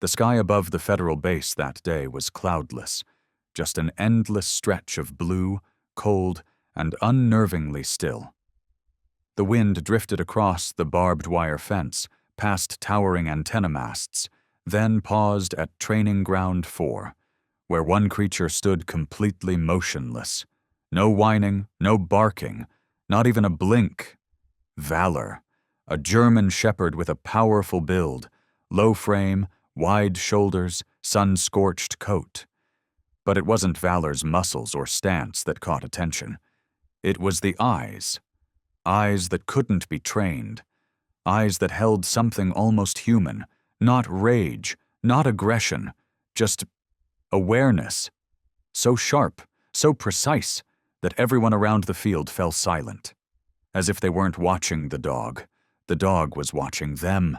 The sky above the federal base that day was cloudless, just an endless stretch of blue, cold, and unnervingly still. The wind drifted across the barbed wire fence, past towering antenna masts, then paused at Training Ground 4, where one creature stood completely motionless. No whining, no barking, not even a blink. Valor, a German shepherd with a powerful build, low frame, wide shoulders, sun-scorched coat. But it wasn't Valor's muscles or stance that caught attention. It was the eyes. Eyes that couldn't be trained. Eyes that held something almost human. Not rage, not aggression, just awareness. So sharp, so precise, that everyone around the field fell silent. As if they weren't watching the dog was watching them.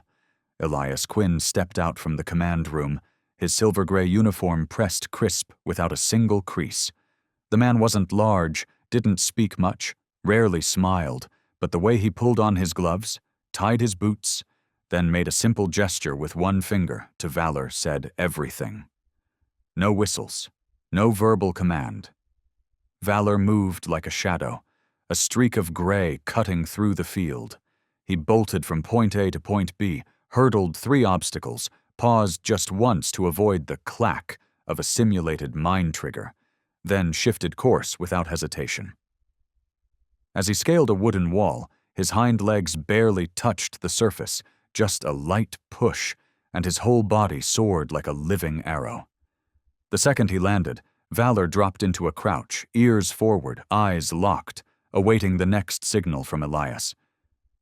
Elias Quinn stepped out from the command room, his silver-gray uniform pressed crisp without a single crease. The man wasn't large, didn't speak much, rarely smiled, but the way he pulled on his gloves, tied his boots, then made a simple gesture with one finger to Valor said everything. No whistles, no verbal command. Valor moved like a shadow, a streak of gray cutting through the field. He bolted from point A to point B, hurdled 3 obstacles, paused just once to avoid the clack of a simulated mine trigger, then shifted course without hesitation. As he scaled a wooden wall, his hind legs barely touched the surface, just a light push, and his whole body soared like a living arrow. The second he landed, Valor dropped into a crouch, ears forward, eyes locked, awaiting the next signal from Elias.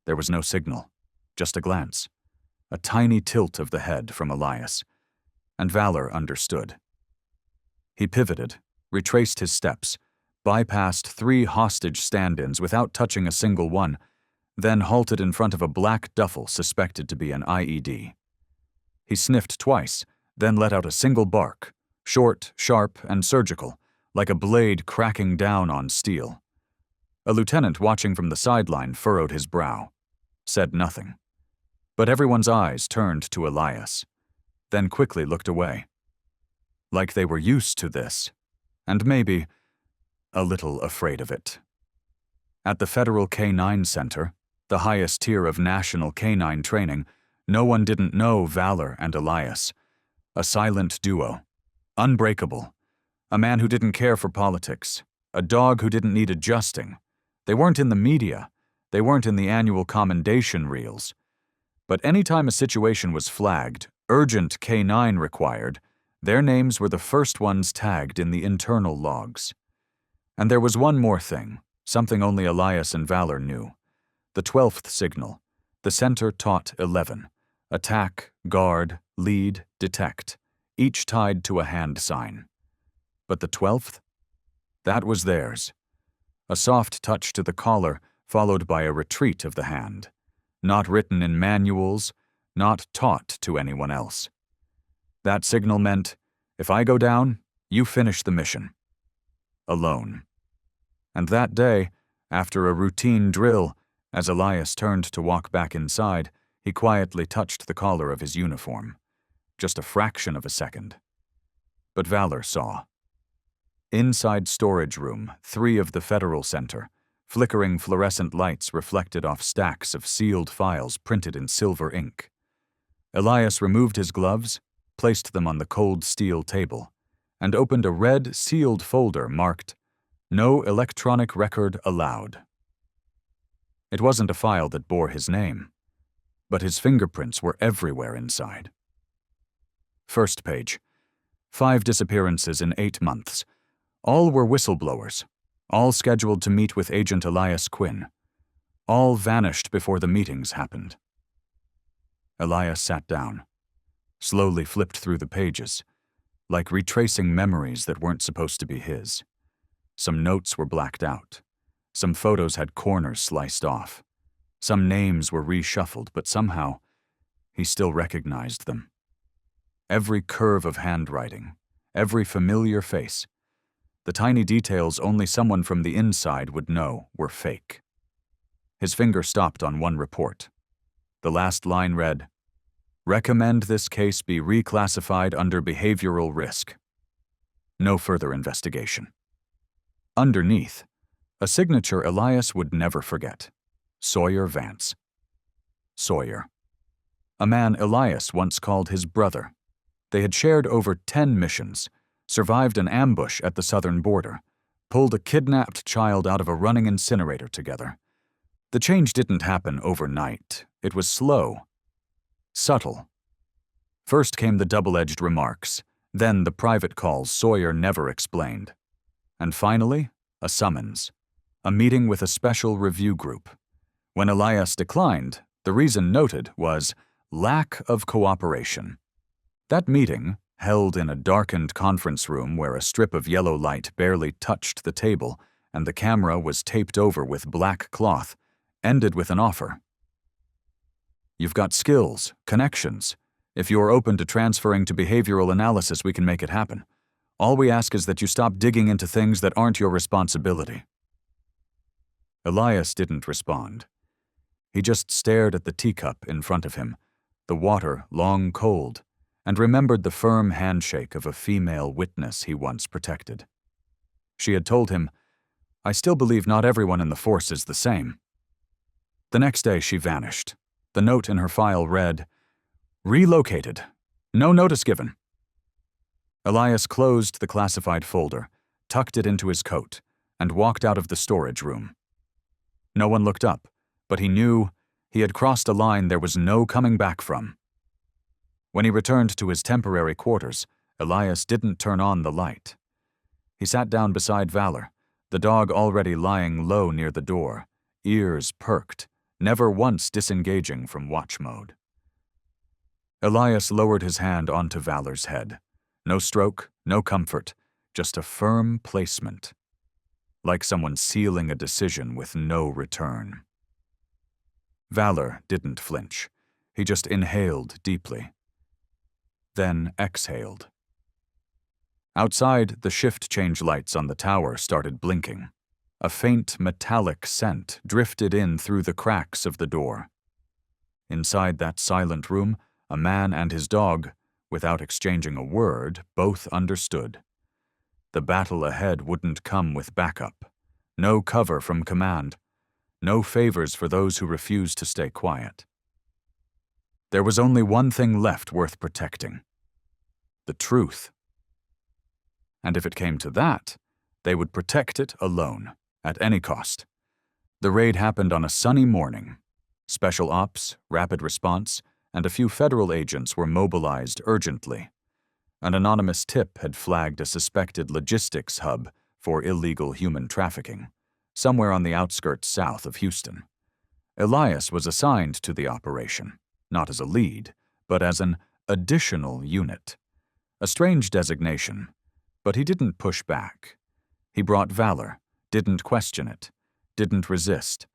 There was no signal, just a glance, a tiny tilt of the head from Elias, and Valor understood. He pivoted, retraced his steps, bypassed 3 hostage stand-ins without touching a single one, then halted in front of a black duffel suspected to be an IED. He sniffed twice, then let out a single bark, short, sharp, and surgical, like a blade cracking down on steel. A lieutenant watching from the sideline furrowed his brow, said nothing. But everyone's eyes turned to Elias, then quickly looked away. Like they were used to this, and maybe a little afraid of it. At the Federal K-9 Center, the highest tier of national canine training, no one didn't know Valor and Elias. A silent duo, unbreakable, a man who didn't care for politics, a dog who didn't need adjusting. They weren't in the media, they weren't in the annual commendation reels. But anytime a situation was flagged, urgent K-9 required, their names were the first ones tagged in the internal logs. And there was one more thing, something only Elias and Valor knew. The 12th signal. The center taught 11. Attack, guard, lead, detect, each tied to a hand sign. But the 12th? That was theirs. A soft touch to the collar, followed by a retreat of the hand. Not written in manuals, not taught to anyone else. That signal meant, if I go down, you finish the mission. Alone. And that day, after a routine drill, as Elias turned to walk back inside, he quietly touched the collar of his uniform. Just a fraction of a second. But Valor saw. Inside storage room 3 of the Federal Center, flickering fluorescent lights reflected off stacks of sealed files printed in silver ink. Elias removed his gloves, placed them on the cold steel table, and opened a red sealed folder marked, "No electronic record allowed." It wasn't a file that bore his name, but his fingerprints were everywhere inside. First page. 5 disappearances in 8 months. All were whistleblowers, all scheduled to meet with Agent Elias Quinn. All vanished before the meetings happened. Elias sat down, slowly flipped through the pages, like retracing memories that weren't supposed to be his. Some notes were blacked out. Some photos had corners sliced off. Some names were reshuffled, but somehow he still recognized them. Every curve of handwriting, every familiar face. The tiny details only someone from the inside would know were fake. His finger stopped on one report. The last line read, Recommend this case be reclassified under behavioral risk. No further investigation. Underneath, a signature Elias would never forget. Sawyer Vance. Sawyer. A man Elias once called his brother. They had shared over 10 missions, survived an ambush at the southern border, pulled a kidnapped child out of a running incinerator together. The change didn't happen overnight. It was slow, subtle. First came the double-edged remarks, then the private calls Sawyer never explained. And finally, a summons, a meeting with a special review group. When Elias declined, the reason noted was lack of cooperation. That meeting, held in a darkened conference room where a strip of yellow light barely touched the table and the camera was taped over with black cloth, ended with an offer. You've got skills, connections. If you're open to transferring to behavioral analysis, we can make it happen. All we ask is that you stop digging into things that aren't your responsibility. Elias didn't respond. He just stared at the teacup in front of him, the water long cold, and remembered the firm handshake of a female witness he once protected. She had told him, "I still believe not everyone in the force is the same." The next day she vanished. The note in her file read, "Relocated. No notice given." Elias closed the classified folder, tucked it into his coat, and walked out of the storage room. No one looked up, but he knew he had crossed a line there was no coming back from. When he returned to his temporary quarters, Elias didn't turn on the light. He sat down beside Valor, the dog already lying low near the door, ears perked, never once disengaging from watch mode. Elias lowered his hand onto Valor's head. No stroke, no comfort, just a firm placement. Like someone sealing a decision with no return. Valor didn't flinch. He just inhaled deeply. Then exhaled. Outside, the shift change lights on the tower started blinking. A faint metallic scent drifted in through the cracks of the door. Inside that silent room, a man and his dog, without exchanging a word, both understood. The battle ahead wouldn't come with backup. No cover from command. No favors for those who refused to stay quiet. There was only one thing left worth protecting. The truth. And if it came to that, they would protect it alone, at any cost. The raid happened on a sunny morning. Special ops, rapid response, and a few federal agents were mobilized urgently. An anonymous tip had flagged a suspected logistics hub for illegal human trafficking, somewhere on the outskirts south of Houston. Elias was assigned to the operation, not as a lead, but as an additional unit. A strange designation, but he didn't push back. He brought valor, didn't question it, didn't resist.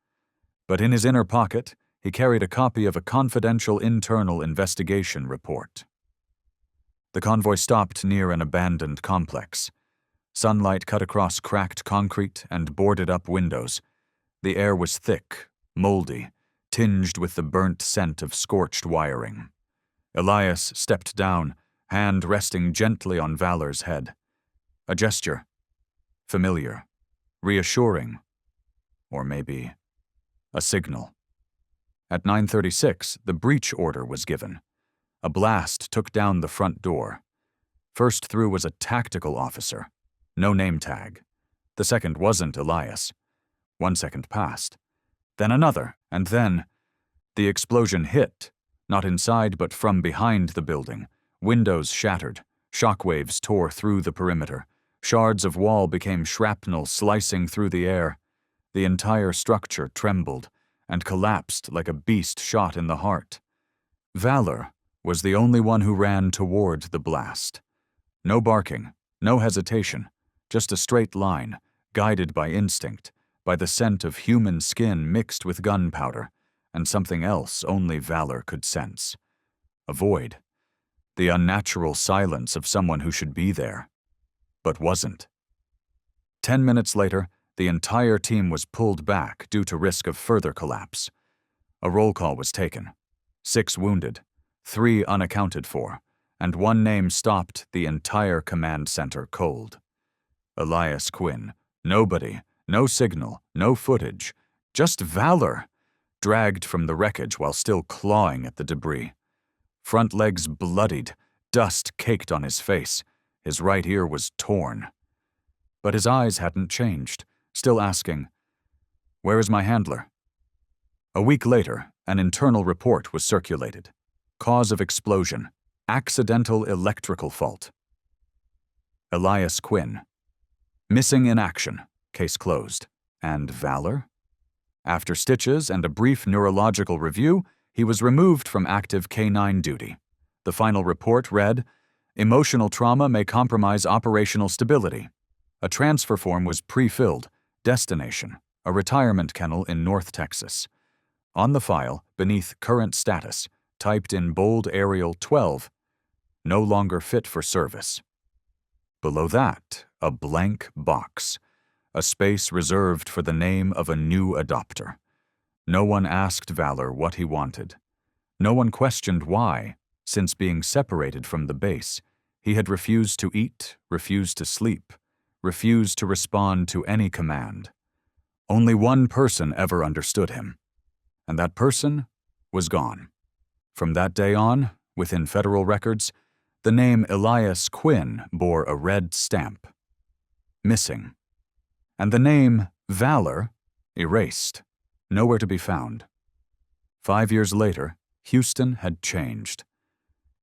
But in his inner pocket, he carried a copy of a confidential internal investigation report. The convoy stopped near an abandoned complex. Sunlight cut across cracked concrete and boarded-up windows. The air was thick, moldy, tinged with the burnt scent of scorched wiring. Elias stepped down, hand resting gently on Valor's head. A gesture. Familiar. Reassuring. Or maybe a signal. At 9:36, the breach order was given. A blast took down the front door. First through was a tactical officer. No name tag. The second wasn't Elias. 1 second passed. Then another, and then the explosion hit, not inside but from behind the building. Windows shattered. Shockwaves tore through the perimeter. Shards of wall became shrapnel slicing through the air. The entire structure trembled and collapsed like a beast shot in the heart. Valor was the only one who ran toward the blast. No barking, no hesitation, just a straight line, guided by instinct, by the scent of human skin mixed with gunpowder, and something else only Valor could sense. A void. The unnatural silence of someone who should be there, but wasn't. 10 minutes later, the entire team was pulled back due to risk of further collapse. A roll call was taken. 6 wounded, 3 unaccounted for, and one name stopped the entire command center cold. Elias Quinn. Nobody, no signal, no footage, just valor, dragged from the wreckage while still clawing at the debris. Front legs bloodied, dust caked on his face. His right ear was torn. But his eyes hadn't changed, still asking, "Where is my handler?" A week later, an internal report was circulated. Cause of explosion: accidental electrical fault. Elias Quinn. Missing in action. Case closed. And valor? After stitches and a brief neurological review, he was removed from active K-9 duty. The final report read, "Emotional trauma may compromise operational stability." A transfer form was pre-filled. Destination: a retirement kennel in North Texas. On the file, beneath current status, typed in bold Arial 12, "No longer fit for service." Below that, a blank box, a space reserved for the name of a new adopter. No one asked Valor what he wanted. No one questioned why, since being separated from the base, he had refused to eat, refused to sleep, refused to respond to any command. Only one person ever understood him, and that person was gone. From that day on, within federal records, the name Elias Quinn bore a red stamp. Missing. And the name Valor erased, nowhere to be found. 5 years later, Houston had changed.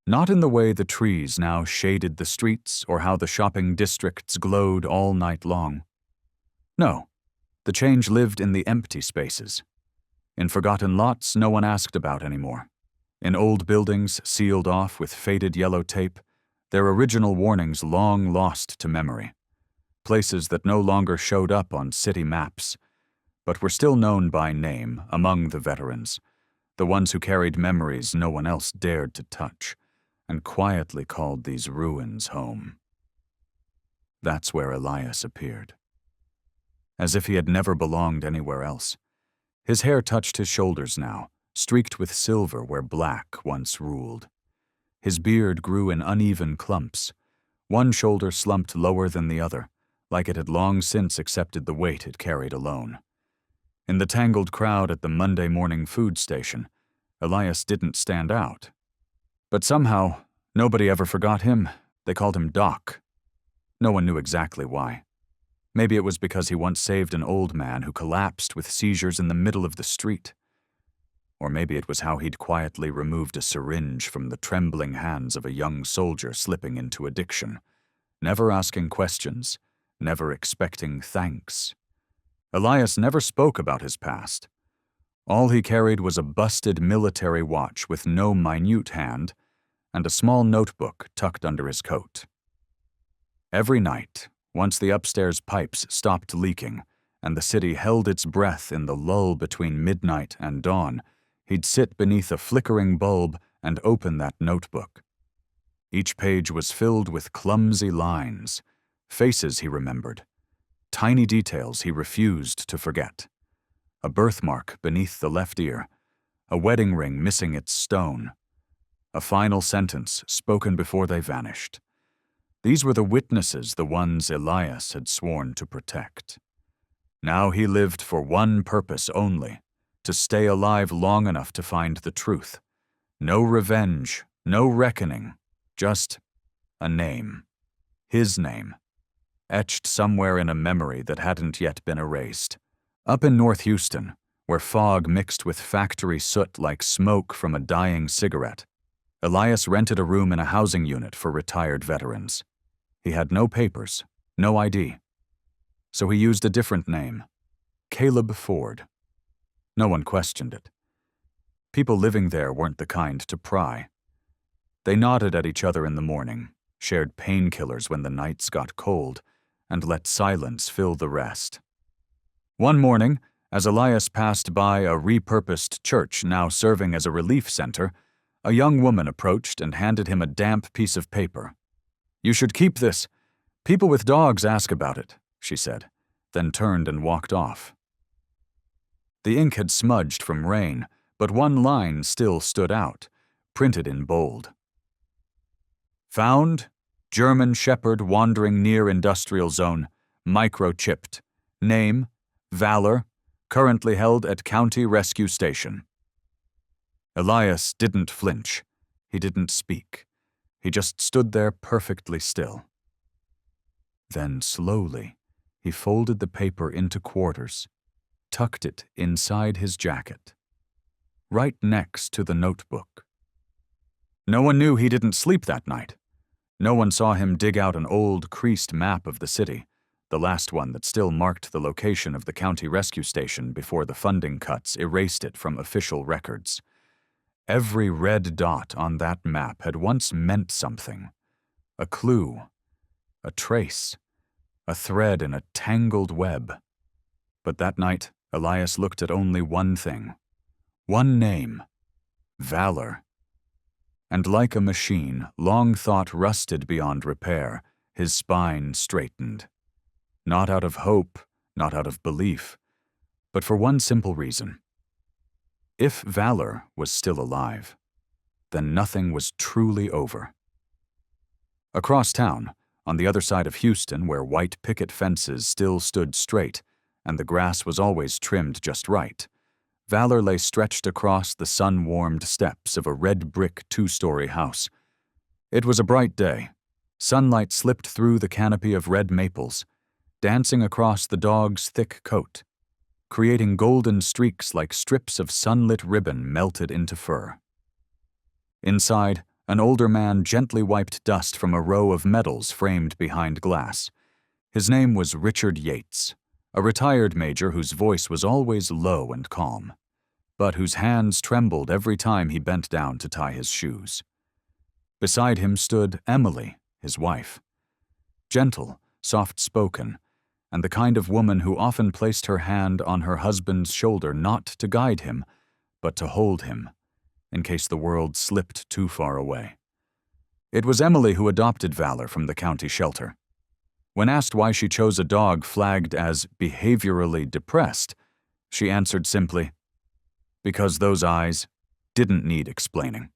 Not in the way the trees now shaded the streets or how the shopping districts glowed all night long. No, the change lived in the empty spaces. In forgotten lots no one asked about anymore. In old buildings sealed off with faded yellow tape, their original warnings long lost to memory. Places that no longer showed up on city maps, but were still known by name among the veterans, the ones who carried memories no one else dared to touch, and quietly called these ruins home. That's where Elias appeared. As if he had never belonged anywhere else. His hair touched his shoulders now, streaked with silver where black once ruled. His beard grew in uneven clumps. One shoulder slumped lower than the other, like it had long since accepted the weight it carried alone. In the tangled crowd at the Monday morning food station, Elias didn't stand out. But somehow, nobody ever forgot him. They called him Doc. No one knew exactly why. Maybe it was because he once saved an old man who collapsed with seizures in the middle of the street. Or maybe it was how he'd quietly removed a syringe from the trembling hands of a young soldier slipping into addiction, never asking questions, never expecting thanks. Elias never spoke about his past. All he carried was a busted military watch with no minute hand and a small notebook tucked under his coat. Every night, once the upstairs pipes stopped leaking and the city held its breath in the lull between midnight and dawn, he'd sit beneath a flickering bulb and open that notebook. Each page was filled with clumsy lines, faces he remembered, tiny details he refused to forget. A birthmark beneath the left ear, a wedding ring missing its stone, a final sentence spoken before they vanished. These were the witnesses, the ones Elias had sworn to protect. Now he lived for one purpose only, to stay alive long enough to find the truth. No revenge, no reckoning, just a name. His name, etched somewhere in a memory that hadn't yet been erased. Up in North Houston, where fog mixed with factory soot like smoke from a dying cigarette, Elias rented a room in a housing unit for retired veterans. He had no papers, no ID. So he used a different name, Caleb Ford. No one questioned it. People living there weren't the kind to pry. They nodded at each other in the morning, shared painkillers when the nights got cold, and let silence fill the rest. One morning, as Elias passed by a repurposed church now serving as a relief center, a young woman approached and handed him a damp piece of paper. "You should keep this. People with dogs ask about it," she said, then turned and walked off. The ink had smudged from rain, but one line still stood out, printed in bold. Found, German Shepherd wandering near industrial zone, microchipped. Name, Valor, currently held at County Rescue Station. Elias didn't flinch. He didn't speak. He just stood there perfectly still. Then slowly, he folded the paper into quarters, tucked it inside his jacket, right next to the notebook. No one knew he didn't sleep that night. No one saw him dig out an old, creased map of the city, the last one that still marked the location of the county rescue station before the funding cuts erased it from official records. Every red dot on that map had once meant something. A clue, a trace, a thread in a tangled web. But that night, Elias looked at only one thing. One name. Valor. And like a machine, long thought rusted beyond repair, his spine straightened. Not out of hope, not out of belief, but for one simple reason. If Valor was still alive, then nothing was truly over. Across town, on the other side of Houston, where white picket fences still stood straight, and the grass was always trimmed just right, Valor lay stretched across the sun-warmed steps of a red-brick two-story house. It was a bright day. Sunlight slipped through the canopy of red maples, dancing across the dog's thick coat, creating golden streaks like strips of sunlit ribbon melted into fur. Inside, an older man gently wiped dust from a row of medals framed behind glass. His name was Richard Yates, a retired major whose voice was always low and calm, but whose hands trembled every time he bent down to tie his shoes. Beside him stood Emily, his wife. Gentle, soft-spoken, and the kind of woman who often placed her hand on her husband's shoulder not to guide him, but to hold him, in case the world slipped too far away. It was Emily who adopted Valor from the county shelter. When asked why she chose a dog flagged as behaviorally depressed, she answered simply, because those eyes didn't need explaining.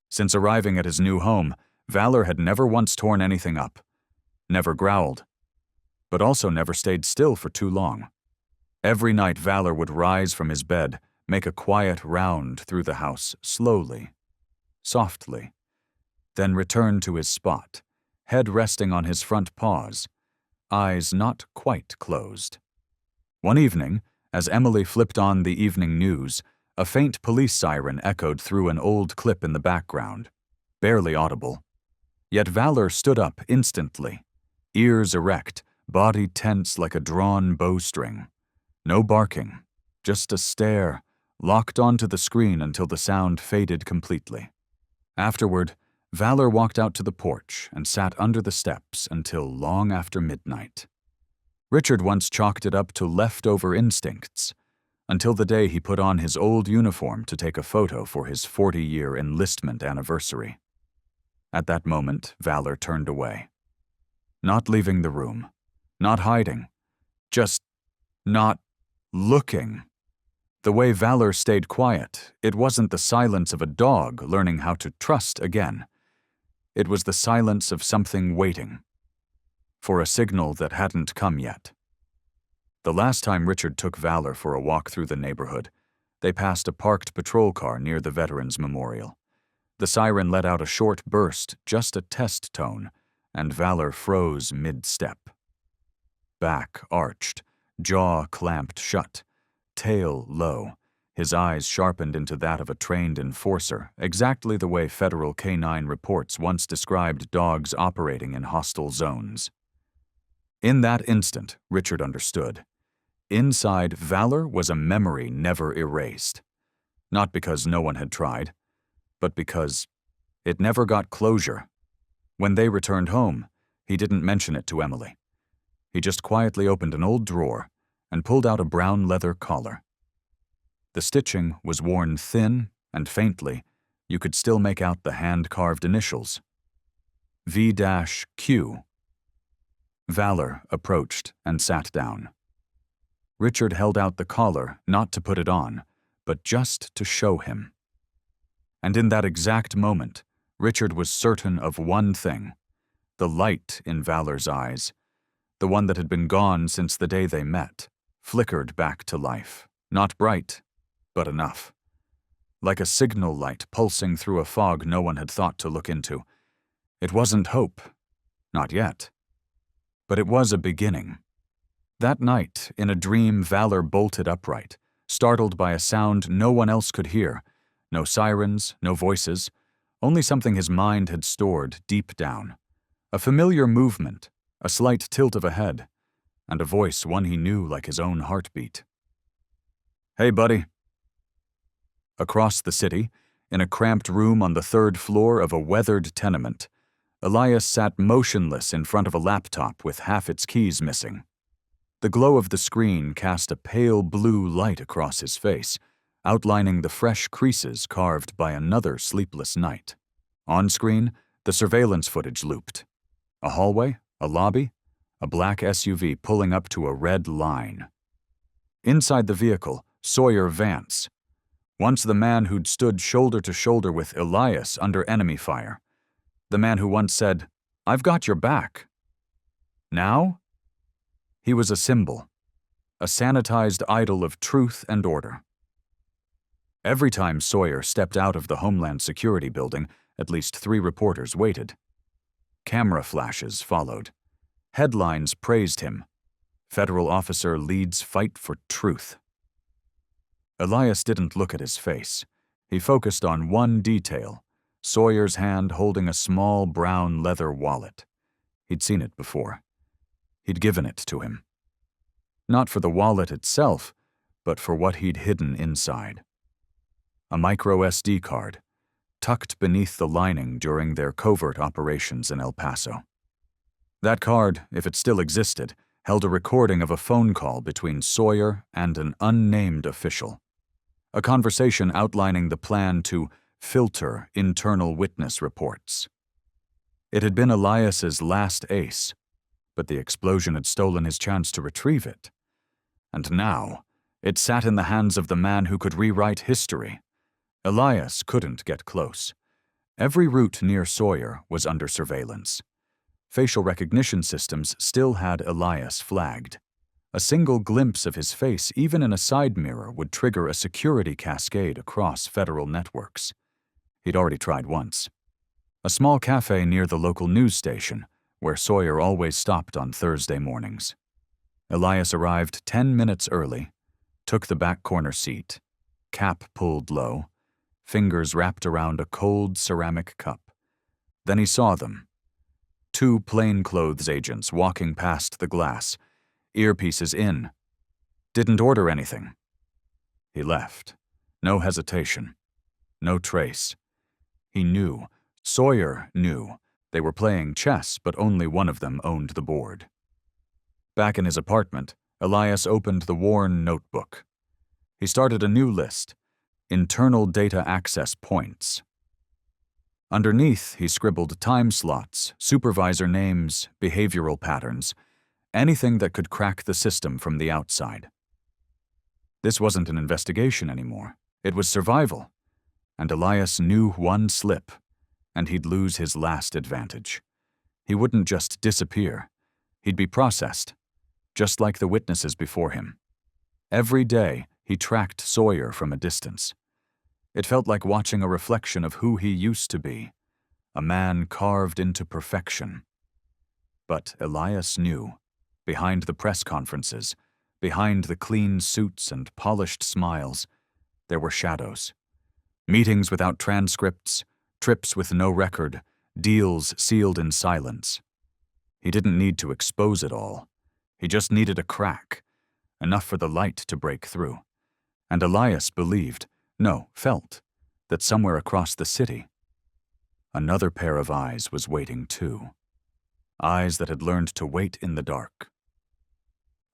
Since arriving at his new home, Valor had never once torn anything up, never growled, but also never stayed still for too long. Every night Valor would rise from his bed, make a quiet round through the house slowly, softly, then return to his spot, head resting on his front paws, eyes not quite closed. One evening, as Emily flipped on the evening news, a faint police siren echoed through an old clip in the background, barely audible. Yet Valor stood up instantly, ears erect, body tense like a drawn bowstring. No barking, just a stare, locked onto the screen until the sound faded completely. Afterward, Valor walked out to the porch and sat under the steps until long after midnight. Richard once chalked it up to leftover instincts, until the day he put on his old uniform to take a photo for his 40-year enlistment anniversary. At that moment, Valor turned away. Not leaving the room, not hiding, just not looking. The way Valor stayed quiet, it wasn't the silence of a dog learning how to trust again. It was the silence of something waiting, for a signal that hadn't come yet. The last time Richard took Valor for a walk through the neighborhood, they passed a parked patrol car near the Veterans Memorial. The siren let out a short burst, just a test tone, and Valor froze mid-step. Back arched, jaw clamped shut, tail low, his eyes sharpened into that of a trained enforcer, exactly the way federal canine reports once described dogs operating in hostile zones. In that instant, Richard understood. Inside Valor was a memory never erased. Not because no one had tried, but because it never got closure. When they returned home, he didn't mention it to Emily. He just quietly opened an old drawer and pulled out a brown leather collar. The stitching was worn thin and faintly. You could still make out the hand-carved initials. V-Q. Valor approached and sat down. Richard held out the collar not to put it on, but just to show him. And in that exact moment, Richard was certain of one thing: the light in Valor's eyes, the one that had been gone since the day they met, flickered back to life. Not bright, but enough. Like a signal light pulsing through a fog no one had thought to look into. It wasn't hope. Not yet. But it was a beginning. That night, in a dream, Valor bolted upright, startled by a sound no one else could hear. No sirens, no voices, only something his mind had stored deep down. A familiar movement, a slight tilt of a head, and a voice one he knew like his own heartbeat. "Hey, buddy." Across the city, in a cramped room on the third floor of a weathered tenement, Elias sat motionless in front of a laptop with half its keys missing. The glow of the screen cast a pale blue light across his face, outlining the fresh creases carved by another sleepless night. On screen, the surveillance footage looped. A hallway, a lobby, a black SUV pulling up to a red line. Inside the vehicle, Sawyer Vance, once the man who'd stood shoulder to shoulder with Elias under enemy fire. The man who once said, "I've got your back." Now? He was a symbol, a sanitized idol of truth and order. Every time Sawyer stepped out of the Homeland Security building, at least 3 reporters waited. Camera flashes followed. Headlines praised him. Federal officer leads fight for truth. Elias didn't look at his face. He focused on one detail: Sawyer's hand holding a small brown leather wallet. He'd seen it before. He'd given it to him. Not for the wallet itself, but for what he'd hidden inside. A micro SD card, tucked beneath the lining during their covert operations in El Paso. That card, if it still existed, held a recording of a phone call between Sawyer and an unnamed official. A conversation outlining the plan to filter internal witness reports. It had been Elias's last ace, but the explosion had stolen his chance to retrieve it. And now, it sat in the hands of the man who could rewrite history. Elias couldn't get close. Every route near Sawyer was under surveillance. Facial recognition systems still had Elias flagged. A single glimpse of his face, even in a side mirror, would trigger a security cascade across federal networks. He'd already tried once. A small cafe near the local news station, where Sawyer always stopped on Thursday mornings. Elias arrived 10 minutes early, took the back corner seat, cap pulled low, fingers wrapped around a cold ceramic cup. Then he saw them. 2 plainclothes agents walking past the glass, earpieces in. Didn't order anything. He left. No hesitation. No trace. He knew. Sawyer knew. They were playing chess, but only one of them owned the board. Back in his apartment, Elias opened the worn notebook. He started a new list: internal data access points. Underneath, he scribbled time slots, supervisor names, behavioral patterns, anything that could crack the system from the outside. This wasn't an investigation anymore. It was survival. And Elias knew one slip, and he'd lose his last advantage. He wouldn't just disappear. He'd be processed, just like the witnesses before him. Every day, he tracked Sawyer from a distance. It felt like watching a reflection of who he used to be, a man carved into perfection. But Elias knew, behind the press conferences, behind the clean suits and polished smiles, there were shadows. Meetings without transcripts, trips with no record, deals sealed in silence. He didn't need to expose it all. He just needed a crack, enough for the light to break through. And Elias believed, no, felt, that somewhere across the city, another pair of eyes was waiting too. Eyes that had learned to wait in the dark.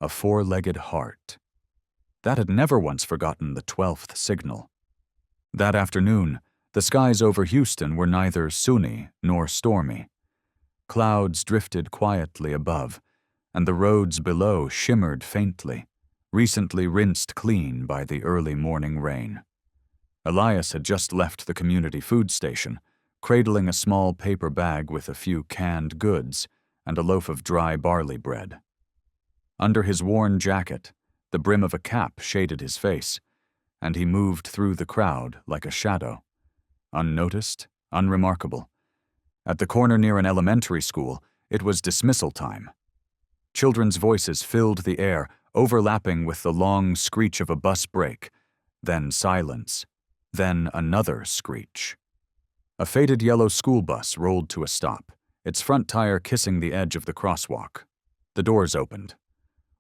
A 4-legged heart. That had never once forgotten the 12th signal. That afternoon, the skies over Houston were neither sunny nor stormy. Clouds drifted quietly above, and the roads below shimmered faintly, recently rinsed clean by the early morning rain. Elias had just left the community food station, cradling a small paper bag with a few canned goods and a loaf of dry barley bread. Under his worn jacket, the brim of a cap shaded his face, and he moved through the crowd like a shadow, unnoticed, unremarkable. At the corner near an elementary school, it was dismissal time. Children's voices filled the air, overlapping with the long screech of a bus brake, then silence, then another screech. A faded yellow school bus rolled to a stop, its front tire kissing the edge of the crosswalk. The doors opened.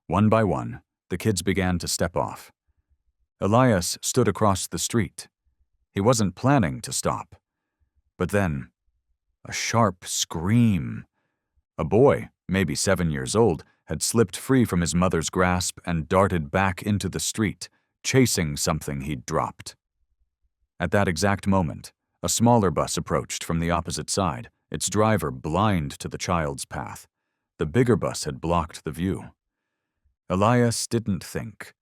One by one, the kids began to step off. Elias stood across the street. He wasn't planning to stop. But then, a sharp scream. A boy, maybe 7 years old, had slipped free from his mother's grasp and darted back into the street, chasing something he'd dropped. At that exact moment, a smaller bus approached from the opposite side, its driver blind to the child's path. The bigger bus had blocked the view. Elias didn't think.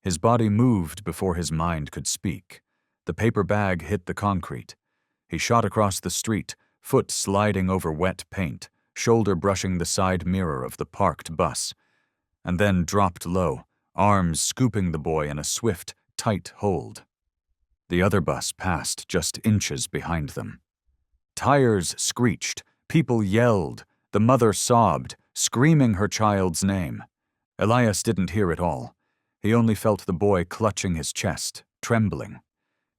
His body moved before his mind could speak. The paper bag hit the concrete. He shot across the street, foot sliding over wet paint, shoulder brushing the side mirror of the parked bus, and then dropped low, arms scooping the boy in a swift, tight hold. The other bus passed just inches behind them. Tires screeched, people yelled, the mother sobbed, screaming her child's name. Elias didn't hear it all. He only felt the boy clutching his chest, trembling.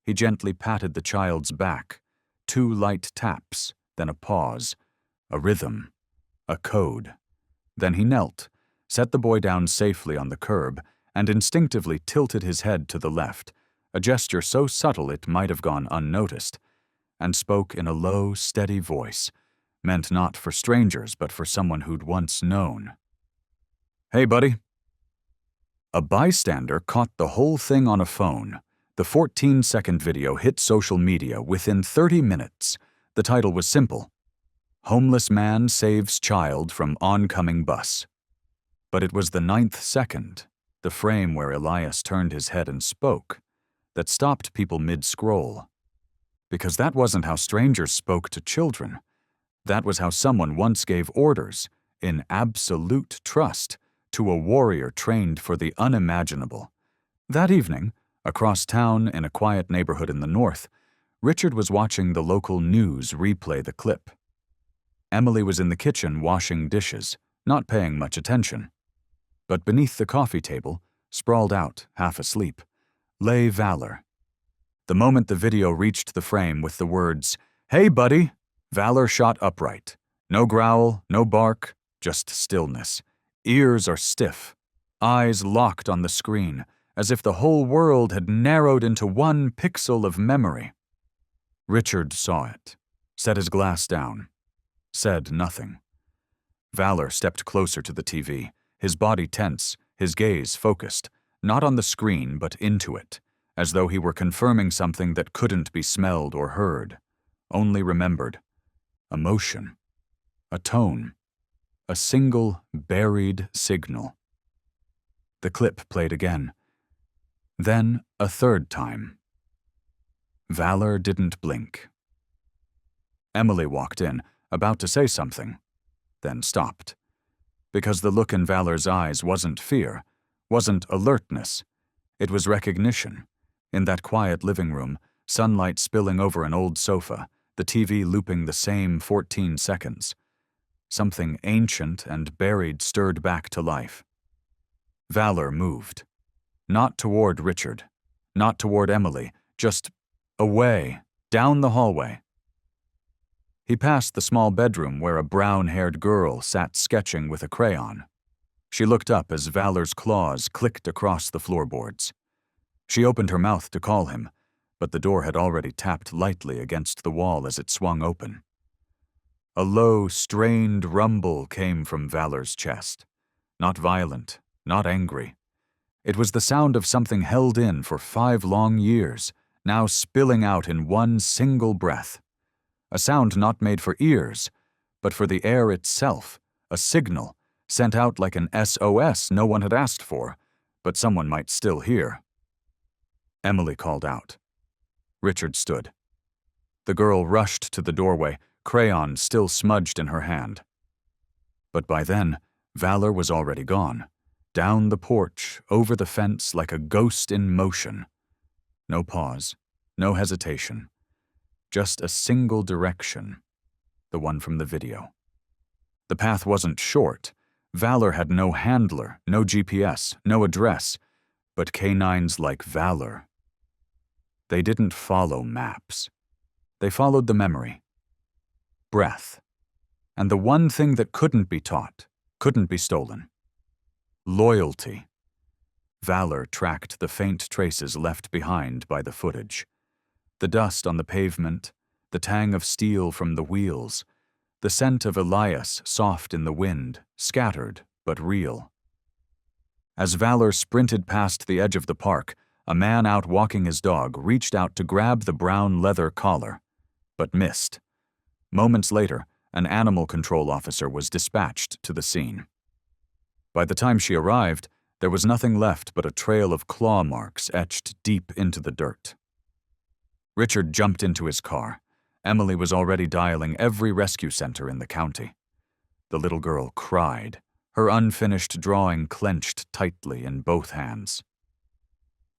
He gently patted the child's back. 2 light taps, then a pause, a rhythm, a code. Then he knelt, set the boy down safely on the curb, and instinctively tilted his head to the left, a gesture so subtle it might have gone unnoticed, and spoke in a low, steady voice, meant not for strangers but for someone who'd once known. "Hey, buddy." A bystander caught the whole thing on a phone. The 14-second video hit social media within 30 minutes. The title was simple: "Homeless Man Saves Child from Oncoming Bus." But it was the 9th second, the frame where Elias turned his head and spoke, that stopped people mid-scroll. Because that wasn't how strangers spoke to children. That was how someone once gave orders, in absolute trust, to a warrior trained for the unimaginable. That evening, across town in a quiet neighborhood in the north, Richard was watching the local news replay the clip. Emily was in the kitchen washing dishes, not paying much attention. But beneath the coffee table, sprawled out, half asleep, lay Valor. The moment the video reached the frame with the words, "Hey, buddy," Valor shot upright. No growl, no bark, just stillness. Ears are stiff, eyes locked on the screen, as if the whole world had narrowed into one pixel of memory. Richard saw it, set his glass down, said nothing. Valor stepped closer to the TV, his body tense, his gaze focused, not on the screen but into it, as though he were confirming something that couldn't be smelled or heard, only remembered. Emotion, a tone, a single buried signal. The clip played again. Then a third time. Valor didn't blink. Emily walked in, about to say something, then stopped. Because the look in Valor's eyes wasn't fear, wasn't alertness. It was recognition. In that quiet living room, sunlight spilling over an old sofa, the TV looping the same 14 seconds. Something ancient and buried stirred back to life. Valor moved. Not toward Richard, not toward Emily, just away, down the hallway. He passed the small bedroom where a brown-haired girl sat sketching with a crayon. She looked up as Valor's claws clicked across the floorboards. She opened her mouth to call him, but the door had already tapped lightly against the wall as it swung open. A low, strained rumble came from Valor's chest. Not violent, not angry. It was the sound of something held in for 5 long years, now spilling out in one single breath. A sound not made for ears, but for the air itself, a signal, sent out like an SOS no one had asked for, but someone might still hear. Emily called out. Richard stood. The girl rushed to the doorway, crayon still smudged in her hand. But by then, Valor was already gone. Down the porch, over the fence like a ghost in motion. No pause, no hesitation. Just a single direction. The one from the video. The path wasn't short. Valor had no handler, no GPS, no address. But canines like Valor. They didn't follow maps. They followed the memory. Breath. And the one thing that couldn't be taught, couldn't be stolen. Loyalty. Valor tracked the faint traces left behind by the footage. The dust on the pavement, the tang of steel from the wheels, the scent of Elias soft in the wind, scattered but real. As Valor sprinted past the edge of the park, a man out walking his dog reached out to grab the brown leather collar, but missed. Moments later, an animal control officer was dispatched to the scene. By the time she arrived, there was nothing left but a trail of claw marks etched deep into the dirt. Richard jumped into his car. Emily was already dialing every rescue center in the county. The little girl cried, her unfinished drawing clenched tightly in both hands.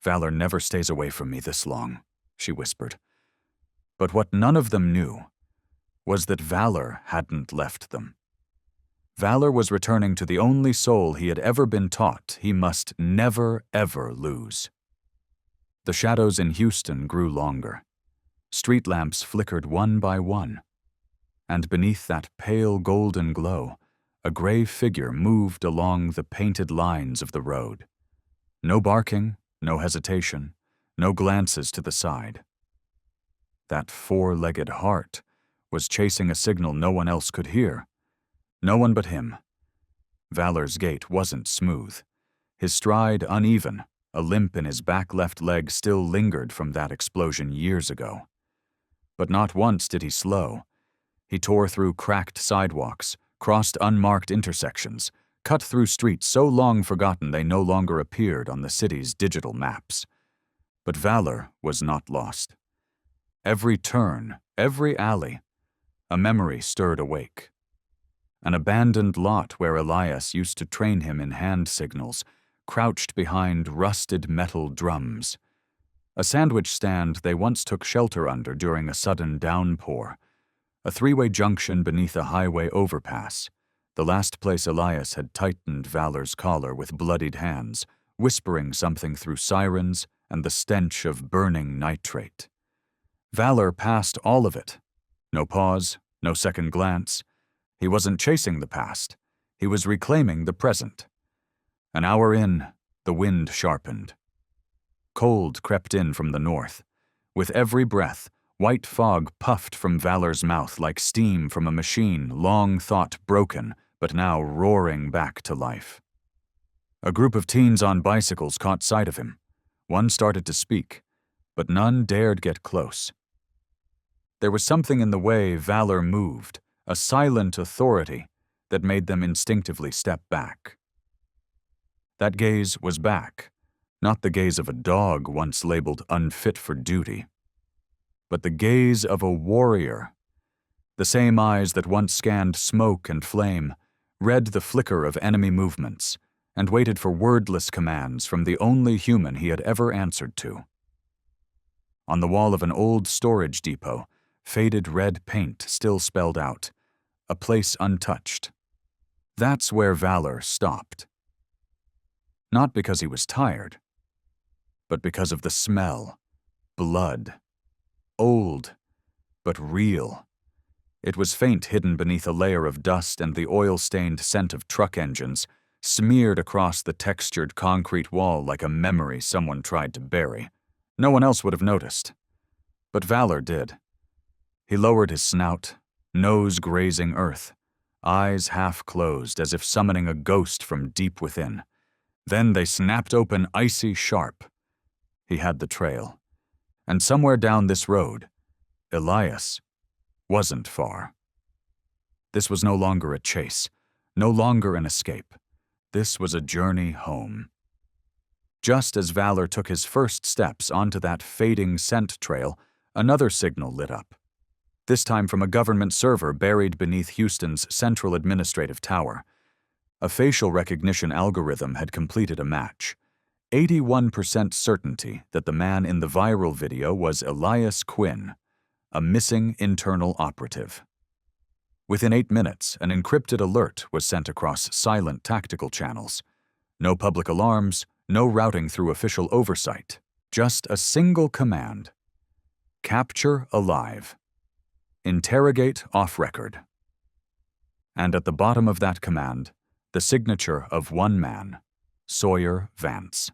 "Valor never stays away from me this long," she whispered. But what none of them knew was that Valor hadn't left them. Valor was returning to the only soul he had ever been taught he must never, ever lose. The shadows in Houston grew longer. Street lamps flickered one by one. And beneath that pale golden glow, a gray figure moved along the painted lines of the road. No barking, no hesitation, no glances to the side. That four-legged heart was chasing a signal no one else could hear. No one but him. Valor's gait wasn't smooth. His stride uneven, a limp in his back left leg still lingered from that explosion years ago. But not once did he slow. He tore through cracked sidewalks, crossed unmarked intersections, cut through streets so long forgotten they no longer appeared on the city's digital maps. But Valor was not lost. Every turn, every alley, a memory stirred awake. An abandoned lot where Elias used to train him in hand signals, crouched behind rusted metal drums. A sandwich stand they once took shelter under during a sudden downpour. A three-way junction beneath a highway overpass. The last place Elias had tightened Valor's collar with bloodied hands, whispering something through sirens and the stench of burning nitrate. Valor passed all of it. No pause, no second glance. He wasn't chasing the past. He was reclaiming the present. An hour in, the wind sharpened. Cold crept in from the north. With every breath, white fog puffed from Valor's mouth like steam from a machine long thought broken, but now roaring back to life. A group of teens on bicycles caught sight of him. One started to speak, but none dared get close. There was something in the way Valor moved, a silent authority that made them instinctively step back. That gaze was back, not the gaze of a dog once labeled unfit for duty, but the gaze of a warrior. The same eyes that once scanned smoke and flame, read the flicker of enemy movements, and waited for wordless commands from the only human he had ever answered to. On the wall of an old storage depot, faded red paint still spelled out, "A place untouched." That's where Valor stopped. Not because he was tired, but because of the smell. Blood. Old, but real. It was faint, hidden beneath a layer of dust and the oil-stained scent of truck engines, smeared across the textured concrete wall like a memory someone tried to bury. No one else would have noticed. But Valor did. He lowered his snout, nose grazing earth, eyes half closed as if summoning a ghost from deep within. Then they snapped open icy sharp. He had the trail. And somewhere down this road, Elias wasn't far. This was no longer a chase, no longer an escape. This was a journey home. Just as Valor took his first steps onto that fading scent trail, Another signal lit up, this time from a government server buried beneath Houston's central administrative tower. A facial recognition algorithm had completed a match. 81% certainty that the man in the viral video was Elias Quinn, a missing internal operative. Within 8 minutes, an encrypted alert was sent across silent tactical channels. No public alarms, no routing through official oversight, just a single command: capture alive. Interrogate off record. And at the bottom of that command, the signature of one man, Sawyer Vance.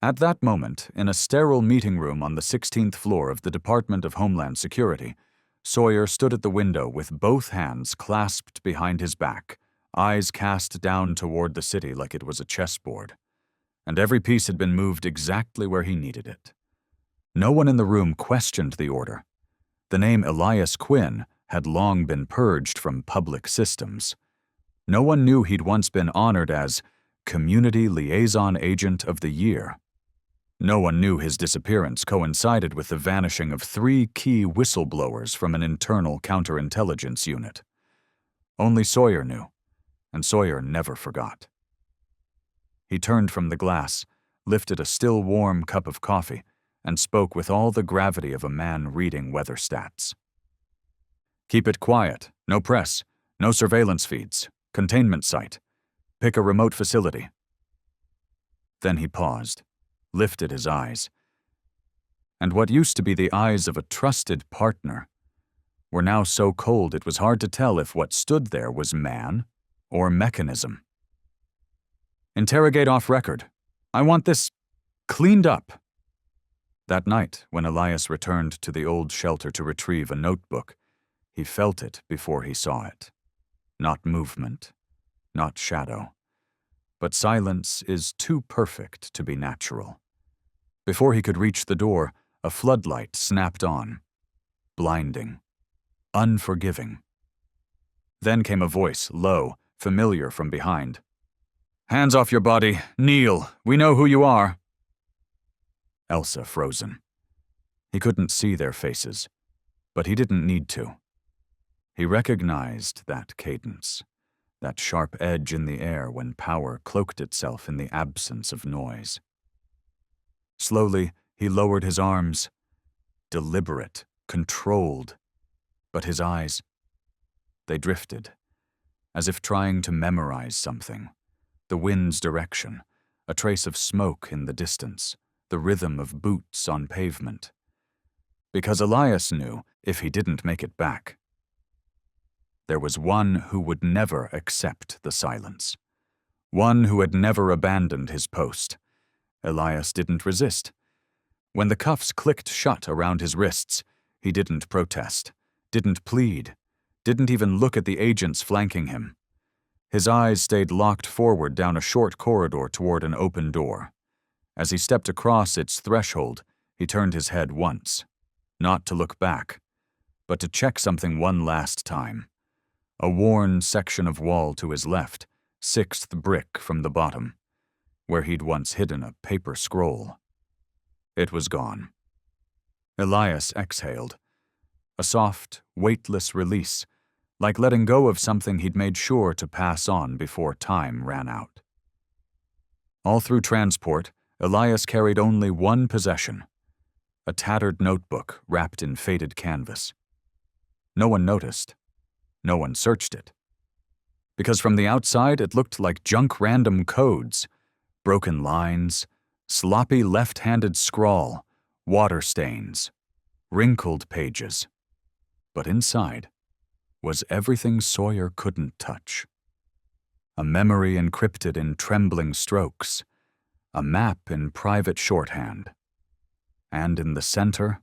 At that moment, in a sterile meeting room on the 16th floor of the Department of Homeland Security, Sawyer stood at the window with both hands clasped behind his back, eyes cast down toward the city like it was a chessboard. And every piece had been moved exactly where he needed it. No one in the room questioned the order. The name Elias Quinn had long been purged from public systems. No one knew he'd once been honored as Community Liaison Agent of the Year. No one knew his disappearance coincided with the vanishing of 3 key whistleblowers from an internal counterintelligence unit. Only Sawyer knew, and Sawyer never forgot. He turned from the glass, lifted a still warm cup of coffee, and spoke with all the gravity of a man reading weather stats. Keep it quiet, no press, no surveillance feeds, containment site. Pick a remote facility. Then he paused, lifted his eyes. And what used to be the eyes of a trusted partner were now so cold it was hard to tell if what stood there was man or mechanism. Interrogate off record. I want this cleaned up. That night, when Elias returned to the old shelter to retrieve a notebook, he felt it before he saw it. Not movement, not shadow. But silence is too perfect to be natural. Before he could reach the door, a floodlight snapped on. Blinding. Unforgiving. Then came a voice, low, familiar from behind. Hands off your body. Kneel. We know who you are. Elsa frozen. He couldn't see their faces, but he didn't need to. He recognized that cadence, that sharp edge in the air when power cloaked itself in the absence of noise. Slowly, he lowered his arms, deliberate, controlled, but his eyes, they drifted, as if trying to memorize something. The wind's direction, a trace of smoke in the distance, the rhythm of boots on pavement. Because Elias knew if he didn't make it back, there was one who would never accept the silence. One who had never abandoned his post. Elias didn't resist. When the cuffs clicked shut around his wrists, he didn't protest, didn't plead, didn't even look at the agents flanking him. His eyes stayed locked forward down a short corridor toward an open door. As he stepped across its threshold, he turned his head once, not to look back, but to check something one last time. A worn section of wall to his left, 6th brick from the bottom, where he'd once hidden a paper scroll. It was gone. Elias exhaled. A soft, weightless release, like letting go of something he'd made sure to pass on before time ran out. All through transport, Elias carried only one possession, a tattered notebook wrapped in faded canvas. No one noticed. No one searched it. Because from the outside it looked like junk random codes, broken lines, sloppy left-handed scrawl, water stains, wrinkled pages. But inside was everything Sawyer couldn't touch. A memory encrypted in trembling strokes, a map in private shorthand, and in the center,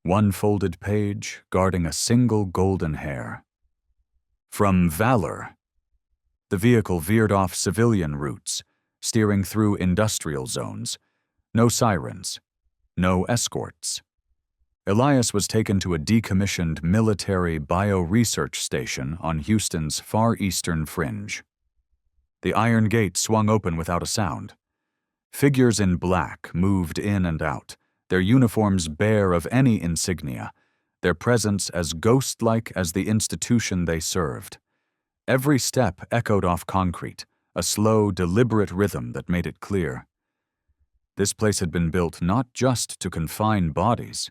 one folded page guarding a single golden hair. From Valor. The vehicle veered off civilian routes, steering through industrial zones. No sirens, no escorts. Elias was taken to a decommissioned military bioresearch station on Houston's far eastern fringe. The iron gate swung open without a sound. Figures in black moved in and out, their uniforms bare of any insignia, their presence as ghost-like as the institution they served. Every step echoed off concrete, a slow, deliberate rhythm that made it clear. This place had been built not just to confine bodies,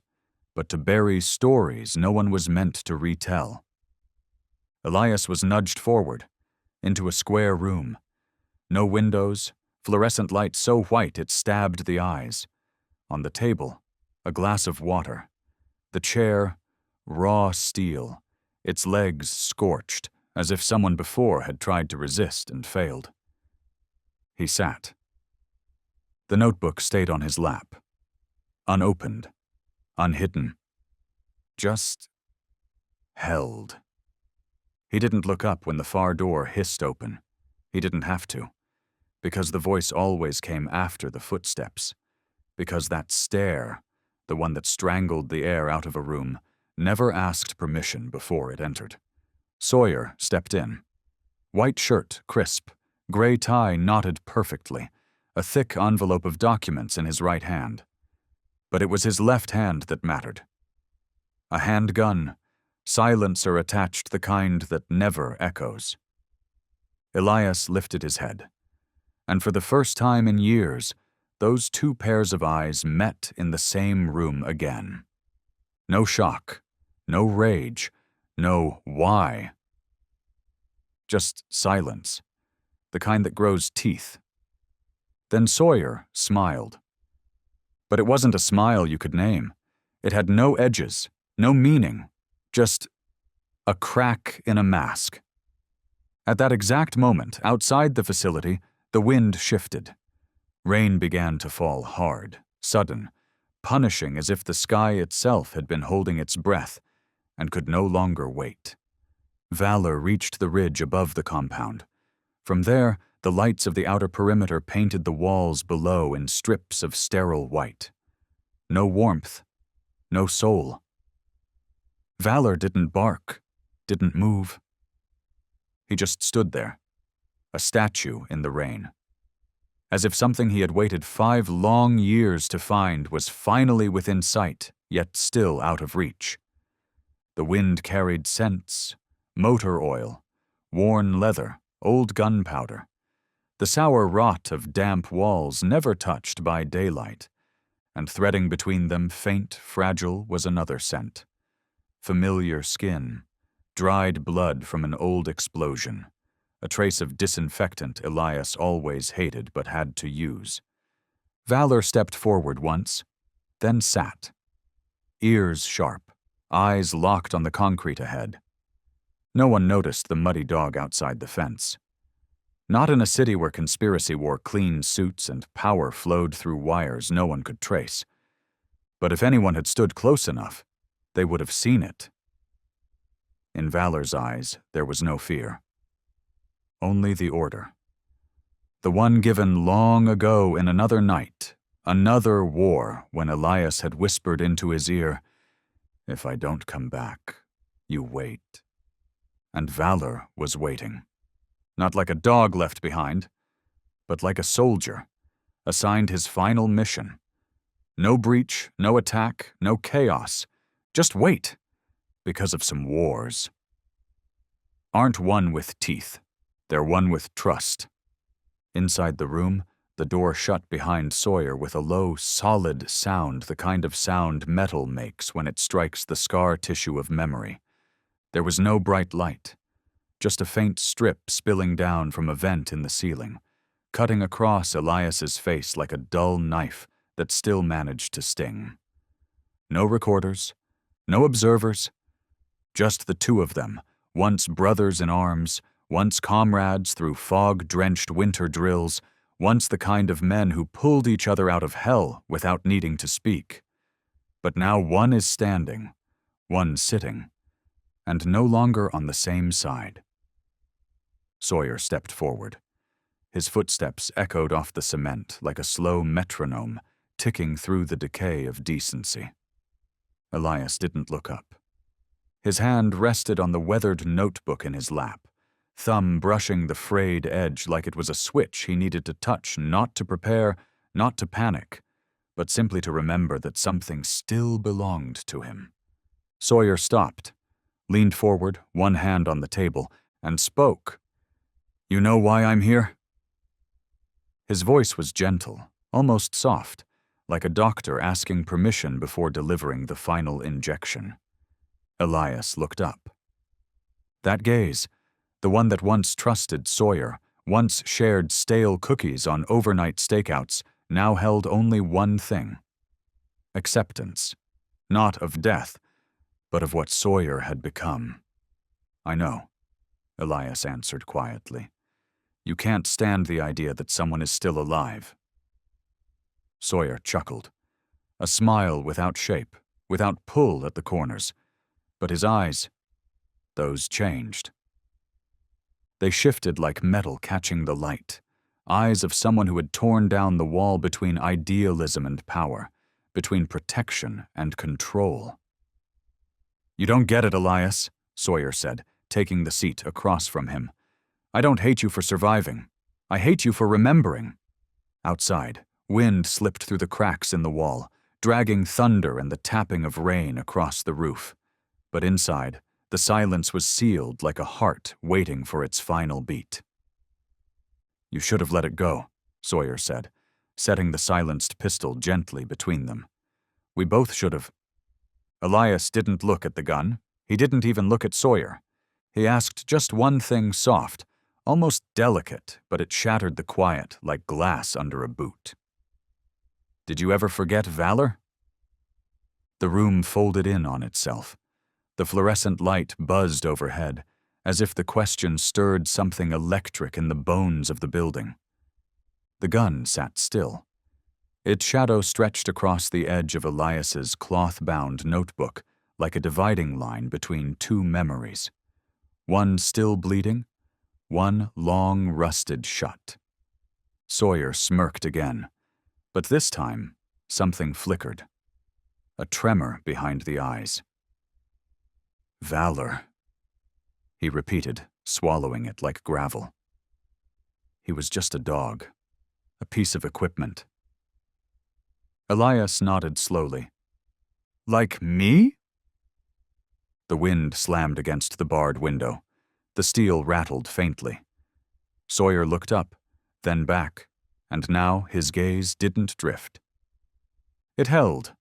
but to bury stories no one was meant to retell. Elias was nudged forward, into a square room. No windows, fluorescent light so white it stabbed the eyes. On the table, a glass of water. The chair, raw steel, its legs scorched, as if someone before had tried to resist and failed. He sat. The notebook stayed on his lap, unopened, unhidden, just held. He didn't look up when the far door hissed open. He didn't have to, because the voice always came after the footsteps, because that stare, the one that strangled the air out of a room, never asked permission before it entered. Sawyer stepped in. White shirt, crisp, gray tie knotted perfectly, a thick envelope of documents in his right hand. But it was his left hand that mattered. A handgun, silencer attached, the kind that never echoes. Elias lifted his head, and for the first time in years, those two pairs of eyes met in the same room again. No shock, no rage, no why. Just silence, the kind that grows teeth. Then Sawyer smiled. But it wasn't a smile you could name. It had no edges, no meaning, just a crack in a mask. At that exact moment, outside the facility, the wind shifted. Rain began to fall hard, sudden, punishing as if the sky itself had been holding its breath and could no longer wait. Valor reached the ridge above the compound. From there, the lights of the outer perimeter painted the walls below in strips of sterile white. No warmth, no soul. Valor didn't bark, didn't move. He just stood there, a statue in the rain. As if something he had waited 5 long years to find was finally within sight, yet still out of reach. The wind carried scents, motor oil, worn leather, old gunpowder, the sour rot of damp walls never touched by daylight, and threading between them, faint, fragile, was another scent. Familiar skin, dried blood from an old explosion, a trace of disinfectant Elias always hated but had to use. Valor stepped forward once, then sat. Ears sharp, eyes locked on the concrete ahead. No one noticed the muddy dog outside the fence. Not in a city where conspiracy wore clean suits and power flowed through wires no one could trace. But if anyone had stood close enough, they would have seen it. In Valor's eyes, there was no fear. Only the order. The one given long ago in another night, another war, when Elias had whispered into his ear, "If I don't come back, you wait." And Valor was waiting. Not like a dog left behind, but like a soldier, assigned his final mission. No breach, no attack, no chaos. Just wait, because of some wars. Aren't won with teeth. They're won with trust. Inside the room, the door shut behind Sawyer with a low, solid sound, the kind of sound metal makes when it strikes the scar tissue of memory. There was no bright light. Just a faint strip spilling down from a vent in the ceiling, cutting across Elias's face like a dull knife that still managed to sting. No recorders, no observers, just the two of them, once brothers in arms, once comrades through fog-drenched winter drills, once the kind of men who pulled each other out of hell without needing to speak. But now one is standing, one sitting, and no longer on the same side. Sawyer stepped forward. His footsteps echoed off the cement like a slow metronome, ticking through the decay of decency. Elias didn't look up. His hand rested on the weathered notebook in his lap, thumb brushing the frayed edge like it was a switch he needed to touch, not to prepare, not to panic, but simply to remember that something still belonged to him. Sawyer stopped, leaned forward, one hand on the table, and spoke. "You know why I'm here?" His voice was gentle, almost soft, like a doctor asking permission before delivering the final injection. Elias looked up. That gaze, the one that once trusted Sawyer, once shared stale cookies on overnight stakeouts, now held only one thing: acceptance, not of death, but of what Sawyer had become. "I know," Elias answered quietly. "You can't stand the idea that someone is still alive." Sawyer chuckled, a smile without shape, without pull at the corners, but his eyes, those changed. They shifted like metal catching the light, eyes of someone who had torn down the wall between idealism and power, between protection and control. "You don't get it, Elias," Sawyer said, taking the seat across from him. "I don't hate you for surviving. I hate you for remembering." Outside, wind slipped through the cracks in the wall, dragging thunder and the tapping of rain across the roof. But inside, the silence was sealed like a heart waiting for its final beat. "You should have let it go," Sawyer said, setting the silenced pistol gently between them. "We both should have." Elias didn't look at the gun. He didn't even look at Sawyer. He asked just one thing soft, almost delicate, but it shattered the quiet like glass under a boot. "Did you ever forget valor?" The room folded in on itself. The fluorescent light buzzed overhead, as if the question stirred something electric in the bones of the building. The gun sat still. Its shadow stretched across the edge of Elias's cloth-bound notebook like a dividing line between two memories. One still bleeding, one long rusted shut. Sawyer smirked again, but this time something flickered. A tremor behind the eyes. "Valor," he repeated, swallowing it like gravel. He was just a dog, a piece of equipment. Elias nodded slowly. "Like me?" The wind slammed against the barred window. The steel rattled faintly. Sawyer looked up, then back, and now his gaze didn't drift. It held,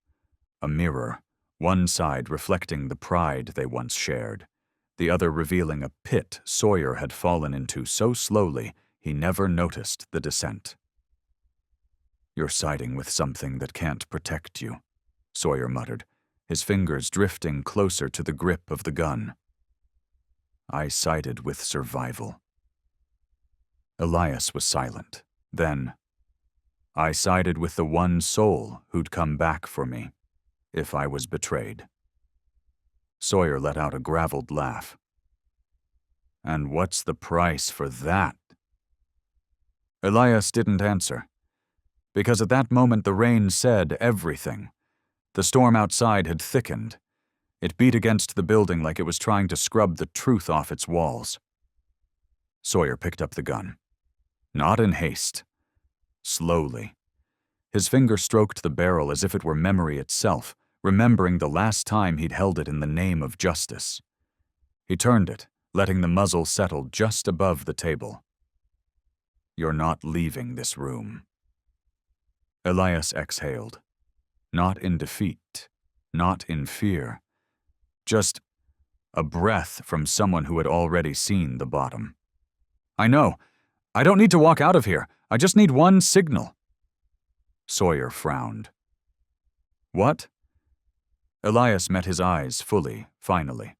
a mirror, one side reflecting the pride they once shared, the other revealing a pit Sawyer had fallen into so slowly he never noticed the descent. "You're siding with something that can't protect you," Sawyer muttered, his fingers drifting closer to the grip of the gun. "I sided with survival." Elias was silent. Then, "I sided with the one soul who'd come back for me, if I was betrayed." Sawyer let out a graveled laugh. "And what's the price for that?" Elias didn't answer, because at that moment the rain said everything. The storm outside had thickened. It beat against the building like it was trying to scrub the truth off its walls. Sawyer picked up the gun. Not in haste. Slowly. His finger stroked the barrel as if it were memory itself, remembering the last time he'd held it in the name of justice. He turned it, letting the muzzle settle just above the table. "You're not leaving this room." Elias exhaled. Not in defeat, not in fear. Just a breath from someone who had already seen the bottom. "I know. I don't need to walk out of here. I just need one signal." Sawyer frowned. "What?" Elias met his eyes fully, finally.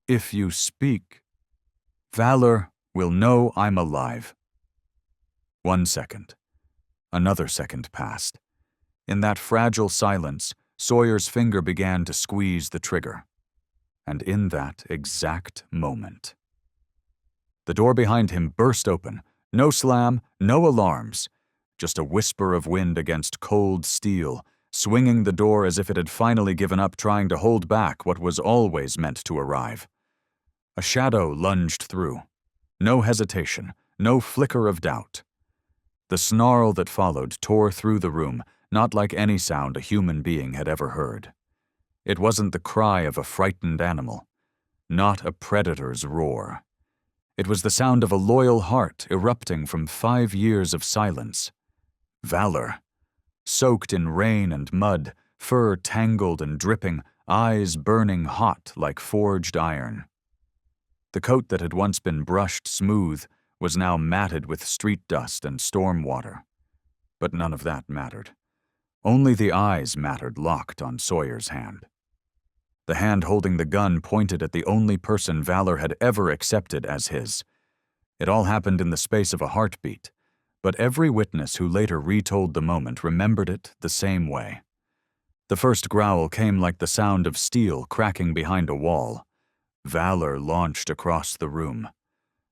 "If you speak, Valor will know I'm alive." 1 second. Another second passed. In that fragile silence, Sawyer's finger began to squeeze the trigger. And in that exact moment, the door behind him burst open. No slam, no alarms. Just a whisper of wind against cold steel, swinging the door as if it had finally given up trying to hold back what was always meant to arrive. A shadow lunged through. No hesitation, no flicker of doubt. The snarl that followed tore through the room, not like any sound a human being had ever heard. It wasn't the cry of a frightened animal, not a predator's roar. It was the sound of a loyal heart erupting from 5 years of silence. Valor. Soaked in rain and mud, fur tangled and dripping, eyes burning hot like forged iron. The coat that had once been brushed smooth was now matted with street dust and storm water. But none of that mattered. Only the eyes mattered locked on Sawyer's hand. The hand holding the gun pointed at the only person Valor had ever accepted as his. It all happened in the space of a heartbeat, but every witness who later retold the moment remembered it the same way. The first growl came like the sound of steel cracking behind a wall. Valor launched across the room.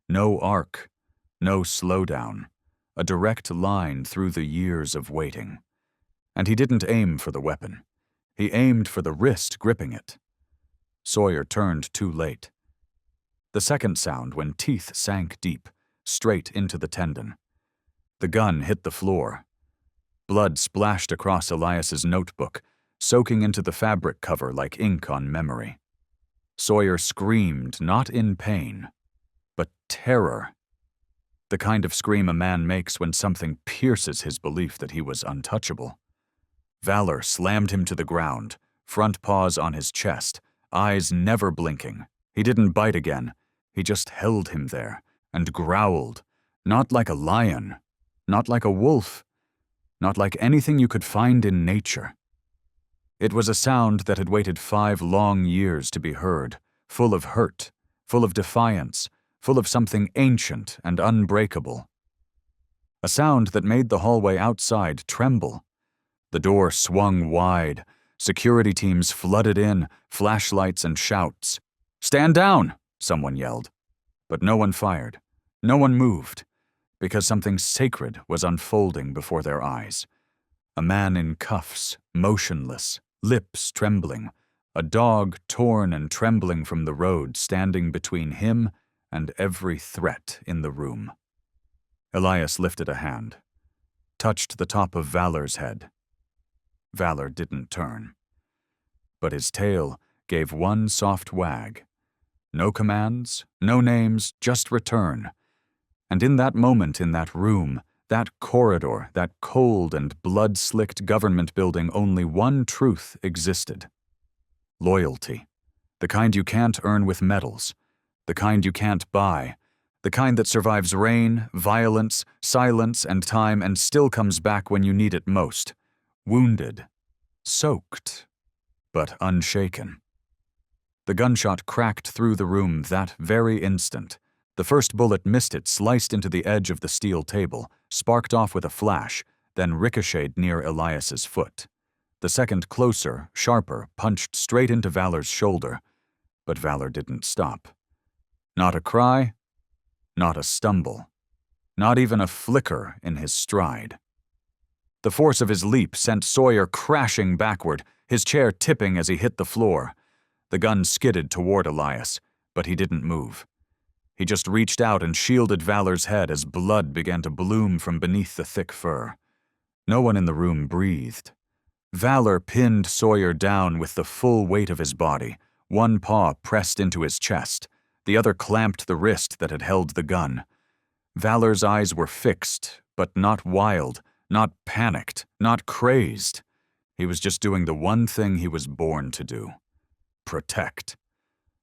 No arc, no slowdown, a direct line through the years of waiting. And he didn't aim for the weapon. He aimed for the wrist gripping it. Sawyer turned too late. The second sound when teeth sank deep, straight into the tendon. The gun hit the floor. Blood splashed across Elias's notebook, soaking into the fabric cover like ink on memory. Sawyer screamed, not in pain, but terror. The kind of scream a man makes when something pierces his belief that he was untouchable. Valor slammed him to the ground, front paws on his chest, eyes never blinking. He didn't bite again. He just held him there and growled, not like a lion, not like a wolf, not like anything you could find in nature. It was a sound that had waited 5 long years to be heard, full of hurt, full of defiance, full of something ancient and unbreakable. A sound that made the hallway outside tremble. The door swung wide. Security teams flooded in, flashlights and shouts. "Stand down!" someone yelled. But no one fired. No one moved, because something sacred was unfolding before their eyes. A man in cuffs, motionless, lips trembling, a dog torn and trembling from the road standing between him and every threat in the room. Elias lifted a hand, touched the top of Valor's head. Valor didn't turn. But his tail gave one soft wag. No commands, no names, just return. And in that moment in that room, that corridor, that cold and blood-slicked government building, only one truth existed. Loyalty. The kind you can't earn with medals. The kind you can't buy. The kind that survives rain, violence, silence, and time and still comes back when you need it most. Wounded. Soaked. But unshaken. The gunshot cracked through the room that very instant. The first bullet missed it, sliced into the edge of the steel table, sparked off with a flash, then ricocheted near Elias's foot. The second, closer, sharper, punched straight into Valor's shoulder. But Valor didn't stop. Not a cry, not a stumble, not even a flicker in his stride. The force of his leap sent Sawyer crashing backward, his chair tipping as he hit the floor. The gun skidded toward Elias, but he didn't move. He just reached out and shielded Valor's head as blood began to bloom from beneath the thick fur. No one in the room breathed. Valor pinned Sawyer down with the full weight of his body, one paw pressed into his chest, the other clamped the wrist that had held the gun. Valor's eyes were fixed, but not wild, not panicked, not crazed. He was just doing the one thing he was born to do. Protect.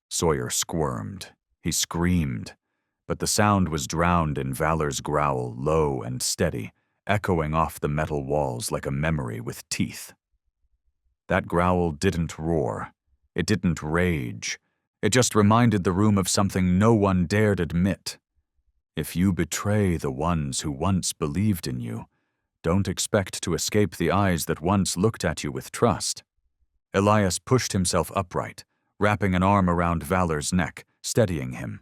Sawyer squirmed. He screamed. But the sound was drowned in Valor's growl, low and steady, echoing off the metal walls like a memory with teeth. That growl didn't roar. It didn't rage. It just reminded the room of something no one dared admit. If you betray the ones who once believed in you, don't expect to escape the eyes that once looked at you with trust. Elias pushed himself upright, wrapping an arm around Valor's neck, steadying him.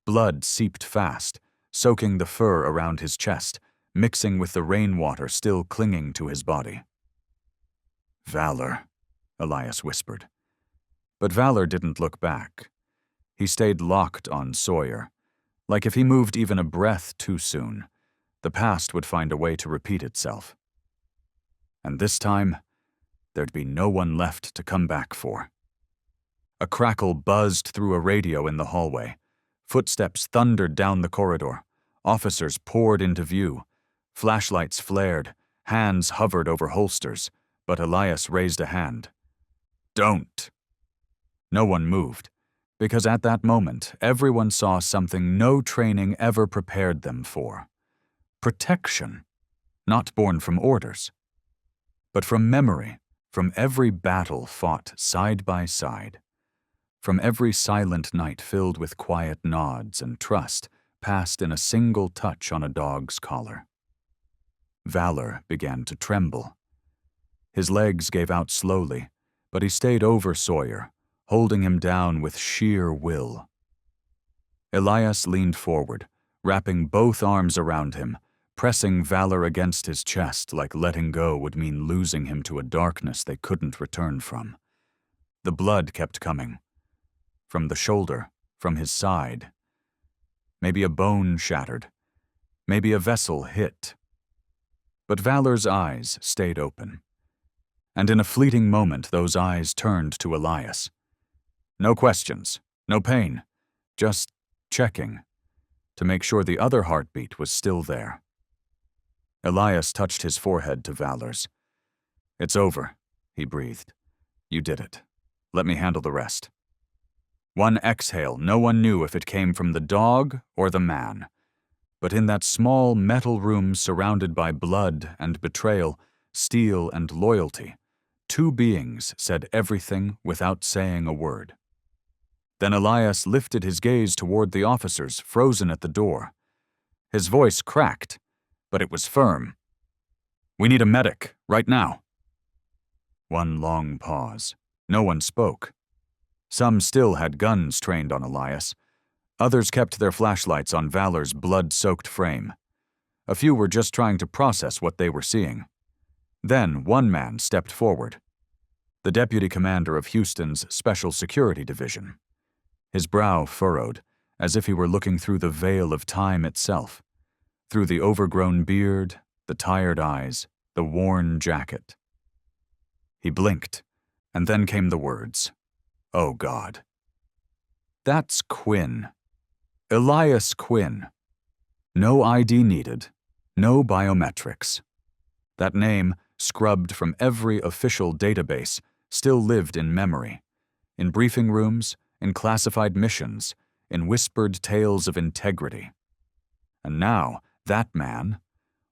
Blood seeped fast, soaking the fur around his chest, mixing with the rainwater still clinging to his body. "Valor," Elias whispered. But Valor didn't look back. He stayed locked on Sawyer, like if he moved even a breath too soon, the past would find a way to repeat itself. and this time, there'd be no one left to come back for. A crackle buzzed through a radio in the hallway. Footsteps thundered down the corridor. Officers poured into view. Flashlights flared. Hands hovered over holsters, but Elias raised a hand. "Don't!" No one moved, because at that moment, everyone saw something no training ever prepared them for. Protection, not born from orders, but from memory, from every battle fought side by side, from every silent night filled with quiet nods and trust passed in a single touch on a dog's collar. Valor began to tremble. His legs gave out slowly, but he stayed over Sawyer, holding him down with sheer will. Elias leaned forward, wrapping both arms around him, pressing Valor against his chest like letting go would mean losing him to a darkness they couldn't return from. The blood kept coming. From the shoulder, from his side. Maybe a bone shattered. Maybe a vessel hit. But Valor's eyes stayed open. And in a fleeting moment, those eyes turned to Elias. No questions, no pain, just checking, to make sure the other heartbeat was still there. Elias touched his forehead to Valor's. "It's over," he breathed. "You did it. Let me handle the rest." One exhale, no one knew if it came from the dog or the man. But in that small metal room surrounded by blood and betrayal, steel and loyalty, two beings said everything without saying a word. Then Elias lifted his gaze toward the officers frozen at the door. His voice cracked, but it was firm. "We need a medic, right now." One long pause. No one spoke. Some still had guns trained on Elias. Others kept their flashlights on Valor's blood-soaked frame. A few were just trying to process what they were seeing. Then one man stepped forward. The deputy commander of Houston's Special Security Division. His brow furrowed, as if he were looking through the veil of time itself, through the overgrown beard, the tired eyes, the worn jacket. He blinked, and then came the words, "Oh God." "That's Quinn. Elias Quinn. No ID needed, no biometrics." That name, scrubbed from every official database, still lived in memory, in briefing rooms, in classified missions, in whispered tales of integrity. And now, that man,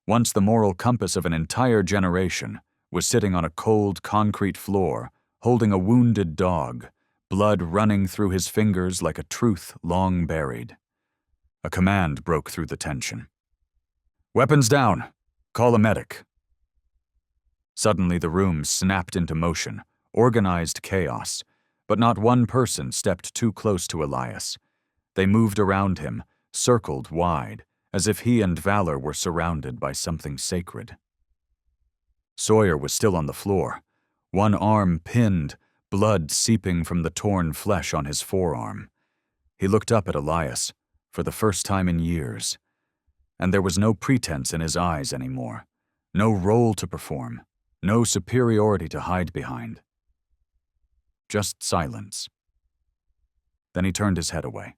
once the moral compass of an entire generation, was sitting on a cold concrete floor, holding a wounded dog, blood running through his fingers like a truth long buried. A command broke through the tension. "Weapons down! Call a medic." Suddenly the room snapped into motion, organized chaos, but not one person stepped too close to Elias. They moved around him, circled wide, as if he and Valor were surrounded by something sacred. Sawyer was still on the floor, one arm pinned, blood seeping from the torn flesh on his forearm. He looked up at Elias, for the first time in years, and there was no pretense in his eyes anymore, no role to perform, no superiority to hide behind. Just silence. Then he turned his head away.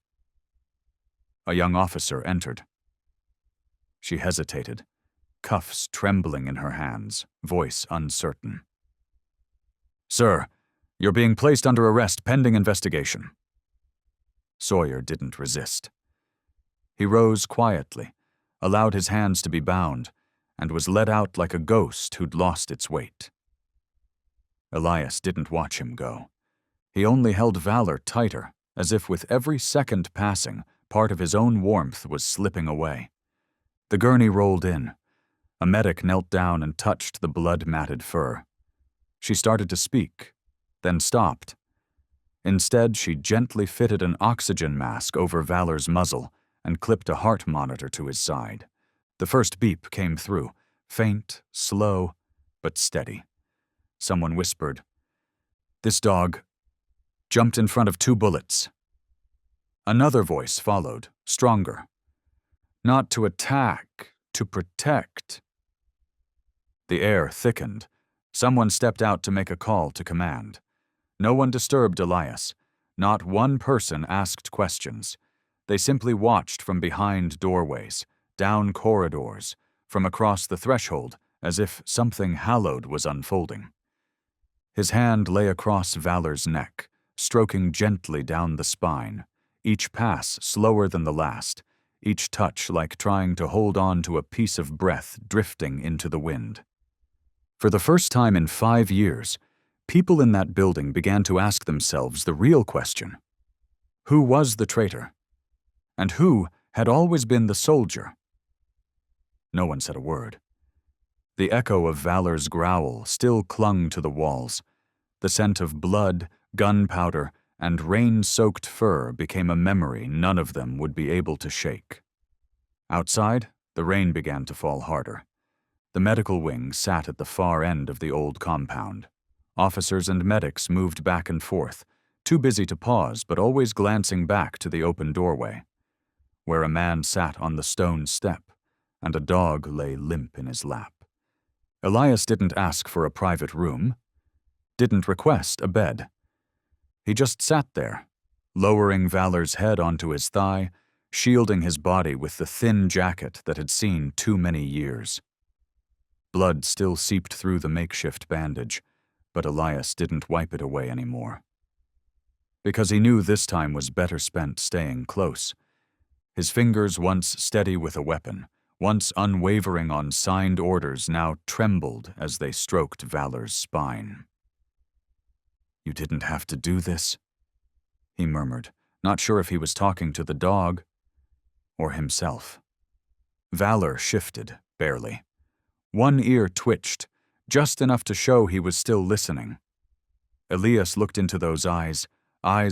A young officer entered. She hesitated, cuffs trembling in her hands, voice uncertain. "Sir, you're being placed under arrest pending investigation." Sawyer didn't resist. He rose quietly, allowed his hands to be bound, and was let out like a ghost who'd lost its weight. Elias didn't watch him go. He only held Valor tighter, as if with every second passing, part of his own warmth was slipping away. The gurney rolled in. A medic knelt down and touched the blood-matted fur. She started to speak, then stopped. Instead, she gently fitted an oxygen mask over Valor's muzzle and clipped a heart monitor to his side. The first beep came through, faint, slow, but steady. Someone whispered, "This dog jumped in front of 2 bullets." Another voice followed, stronger. "Not to attack, to protect." The air thickened, Someone stepped out to make a call to command. No one disturbed Elias. Not one person asked questions. They simply watched from behind doorways, down corridors, from across the threshold, as if something hallowed was unfolding. His hand lay across Valor's neck, stroking gently down the spine, each pass slower than the last, each touch like trying to hold on to a piece of breath drifting into the wind. For the first time in 5 years, people in that building began to ask themselves the real question. Who was the traitor? And who had always been the soldier? No one said a word. The echo of Valor's growl still clung to the walls. The scent of blood, gunpowder, and rain-soaked fur became a memory none of them would be able to shake. Outside, the rain began to fall harder. The medical wing sat at the far end of the old compound. Officers and medics moved back and forth, too busy to pause but always glancing back to the open doorway, where a man sat on the stone step and a dog lay limp in his lap. Elias didn't ask for a private room, didn't request a bed. He just sat there, lowering Valor's head onto his thigh, shielding his body with the thin jacket that had seen too many years. Blood still seeped through the makeshift bandage, but Elias didn't wipe it away anymore. Because he knew this time was better spent staying close. His fingers, once steady with a weapon, once unwavering on signed orders, now trembled as they stroked Valor's spine. "You didn't have to do this," he murmured, not sure if he was talking to the dog or himself. Valor shifted, barely. One ear twitched, just enough to show he was still listening. Elias looked into those eyes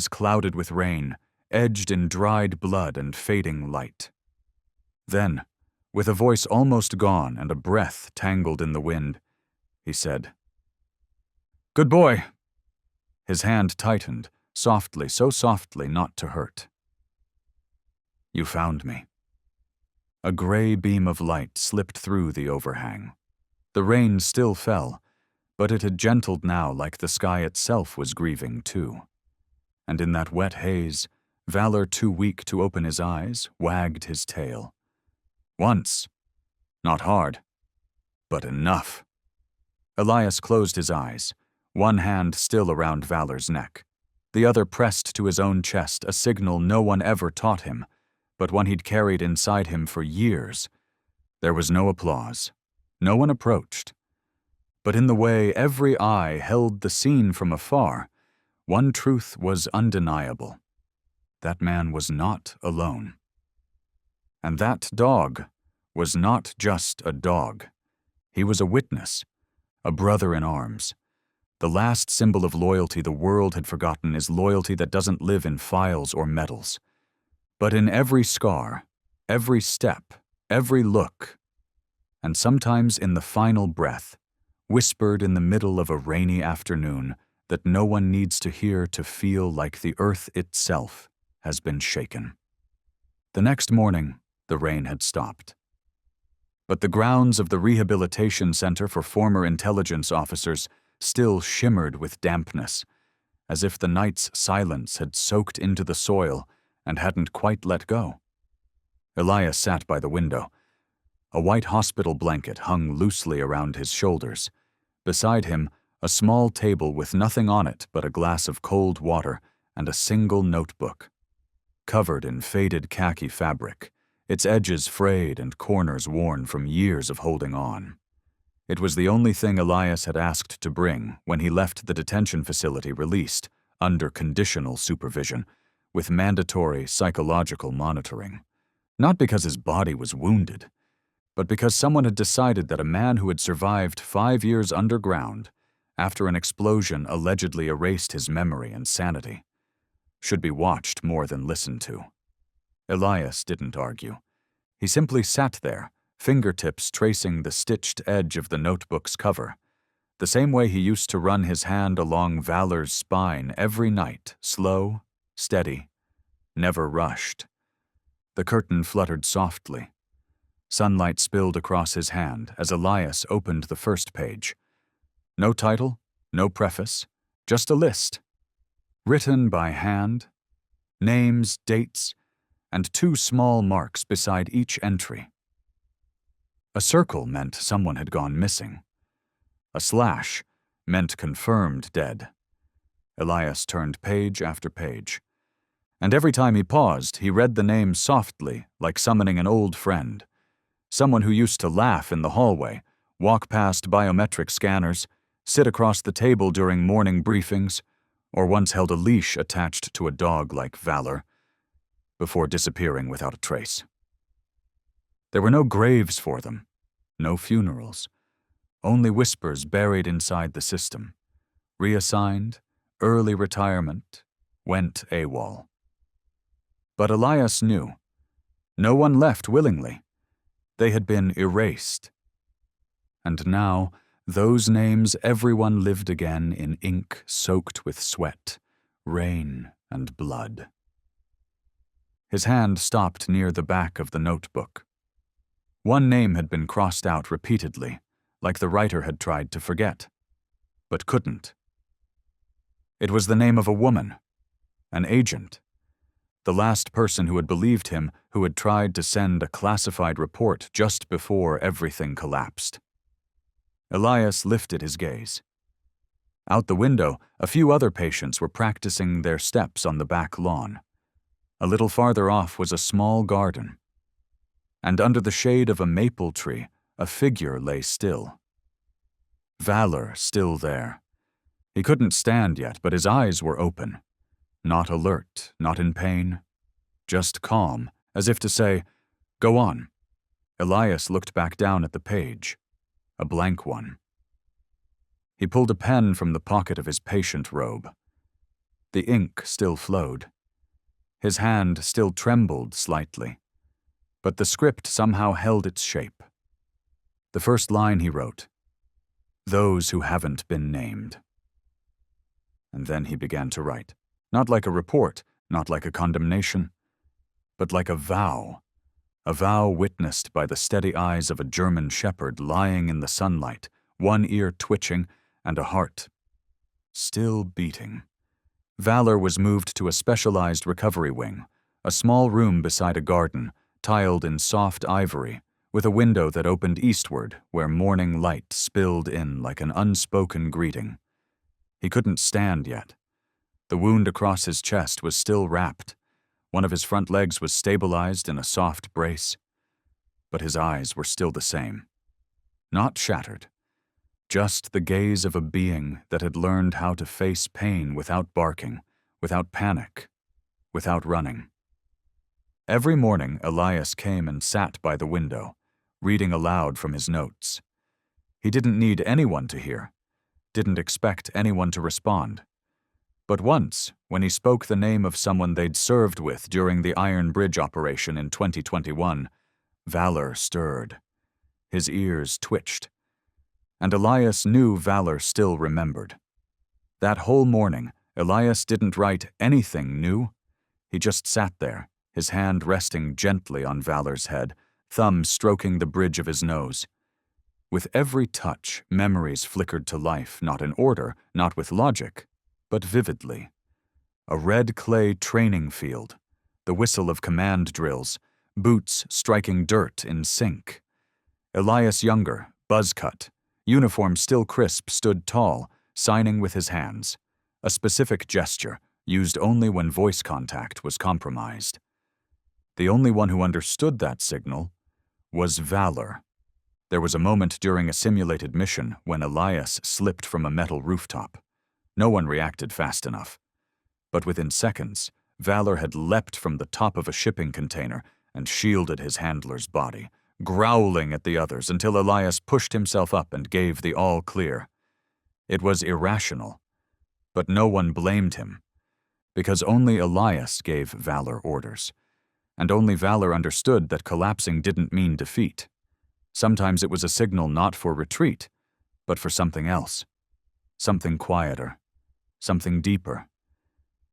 clouded with rain, edged in dried blood and fading light. Then, with a voice almost gone and a breath tangled in the wind, he said, "Good boy." His hand tightened, softly, so softly not to hurt. "You found me." A gray beam of light slipped through the overhang. The rain still fell, but it had gentled now like the sky itself was grieving too. And in that wet haze, Valor, too weak to open his eyes, wagged his tail. Once. Not hard. But enough. Elias closed his eyes, one hand still around Valor's neck, the other pressed to his own chest, a signal no one ever taught him, but one he'd carried inside him for years. There was no applause. No one approached. But in the way every eye held the scene from afar, one truth was undeniable. That man was not alone. And that dog was not just a dog. He was a witness, a brother in arms. The last symbol of loyalty the world had forgotten is loyalty that doesn't live in files or medals, but in every scar, every step, every look, and sometimes in the final breath, whispered in the middle of a rainy afternoon that no one needs to hear to feel like the earth itself has been shaken. The next morning, the rain had stopped. But the grounds of the Rehabilitation Center for Former Intelligence Officers still shimmered with dampness, as if the night's silence had soaked into the soil and hadn't quite let go. Elias sat by the window. A white hospital blanket hung loosely around his shoulders. Beside him, a small table with nothing on it but a glass of cold water and a single notebook. Covered in faded khaki fabric, its edges frayed and corners worn from years of holding on. It was the only thing Elias had asked to bring when he left the detention facility released, under conditional supervision, with mandatory psychological monitoring. Not because his body was wounded, but because someone had decided that a man who had survived 5 years underground, after an explosion allegedly erased his memory and sanity, should be watched more than listened to. Elias didn't argue. He simply sat there, fingertips tracing the stitched edge of the notebook's cover, the same way he used to run his hand along Valor's spine every night, slow, steady, never rushed. The curtain fluttered softly. Sunlight spilled across his hand as Elias opened the first page. No title, no preface, just a list. Written by hand, names, dates, and 2 small marks beside each entry. A circle meant someone had gone missing. A slash meant confirmed dead. Elias turned page after page. And every time he paused, he read the name softly, like summoning an old friend. Someone who used to laugh in the hallway, walk past biometric scanners, sit across the table during morning briefings, or once held a leash attached to a dog like Valor, before disappearing without a trace. There were no graves for them, no funerals, only whispers buried inside the system. Reassigned, early retirement, went AWOL. But Elias knew. No one left willingly. They had been erased. And now, those names everyone lived again in ink soaked with sweat, rain, and blood. His hand stopped near the back of the notebook. One name had been crossed out repeatedly, like the writer had tried to forget, but couldn't. It was the name of a woman, an agent, the last person who had believed him, who had tried to send a classified report just before everything collapsed. Elias lifted his gaze. Out the window, a few other patients were practicing their steps on the back lawn. A little farther off was a small garden. And under the shade of a maple tree, a figure lay still. Valor still there. He couldn't stand yet, but his eyes were open. Not alert, not in pain, just calm, as if to say, "Go on." Elias looked back down at the page, a blank one. He pulled a pen from the pocket of his patient robe. The ink still flowed. His hand still trembled slightly, but the script somehow held its shape. The first line he wrote, "Those who haven't been named." And then he began to write. Not like a report, not like a condemnation, but like a vow witnessed by the steady eyes of a German shepherd lying in the sunlight, one ear twitching and a heart still beating. Valor was moved to a specialized recovery wing, a small room beside a garden, tiled in soft ivory, with a window that opened eastward where morning light spilled in like an unspoken greeting. He couldn't stand yet. The wound across his chest was still wrapped. One of his front legs was stabilized in a soft brace. But his eyes were still the same. Not shattered. Just the gaze of a being that had learned how to face pain without barking, without panic, without running. Every morning, Elias came and sat by the window, reading aloud from his notes. He didn't need anyone to hear, didn't expect anyone to respond. But once, when he spoke the name of someone they'd served with during the Iron Bridge operation in 2021, Valor stirred. His ears twitched. And Elias knew Valor still remembered. That whole morning, Elias didn't write anything new. He just sat there, his hand resting gently on Valor's head, thumb stroking the bridge of his nose. With every touch, memories flickered to life, not in order, not with logic, but vividly. A red clay training field, the whistle of command drills, boots striking dirt in sync. Elias Younger, buzz cut, uniform still crisp, stood tall, signing with his hands, a specific gesture used only when voice contact was compromised. The only one who understood that signal was Valor. There was a moment during a simulated mission when Elias slipped from a metal rooftop. No one reacted fast enough. But within seconds, Valor had leapt from the top of a shipping container and shielded his handler's body, growling at the others until Elias pushed himself up and gave the all clear. It was irrational, but no one blamed him, because only Elias gave Valor orders, and only Valor understood that collapsing didn't mean defeat. Sometimes it was a signal not for retreat, but for something else, something quieter, something deeper.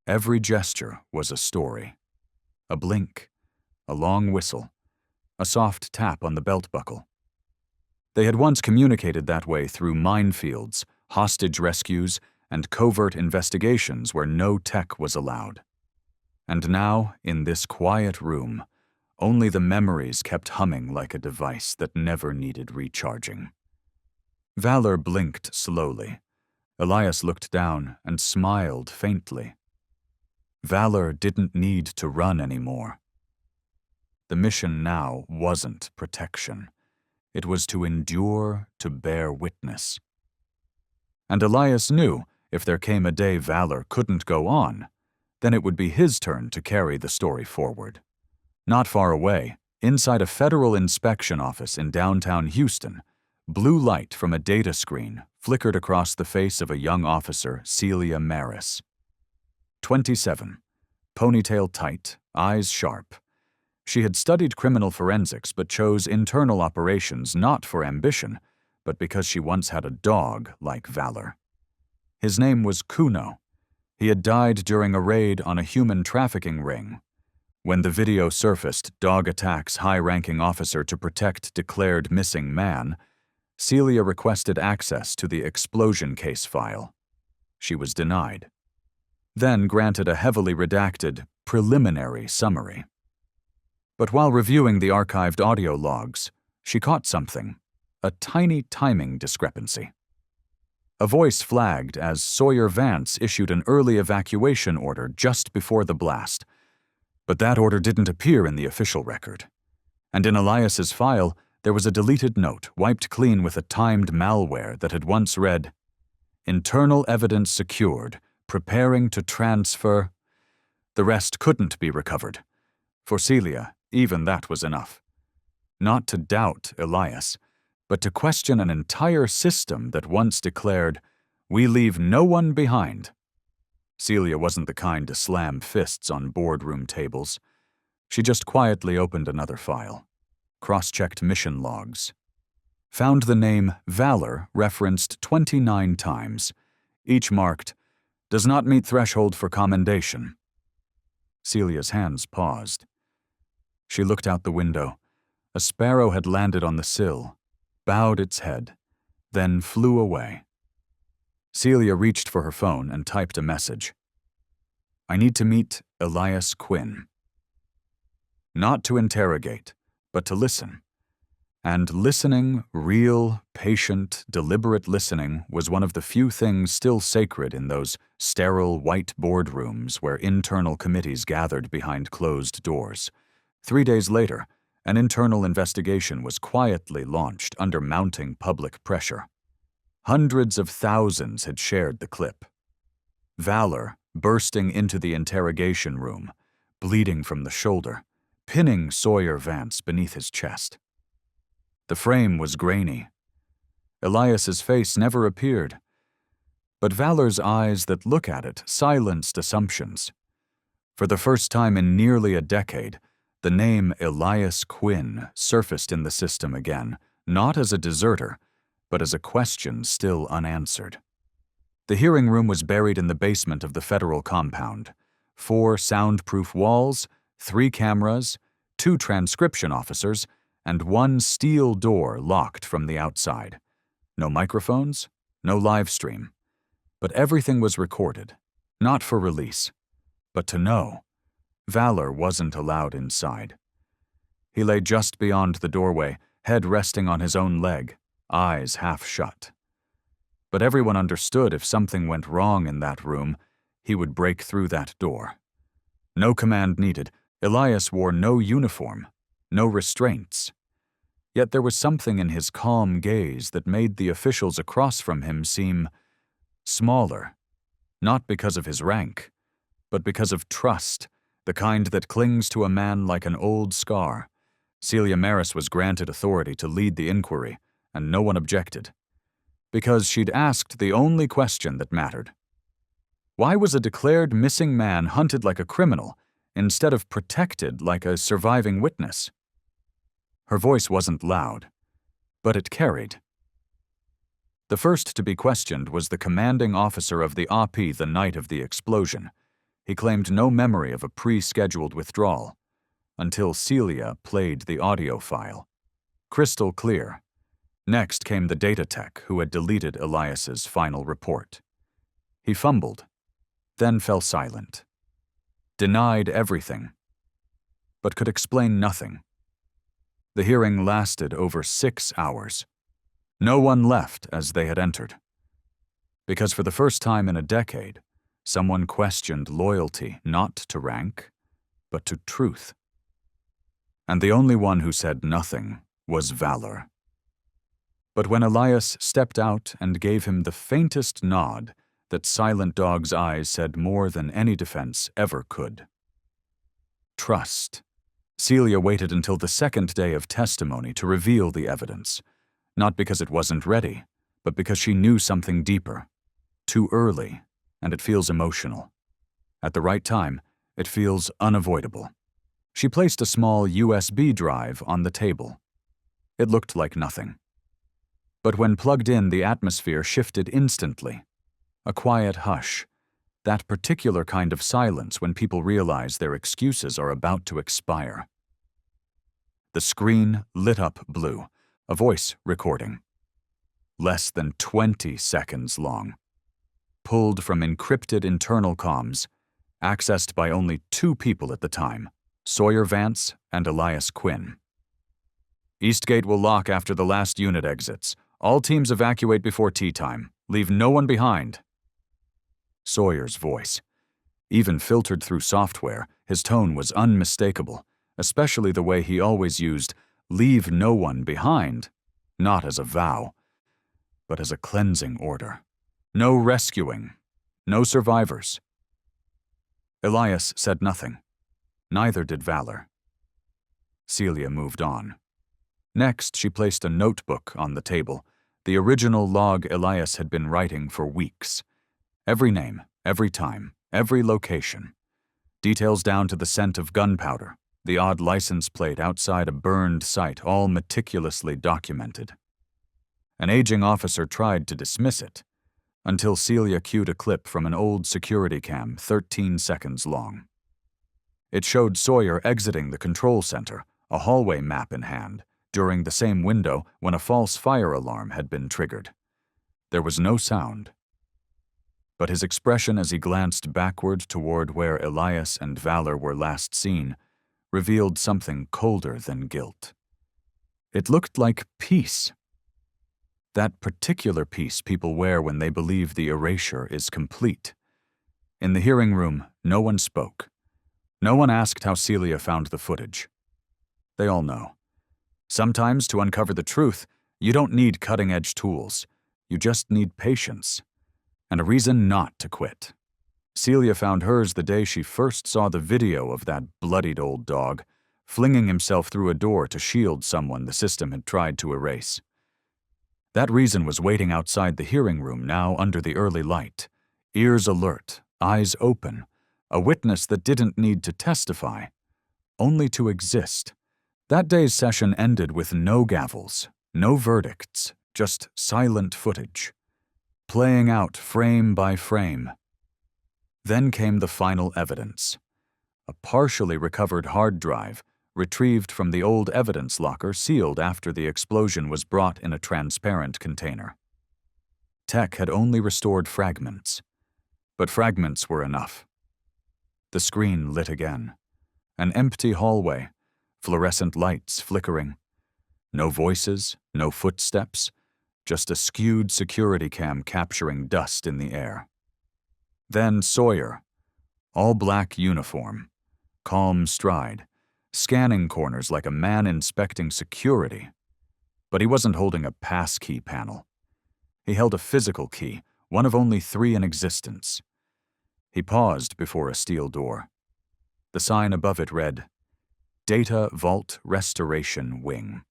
Every gesture was a story. A blink, a long whistle, a soft tap on the belt buckle. They had once communicated that way through minefields, hostage rescues, and covert investigations where no tech was allowed. And now, in this quiet room, only the memories kept humming like a device that never needed recharging. Valor blinked slowly. Elias looked down and smiled faintly. Valor didn't need to run anymore. The mission now wasn't protection. It was to endure, to bear witness. And Elias knew if there came a day Valor couldn't go on, then it would be his turn to carry the story forward. Not far away, inside a federal inspection office in downtown Houston, blue light from a data screen flickered across the face of a young officer, Celia Maris. 27, ponytail tight, eyes sharp. She had studied criminal forensics but chose internal operations not for ambition, but because she once had a dog like Valor. His name was Kuno. He had died during a raid on a human trafficking ring. When the video surfaced, dog attacks high-ranking officer to protect declared missing man, Celia requested access to the explosion case file. She was denied. Then granted a heavily redacted, preliminary summary. But while reviewing the archived audio logs, she caught something, a tiny timing discrepancy. A voice flagged as Sawyer Vance issued an early evacuation order just before the blast, but that order didn't appear in the official record. And in Elias's file, there was a deleted note wiped clean with a timed malware that had once read, "Internal evidence secured, preparing to transfer." The rest couldn't be recovered. For Celia, even that was enough. Not to doubt Elias, but to question an entire system that once declared, "We leave no one behind." Celia wasn't the kind to slam fists on boardroom tables. She just quietly opened another file, cross-checked mission logs, found the name Valor referenced 29 times, each marked, "Does not meet threshold for commendation." Celia's hands paused. She looked out the window. A sparrow had landed on the sill, bowed its head, then flew away. Celia reached for her phone and typed a message. "I need to meet Elias Quinn." Not to interrogate, but to listen. And listening, real, patient, deliberate listening, was one of the few things still sacred in those sterile white boardrooms where internal committees gathered behind closed doors. 3 days later, an internal investigation was quietly launched under mounting public pressure. Hundreds of thousands had shared the clip. Valor bursting into the interrogation room, bleeding from the shoulder, pinning Sawyer Vance beneath his chest. The frame was grainy. Elias's face never appeared, but Valor's eyes that look at it silenced assumptions. For the first time in nearly a decade, the name Elias Quinn surfaced in the system again, not as a deserter, but as a question still unanswered. The hearing room was buried in the basement of the federal compound. 4 soundproof walls, 3 cameras, 2 transcription officers, and 1 steel door locked from the outside. No microphones, no live stream. But everything was recorded, not for release, but to know. Valor wasn't allowed inside. He lay just beyond the doorway, head resting on his own leg, eyes half shut. But everyone understood if something went wrong in that room, he would break through that door. No command needed. Elias wore no uniform, no restraints. Yet there was something in his calm gaze that made the officials across from him seem smaller, not because of his rank, but because of trust, the kind that clings to a man like an old scar. Celia Maris was granted authority to lead the inquiry, and no one objected. Because she'd asked the only question that mattered. Why was a declared missing man hunted like a criminal instead of protected like a surviving witness? Her voice wasn't loud, but it carried. The first to be questioned was the commanding officer of the AP the night of the explosion. He claimed no memory of a pre-scheduled withdrawal, until Celia played the audio file. Crystal clear. Next came the data tech who had deleted Elias's final report. He fumbled, then fell silent, denied everything, but could explain nothing. The hearing lasted over 6 hours. No one left as they had entered. Because for the first time in a decade, someone questioned loyalty not to rank, but to truth. And the only one who said nothing was Valor. But when Elias stepped out and gave him the faintest nod, that silent dog's eyes said more than any defense ever could. Trust. Celia waited until the second day of testimony to reveal the evidence, not because it wasn't ready, but because she knew something deeper. Too early, and it feels emotional. At the right time, it feels unavoidable. She placed a small USB drive on the table. It looked like nothing. But when plugged in, the atmosphere shifted instantly. A quiet hush, that particular kind of silence when people realize their excuses are about to expire. The screen lit up blue, a voice recording. Less than 20 seconds long. Pulled from encrypted internal comms, accessed by only 2 people at the time, Sawyer Vance and Elias Quinn. Eastgate will lock after the last unit exits. All teams evacuate before tea time. Leave no one behind. Sawyer's voice. Even filtered through software, his tone was unmistakable, especially the way he always used "leave no one behind," not as a vow, but as a cleansing order. No rescuing, no survivors. Elias said nothing. Neither did Valor. Celia moved on. Next, she placed a notebook on the table, the original log Elias had been writing for weeks. Every name, every time, every location. Details down to the scent of gunpowder, the odd license plate outside a burned site, all meticulously documented. An aging officer tried to dismiss it, until Celia cued a clip from an old security cam 13 seconds long. It showed Sawyer exiting the control center, a hallway map in hand, during the same window when a false fire alarm had been triggered. There was no sound. But his expression as he glanced backward toward where Elias and Valor were last seen revealed something colder than guilt. It looked like peace. That particular peace people wear when they believe the erasure is complete. In the hearing room, no one spoke. No one asked how Celia found the footage. They all know. Sometimes, to uncover the truth, you don't need cutting-edge tools. You just need patience. And a reason not to quit. Celia found hers the day she first saw the video of that bloodied old dog, flinging himself through a door to shield someone the system had tried to erase. That reason was waiting outside the hearing room now under the early light, ears alert, eyes open, a witness that didn't need to testify, only to exist. That day's session ended with no gavels, no verdicts, just silent footage, playing out frame by frame. Then came the final evidence, a partially recovered hard drive retrieved from the old evidence locker sealed after the explosion was brought in a transparent container. Tech had only restored fragments, but fragments were enough. The screen lit again. An empty hallway, fluorescent lights flickering. No voices, no footsteps, just a skewed security cam capturing dust in the air. Then Sawyer, all black uniform, calm stride, scanning corners like a man inspecting security. But he wasn't holding a passkey panel. He held a physical key, one of only 3 in existence. He paused before a steel door. The sign above it read, Data Vault Restoration Wing.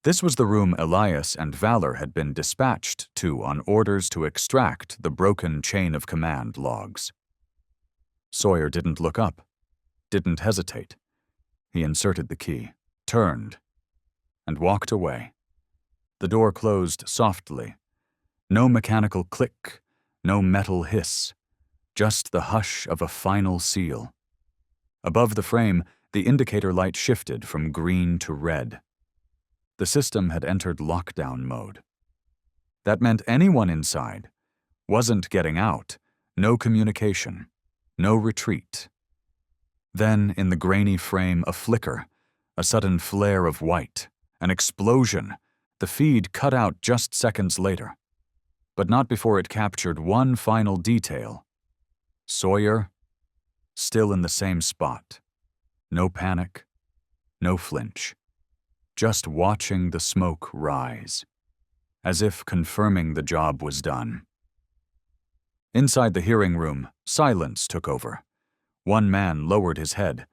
This was the room Elias and Valor had been dispatched to on orders to extract the broken chain of command logs. Sawyer didn't look up, didn't hesitate. He inserted the key, turned, and walked away. The door closed softly. No mechanical click, no metal hiss, just the hush of a final seal. Above the frame, the indicator light shifted from green to red. the system had entered lockdown mode. That meant anyone inside wasn't getting out, no communication, no retreat. Then, in the grainy frame, a flicker, a sudden flare of white, an explosion. The feed cut out just seconds later, but not before it captured one final detail. Sawyer, still in the same spot. No panic, no flinch. Just watching the smoke rise, as if confirming the job was done. Inside the hearing room, silence took over. One man lowered his head.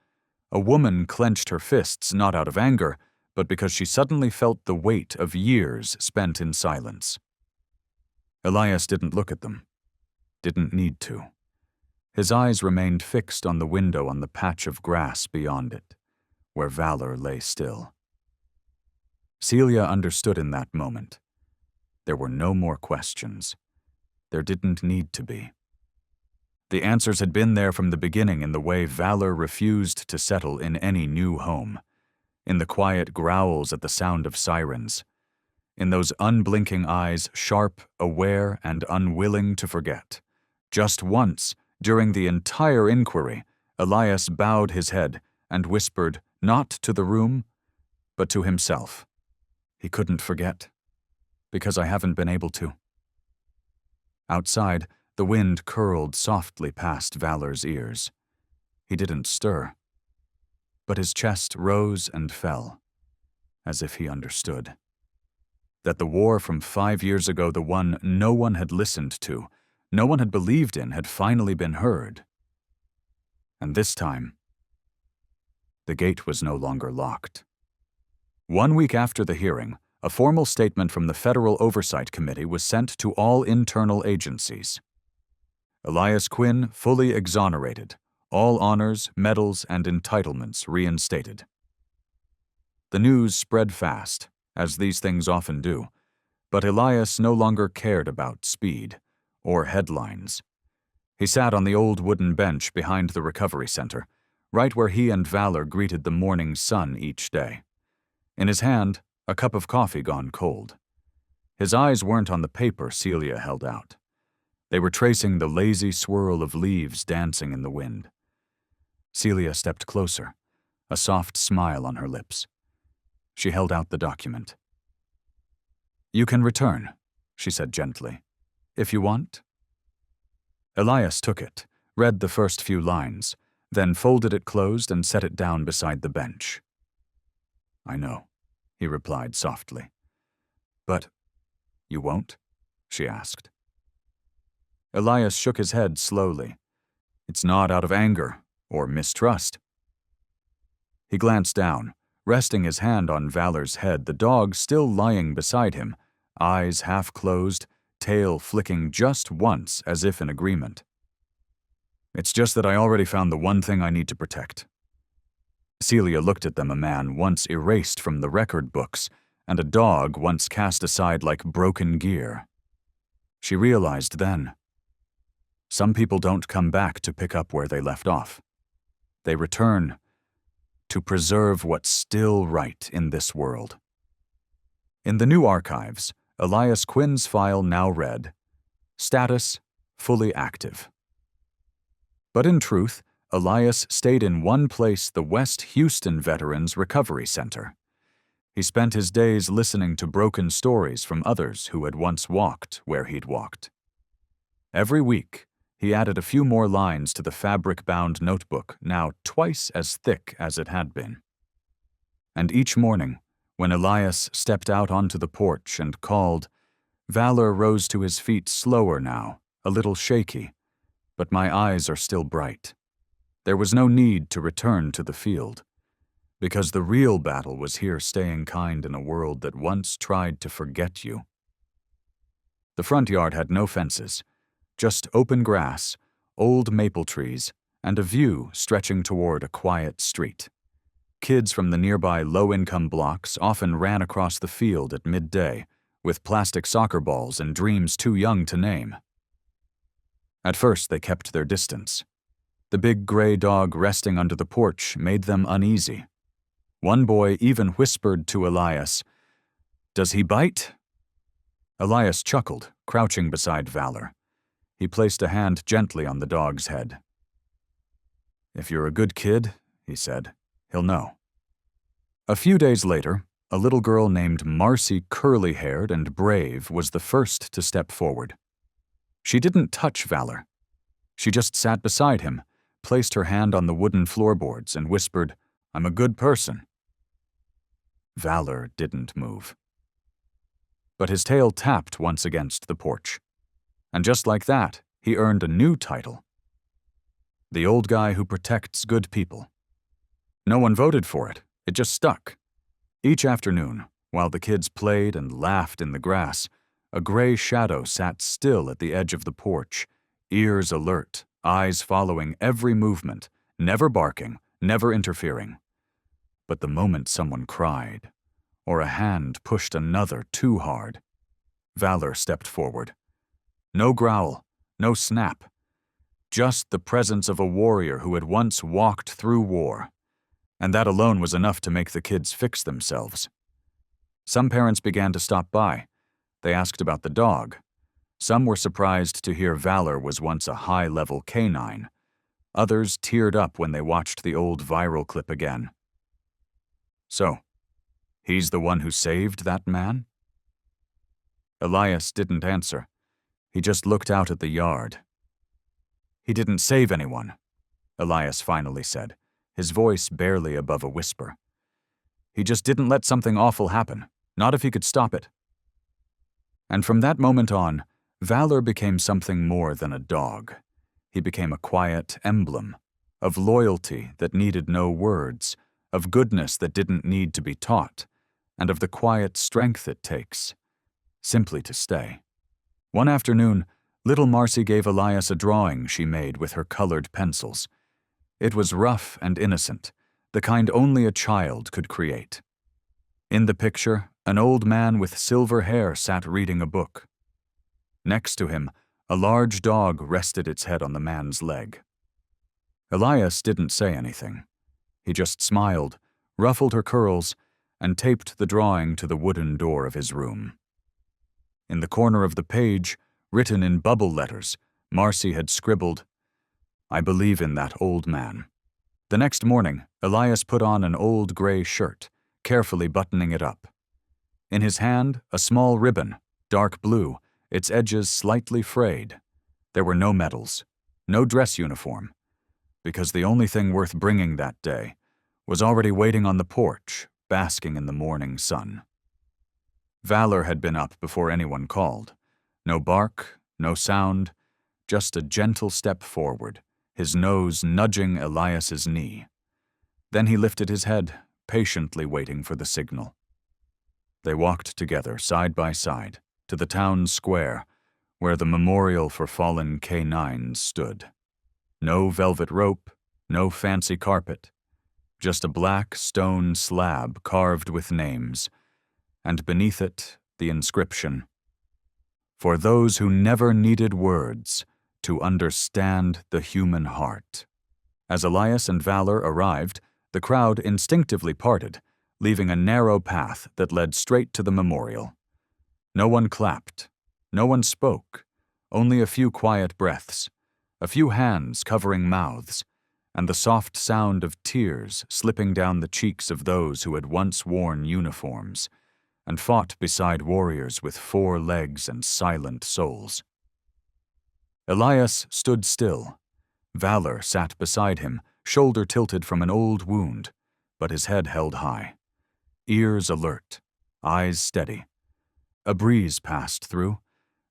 A woman clenched her fists not out of anger, but because she suddenly felt the weight of years spent in silence. Elias didn't look at them. Didn't need to. His eyes remained fixed on the window on the patch of grass beyond it, where Valor lay still. Celia understood in that moment. There were no more questions. There didn't need to be. The answers had been there from the beginning in the way Valor refused to settle in any new home, in the quiet growls at the sound of sirens, in those unblinking eyes, sharp, aware, and unwilling to forget. Just once, during the entire inquiry, Elias bowed his head and whispered, not to the room, but to himself. He couldn't forget, because I haven't been able to. Outside, the wind curled softly past Valor's ears. He didn't stir, but his chest rose and fell, as if he understood. That the war from 5 years ago, the one no one had listened to, no one had believed in, had finally been heard. And this time, the gate was no longer locked. 1 week after the hearing, a formal statement from the Federal Oversight Committee was sent to all internal agencies. Elias Quinn fully exonerated, all honors, medals, and entitlements reinstated. The news spread fast, as these things often do, but Elias no longer cared about speed or headlines. He sat on the old wooden bench behind the recovery center, right where he and Valor greeted the morning sun each day. In his hand, a cup of coffee gone cold. His eyes weren't on the paper Celia held out. They were tracing the lazy swirl of leaves dancing in the wind. Celia stepped closer, a soft smile on her lips. She held out the document. "You can return," she said gently, "if you want." Elias took it, read the first few lines, then folded it closed and set it down beside the bench. "I know," he replied softly. "But you won't?" she asked. Elias shook his head slowly. "It's not out of anger or mistrust." He glanced down, resting his hand on Valor's head, the dog still lying beside him, eyes half closed, tail flicking just once as if in agreement. "It's just that I already found the one thing I need to protect." Celia looked at them, a man once erased from the record books, and a dog once cast aside like broken gear. She realized then, some people don't come back to pick up where they left off. They return to preserve what's still right in this world. In the new archives, Elias Quinn's file now read, "Status fully active." But in truth, Elias stayed in one place, the West Houston Veterans Recovery Center. He spent his days listening to broken stories from others who had once walked where he'd walked. Every week, he added a few more lines to the fabric-bound notebook, now twice as thick as it had been. And each morning, when Elias stepped out onto the porch and called, Valor rose to his feet slower now, a little shaky, but my eyes are still bright. There was no need to return to the field, because the real battle was here, staying kind in a world that once tried to forget you. The front yard had no fences, just open grass, old maple trees, and a view stretching toward a quiet street. Kids from the nearby low-income blocks often ran across the field at midday, with plastic soccer balls and dreams too young to name. At first they kept their distance. The big gray dog resting under the porch made them uneasy. One boy even whispered to Elias, Does he bite? Elias chuckled, crouching beside Valor. He placed a hand gently on the dog's head. If you're a good kid, he said, he'll know. A few days later, a little girl named Marcy, curly-haired and brave, was the first to step forward. She didn't touch Valor. She just sat beside him, placed her hand on the wooden floorboards, and whispered, "I'm a good person." Valor didn't move. But his tail tapped once against the porch. And just like that, he earned a new title. The old guy who protects good people. No one voted for it. It just stuck. Each afternoon, while the kids played and laughed in the grass, a gray shadow sat still at the edge of the porch, ears alert, eyes following every movement, never barking, never interfering. But the moment someone cried, or a hand pushed another too hard, Valor stepped forward. No growl, no snap. Just the presence of a warrior who had once walked through war. And that alone was enough to make the kids fix themselves. Some parents began to stop by. They asked about the dog. Some were surprised to hear Valor was once a high-level canine. Others teared up when they watched the old viral clip again. So, he's the one who saved that man? Elias didn't answer. He just looked out at the yard. He didn't save anyone, Elias finally said, his voice barely above a whisper. He just didn't let something awful happen, not if he could stop it. And from that moment on, Valor became something more than a dog. He became a quiet emblem of loyalty that needed no words, of goodness that didn't need to be taught, and of the quiet strength it takes, simply to stay. One afternoon, little Marcy gave Elias a drawing she made with her colored pencils. It was rough and innocent, the kind only a child could create. In the picture, an old man with silver hair sat reading a book. Next to him, a large dog rested its head on the man's leg. Elias didn't say anything. He just smiled, ruffled her curls, and taped the drawing to the wooden door of his room. In the corner of the page, written in bubble letters, Marcy had scribbled, "I believe in that old man." The next morning, Elias put on an old gray shirt, carefully buttoning it up. In his hand, a small ribbon, dark blue, its edges slightly frayed. There were no medals, no dress uniform, because the only thing worth bringing that day was already waiting on the porch, basking in the morning sun. Valor had been up before anyone called. No bark, no sound, just a gentle step forward, his nose nudging Elias's knee. Then he lifted his head, patiently waiting for the signal. They walked together, side by side, to the town square, where the memorial for fallen K9s stood. No velvet rope, no fancy carpet, just a black stone slab carved with names, and beneath it, the inscription, "For those who never needed words to understand the human heart." As Elias and Valor arrived, the crowd instinctively parted, leaving a narrow path that led straight to the memorial. No one clapped, no one spoke, only a few quiet breaths, a few hands covering mouths, and the soft sound of tears slipping down the cheeks of those who had once worn uniforms and fought beside warriors with 4 legs and silent souls. Elias stood still. Valor sat beside him, shoulder tilted from an old wound, but his head held high. Ears alert, eyes steady. A breeze passed through,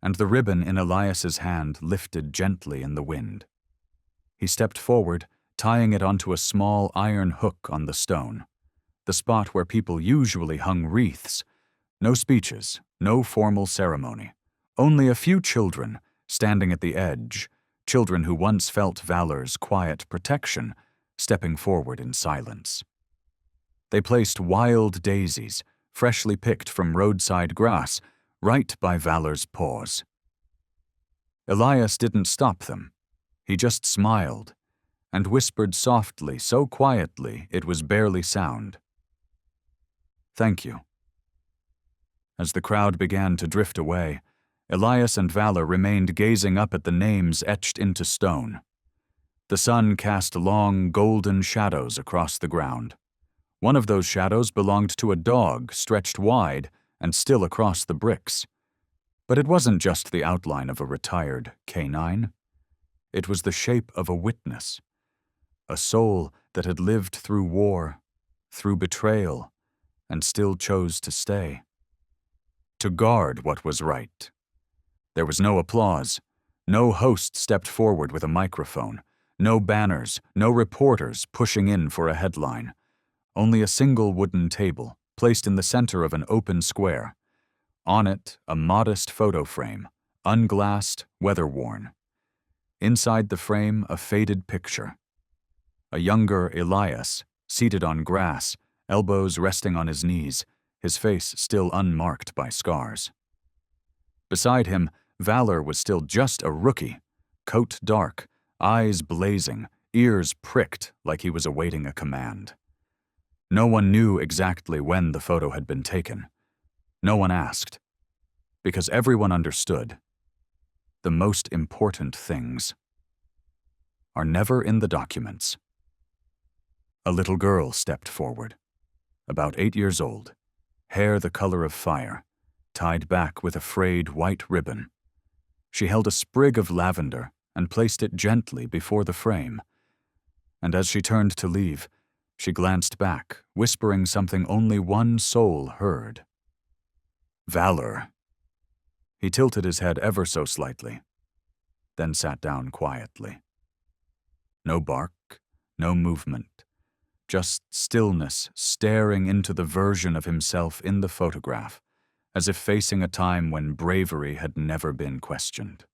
and the ribbon in Elias's hand lifted gently in the wind. He stepped forward, tying it onto a small iron hook on the stone, the spot where people usually hung wreaths. No speeches, no formal ceremony, only a few children standing at the edge, children who once felt Valor's quiet protection, stepping forward in silence. They placed wild daisies, freshly picked from roadside grass, right by Valor's paws. Elias didn't stop them. He just smiled and whispered softly, so quietly it was barely sound, "Thank you." As the crowd began to drift away, Elias and Valor remained gazing up at the names etched into stone. The sun cast long, golden shadows across the ground. One of those shadows belonged to a dog stretched wide and still across the bricks. But it wasn't just the outline of a retired canine. It was the shape of a witness, a soul that had lived through war, through betrayal, and still chose to stay. To guard what was right. There was no applause. No host stepped forward with a microphone. No banners, no reporters pushing in for a headline. Only a single wooden table, placed in the center of an open square. On it, a modest photo frame, unglassed, weather-worn. Inside the frame, a faded picture. A younger Elias, seated on grass, elbows resting on his knees, his face still unmarked by scars. Beside him, Valor was still just a rookie, coat dark, eyes blazing, ears pricked like he was awaiting a command. No one knew exactly when the photo had been taken. No one asked, because everyone understood. The most important things are never in the documents. A little girl stepped forward, about 8 years old, hair the color of fire, tied back with a frayed white ribbon. She held a sprig of lavender and placed it gently before the frame. And as she turned to leave, she glanced back, whispering something only one soul heard. Valor. He tilted his head ever so slightly, then sat down quietly. No bark, no movement, just stillness staring into the version of himself in the photograph, as if facing a time when bravery had never been questioned.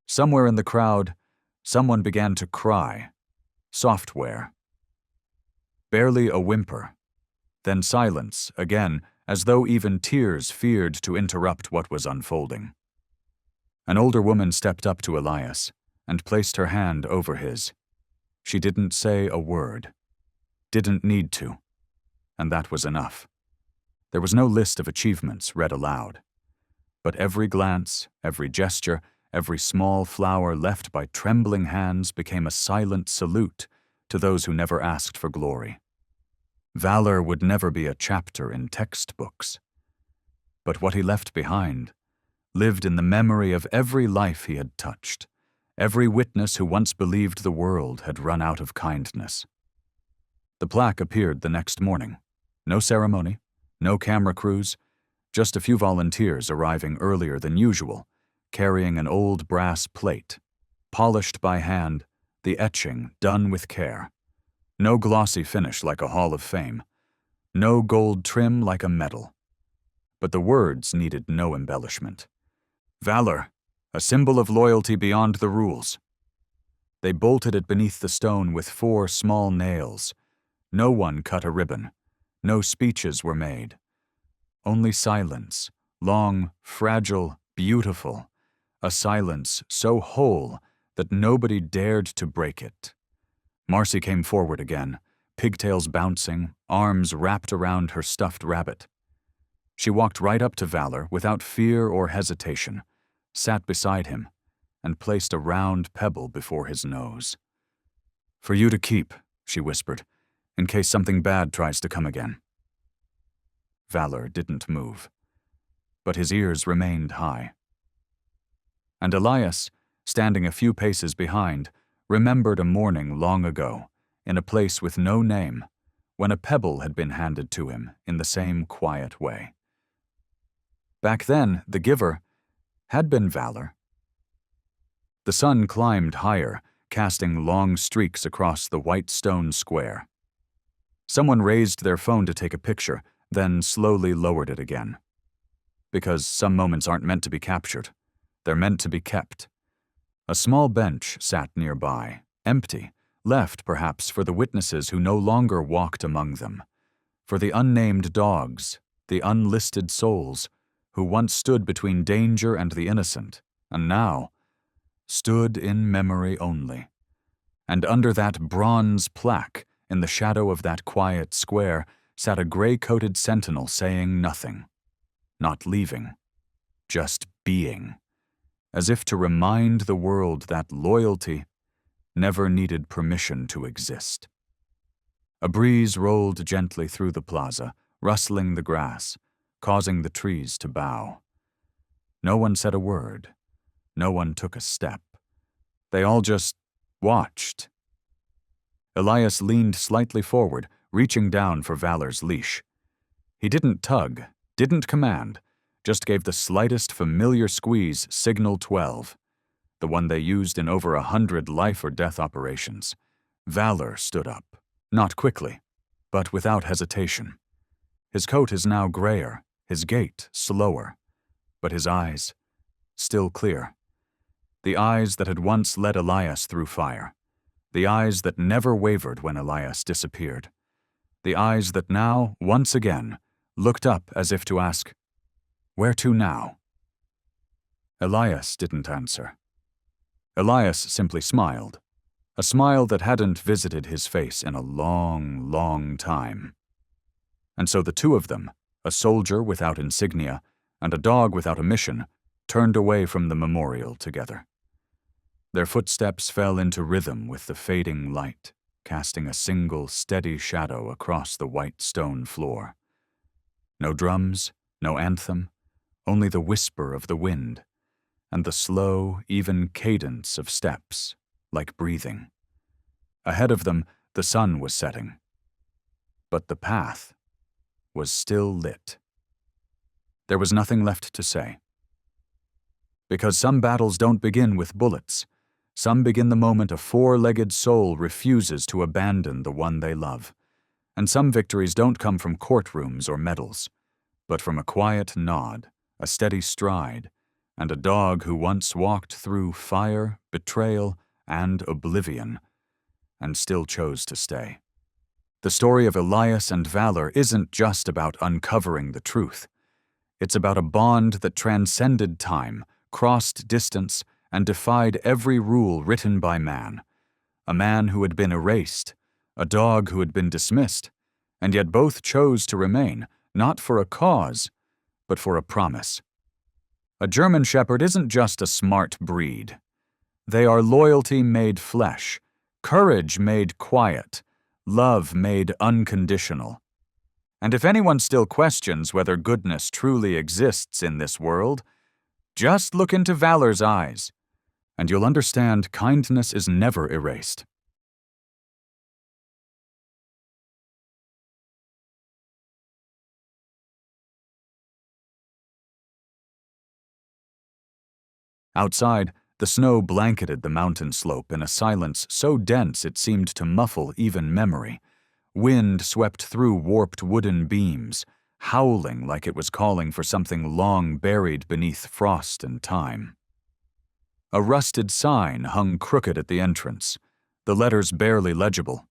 Somewhere in the crowd, someone began to cry. Software. Barely a whimper. Then silence, again, as though even tears feared to interrupt what was unfolding. An older woman stepped up to Elias and placed her hand over his. She didn't say a word. Didn't need to. And that was enough. There was no list of achievements read aloud. But every glance, every gesture, every small flower left by trembling hands became a silent salute to those who never asked for glory. Valor would never be a chapter in textbooks. But what he left behind lived in the memory of every life he had touched, every witness who once believed the world had run out of kindness. The plaque appeared the next morning. No ceremony, no camera crews, just a few volunteers arriving earlier than usual, carrying an old brass plate, polished by hand, the etching done with care. No glossy finish like a Hall of Fame, no gold trim like a medal. But the words needed no embellishment. Valor, a symbol of loyalty beyond the rules. They bolted it beneath the stone with 4 small nails. No one cut a ribbon. No speeches were made. Only silence, long, fragile, beautiful. A silence so whole that nobody dared to break it. Marcy came forward again, pigtails bouncing, arms wrapped around her stuffed rabbit. She walked right up to Valor without fear or hesitation, sat beside him, and placed a round pebble before his nose. "For you to keep," she whispered, "in case something bad tries to come again." Valor didn't move, but his ears remained high. And Elias, standing a few paces behind, remembered a morning long ago, in a place with no name, when a pebble had been handed to him in the same quiet way. Back then, the giver had been Valor. The sun climbed higher, casting long streaks across the white stone square. Someone raised their phone to take a picture, then slowly lowered it again. Because some moments aren't meant to be captured. They're meant to be kept. A small bench sat nearby, empty, left perhaps for the witnesses who no longer walked among them, for the unnamed dogs, the unlisted souls, who once stood between danger and the innocent, and now stood in memory only. And under that bronze plaque, in the shadow of that quiet square, sat a gray-coated sentinel saying nothing. not leaving, just being, as if to remind the world that loyalty never needed permission to exist. A breeze rolled gently through the plaza, rustling the grass, causing the trees to bow. No one said a word. No one took a step. They all just watched. Elias leaned slightly forward, reaching down for Valor's leash. He didn't tug, didn't command, just gave the slightest familiar squeeze signal 12, the one they used in over 100 life-or-death operations. Valor stood up, not quickly, but without hesitation. His coat is now grayer, his gait slower, but his eyes still clear. The eyes that had once led Elias through fire. The eyes that never wavered when Elias disappeared. The eyes that now, once again, looked up as if to ask, "Where to now?" Elias didn't answer. Elias simply smiled, a smile that hadn't visited his face in a long, long time. And so the two of them, a soldier without insignia and a dog without a mission, turned away from the memorial together. Their footsteps fell into rhythm with the fading light, casting a single steady shadow across the white stone floor. No drums, no anthem, only the whisper of the wind, and the slow, even cadence of steps, like breathing. Ahead of them, the sun was setting. But the path was still lit. There was nothing left to say. Because some battles don't begin with bullets. Some begin the moment a four-legged soul refuses to abandon the one they love. And some victories don't come from courtrooms or medals, but from a quiet nod, a steady stride, and a dog who once walked through fire, betrayal, and oblivion, and still chose to stay. The story of Elias and Valor isn't just about uncovering the truth. It's about a bond that transcended time, crossed distance, and defied every rule written by man. A man who had been erased, a dog who had been dismissed, and yet both chose to remain, not for a cause, but for a promise. A German Shepherd isn't just a smart breed. They are loyalty made flesh, courage made quiet, love made unconditional. And if anyone still questions whether goodness truly exists in this world, just look into Valor's eyes, and you'll understand kindness is never erased. Outside, the snow blanketed the mountain slope in a silence so dense it seemed to muffle even memory. Wind swept through warped wooden beams, howling like it was calling for something long buried beneath frost and time. A rusted sign hung crooked at the entrance, the letters barely legible.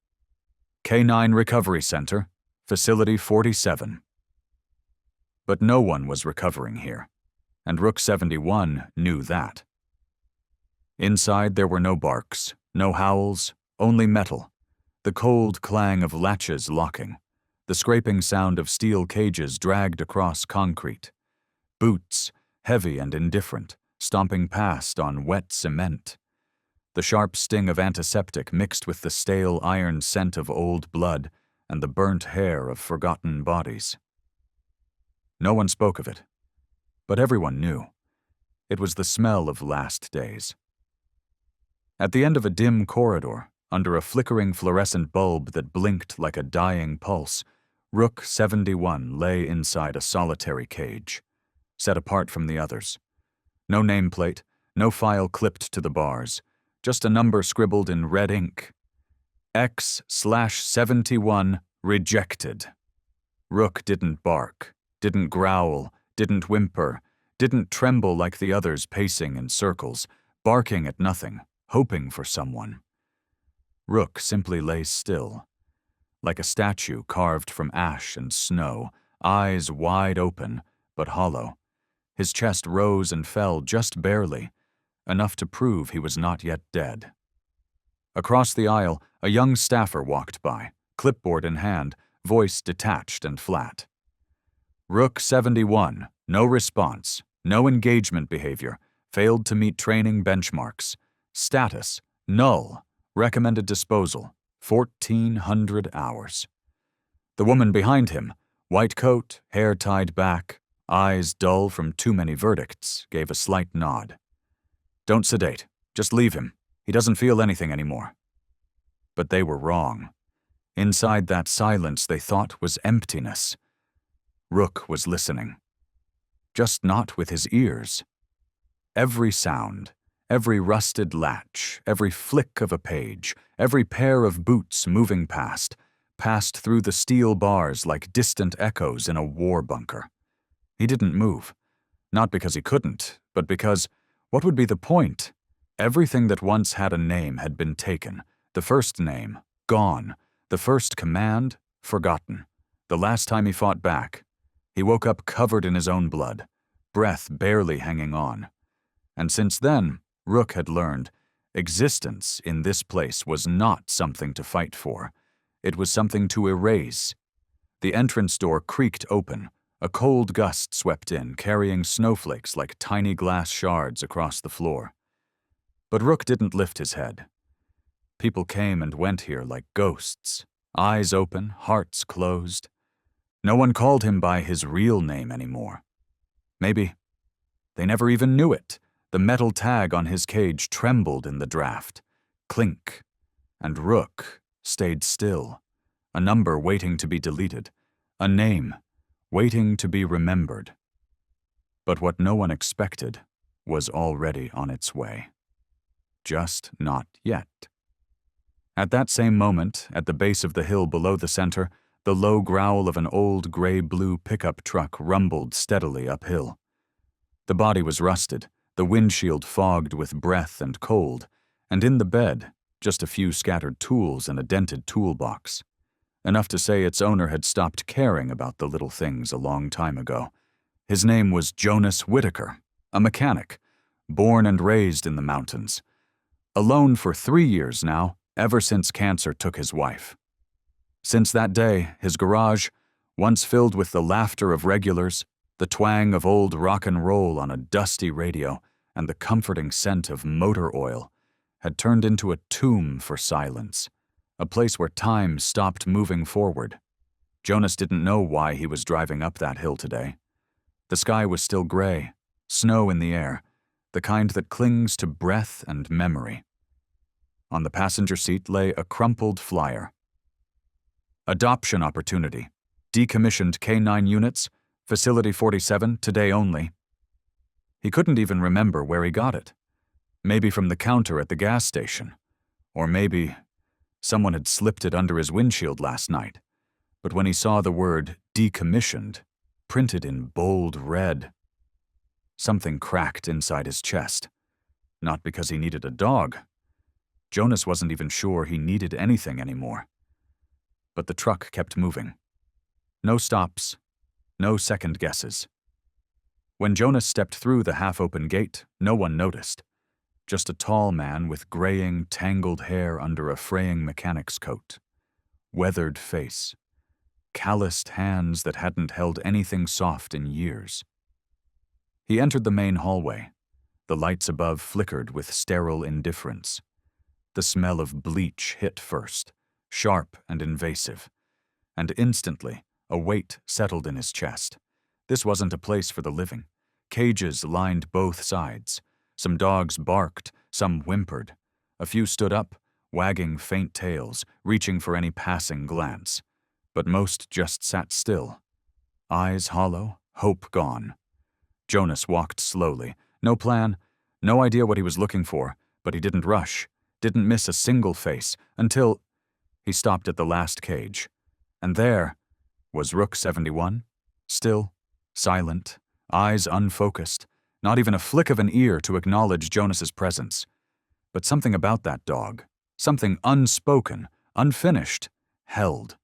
K9 Recovery Center, Facility 47. But no one was recovering here, and Rook 71 knew that. Inside there were no barks, no howls, only metal, the cold clang of latches locking, the scraping sound of steel cages dragged across concrete. Boots, heavy and indifferent, stomping past on wet cement. The sharp sting of antiseptic mixed with the stale iron scent of old blood and the burnt hair of forgotten bodies. No one spoke of it, but everyone knew. It was the smell of last days. At the end of a dim corridor, under a flickering fluorescent bulb that blinked like a dying pulse, Rook 71 lay inside a solitary cage, set apart from the others. No nameplate, no file clipped to the bars, just a number scribbled in red ink. X/71 rejected. Rook didn't bark, didn't growl, didn't whimper, didn't tremble like the others pacing in circles, barking at nothing, hoping for someone. Rook simply lay still, like a statue carved from ash and snow, eyes wide open, but hollow. His chest rose and fell just barely, enough to prove he was not yet dead. Across the aisle, a young staffer walked by, clipboard in hand, voice detached and flat. "Rook 71, No response, no engagement behavior, failed to meet training benchmarks. Status, null, recommended disposal, 1,400 hours. The woman behind him, white coat, hair tied back, eyes dull from too many verdicts, gave a slight nod. Don't sedate, just leave him. He doesn't feel anything anymore. But they were wrong. Inside that silence they thought was emptiness. Rook was listening. Just not with his ears. Every sound, every rusted latch, every flick of a page, every pair of boots moving passed through the steel bars like distant echoes in a war bunker. He didn't move. Not because he couldn't, but because, what would be the point? Everything that once had a name had been taken. The first name, gone. The first command, forgotten. The last time he fought back, he woke up covered in his own blood, breath barely hanging on. And since then, Rook had learned, existence in this place was not something to fight for. It was something to erase. The entrance door creaked open. A cold gust swept in, carrying snowflakes like tiny glass shards across the floor. But Rook didn't lift his head. People came and went here like ghosts, eyes open, hearts closed. No one called him by his real name anymore. Maybe they never even knew it. The metal tag on his cage trembled in the draft. Clink. And Rook stayed still. A number waiting to be deleted. A name waiting to be remembered. But what no one expected was already on its way. Just not yet. At that same moment, at the base of the hill below the center, the low growl of an old gray-blue pickup truck rumbled steadily uphill. The body was rusted, the windshield fogged with breath and cold, and in the bed, just a few scattered tools and a dented toolbox. Enough to say its owner had stopped caring about the little things a long time ago. His name was Jonas Whitaker, a mechanic, born and raised in the mountains. Alone for 3 years now, ever since cancer took his wife. Since that day, his garage, once filled with the laughter of regulars, the twang of old rock and roll on a dusty radio, and the comforting scent of motor oil, had turned into a tomb for silence, a place where time stopped moving forward. Jonas didn't know why he was driving up that hill today. The sky was still gray, snow in the air, the kind that clings to breath and memory. On the passenger seat lay a crumpled flyer. Adoption opportunity. Decommissioned K9 units, Facility 47, today only. He couldn't even remember where he got it. Maybe from the counter at the gas station. Or maybe someone had slipped it under his windshield last night. But when he saw the word decommissioned, printed in bold red, something cracked inside his chest. Not because he needed a dog. Jonas wasn't even sure he needed anything anymore. But the truck kept moving. No stops, no second guesses. When Jonas stepped through the half-open gate, no one noticed. Just a tall man with graying, tangled hair under a fraying mechanic's coat. Weathered face. Calloused hands that hadn't held anything soft in years. He entered the main hallway. The lights above flickered with sterile indifference. The smell of bleach hit first, sharp and invasive. And instantly, a weight settled in his chest. This wasn't a place for the living. Cages lined both sides. Some dogs barked, some whimpered. A few stood up, wagging faint tails, reaching for any passing glance. But most just sat still. Eyes hollow, hope gone. Jonas walked slowly. No plan, no idea what he was looking for, but he didn't rush. Didn't miss a single face, until he stopped at the last cage. And there was Rook 71, still, silent, eyes unfocused, not even a flick of an ear to acknowledge Jonas's presence. But something about that dog, something unspoken, unfinished, held.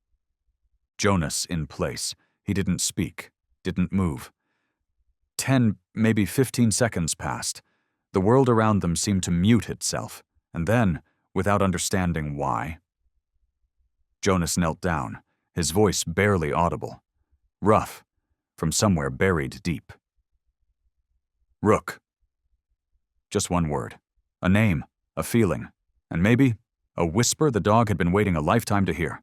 Jonas in place. He didn't speak, didn't move. 10, maybe 15 seconds passed. The world around them seemed to mute itself. And then, without understanding why, Jonas knelt down, his voice barely audible. Rough, from somewhere buried deep. Rook. Just one word. A name, a feeling, and maybe a whisper the dog had been waiting a lifetime to hear.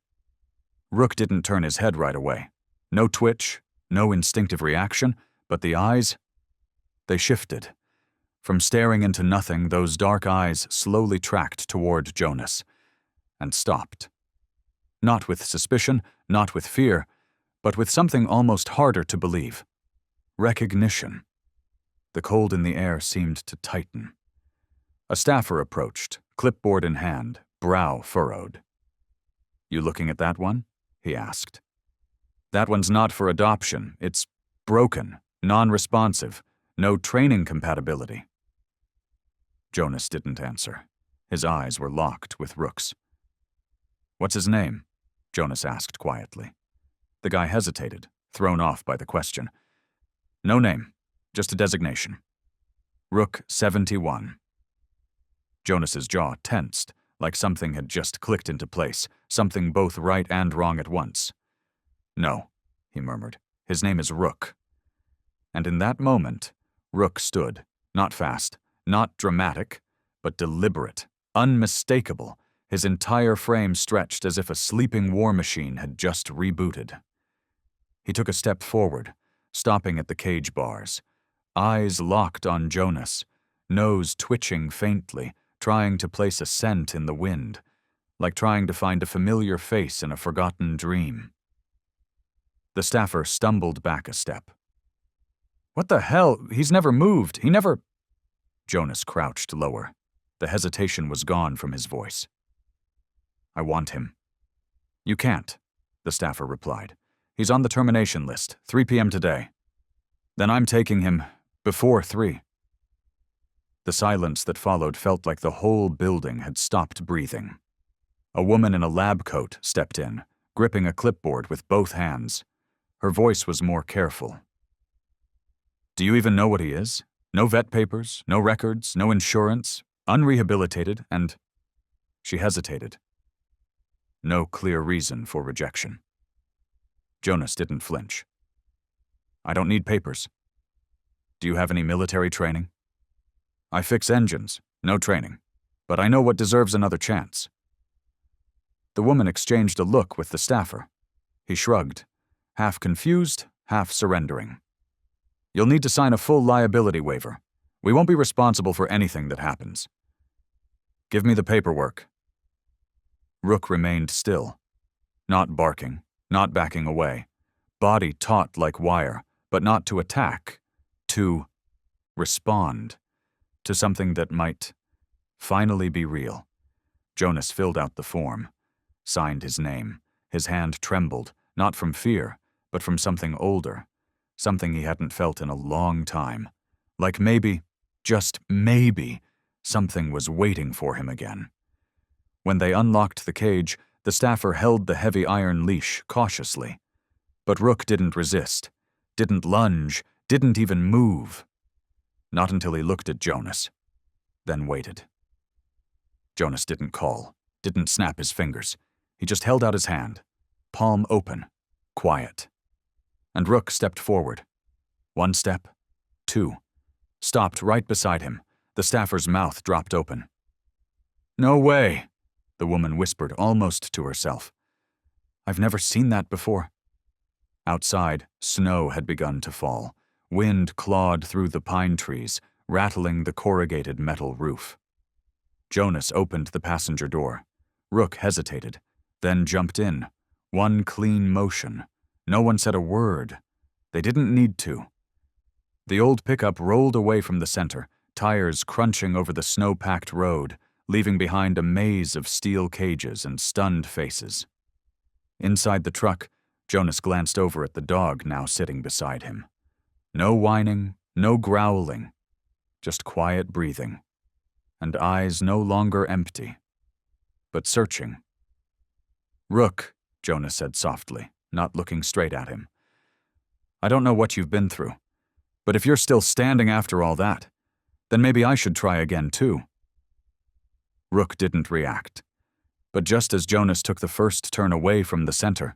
Rook didn't turn his head right away. No twitch, no instinctive reaction, but the eyes, they shifted. From staring into nothing, those dark eyes slowly tracked toward Jonas, and stopped. Not with suspicion, not with fear, but with something almost harder to believe. Recognition. The cold in the air seemed to tighten. A staffer approached, clipboard in hand, brow furrowed. "You looking at that one?" he asked. "That one's not for adoption. It's broken, non-responsive, no training compatibility." Jonas didn't answer. His eyes were locked with Rook's. "What's his name?" Jonas asked quietly. The guy hesitated, thrown off by the question. "No name, just a designation. Rook 71. Jonas's jaw tensed, like something had just clicked into place, something both right and wrong at once. "No," he murmured. "His name is Rook." And in that moment, Rook stood, not fast, not dramatic, but deliberate, unmistakable, his entire frame stretched as if a sleeping war machine had just rebooted. He took a step forward, stopping at the cage bars, eyes locked on Jonas, nose twitching faintly, trying to place a scent in the wind, like trying to find a familiar face in a forgotten dream. The staffer stumbled back a step. "What the hell? He's never moved. He never—" Jonas crouched lower. The hesitation was gone from his voice. "I want him." "You can't," the staffer replied. "He's on the termination list, 3 p.m. today. Then I'm taking him before 3. The silence that followed felt like the whole building had stopped breathing. A woman in a lab coat stepped in, gripping a clipboard with both hands. Her voice was more careful. "Do you even know what he is? No vet papers, no records, no insurance, unrehabilitated, and—" She hesitated. No clear reason for rejection. Jonas didn't flinch. "I don't need papers." "Do you have any military training?" "I fix engines, no training, but I know what deserves another chance." The woman exchanged a look with the staffer. He shrugged, half confused, half surrendering. "You'll need to sign a full liability waiver. We won't be responsible for anything that happens." "Give me the paperwork." Rook remained still, not barking, not backing away, body taut like wire, but not to attack, to respond, to something that might finally be real. Jonas filled out the form, signed his name. His hand trembled, not from fear, but from something older, something he hadn't felt in a long time. Like maybe, just maybe, something was waiting for him again. When they unlocked the cage, the staffer held the heavy iron leash cautiously. But Rook didn't resist, didn't lunge, didn't even move. Not until he looked at Jonas, then waited. Jonas didn't call, didn't snap his fingers. He just held out his hand, palm open, quiet. And Rook stepped forward. 1 step, 2. Stopped right beside him. The staffer's mouth dropped open. "No way," the woman whispered almost to herself. "I've never seen that before." Outside, snow had begun to fall. Wind clawed through the pine trees, rattling the corrugated metal roof. Jonas opened the passenger door. Rook hesitated, then jumped in. One clean motion. No one said a word. They didn't need to. The old pickup rolled away from the center, tires crunching over the snow-packed road, leaving behind a maze of steel cages and stunned faces. Inside the truck, Jonas glanced over at the dog now sitting beside him. No whining, no growling, just quiet breathing, and eyes no longer empty, but searching. "Rook," Jonas said softly, not looking straight at him. "I don't know what you've been through, but if you're still standing after all that, then maybe I should try again too." Rook didn't react, but just as Jonas took the first turn away from the center,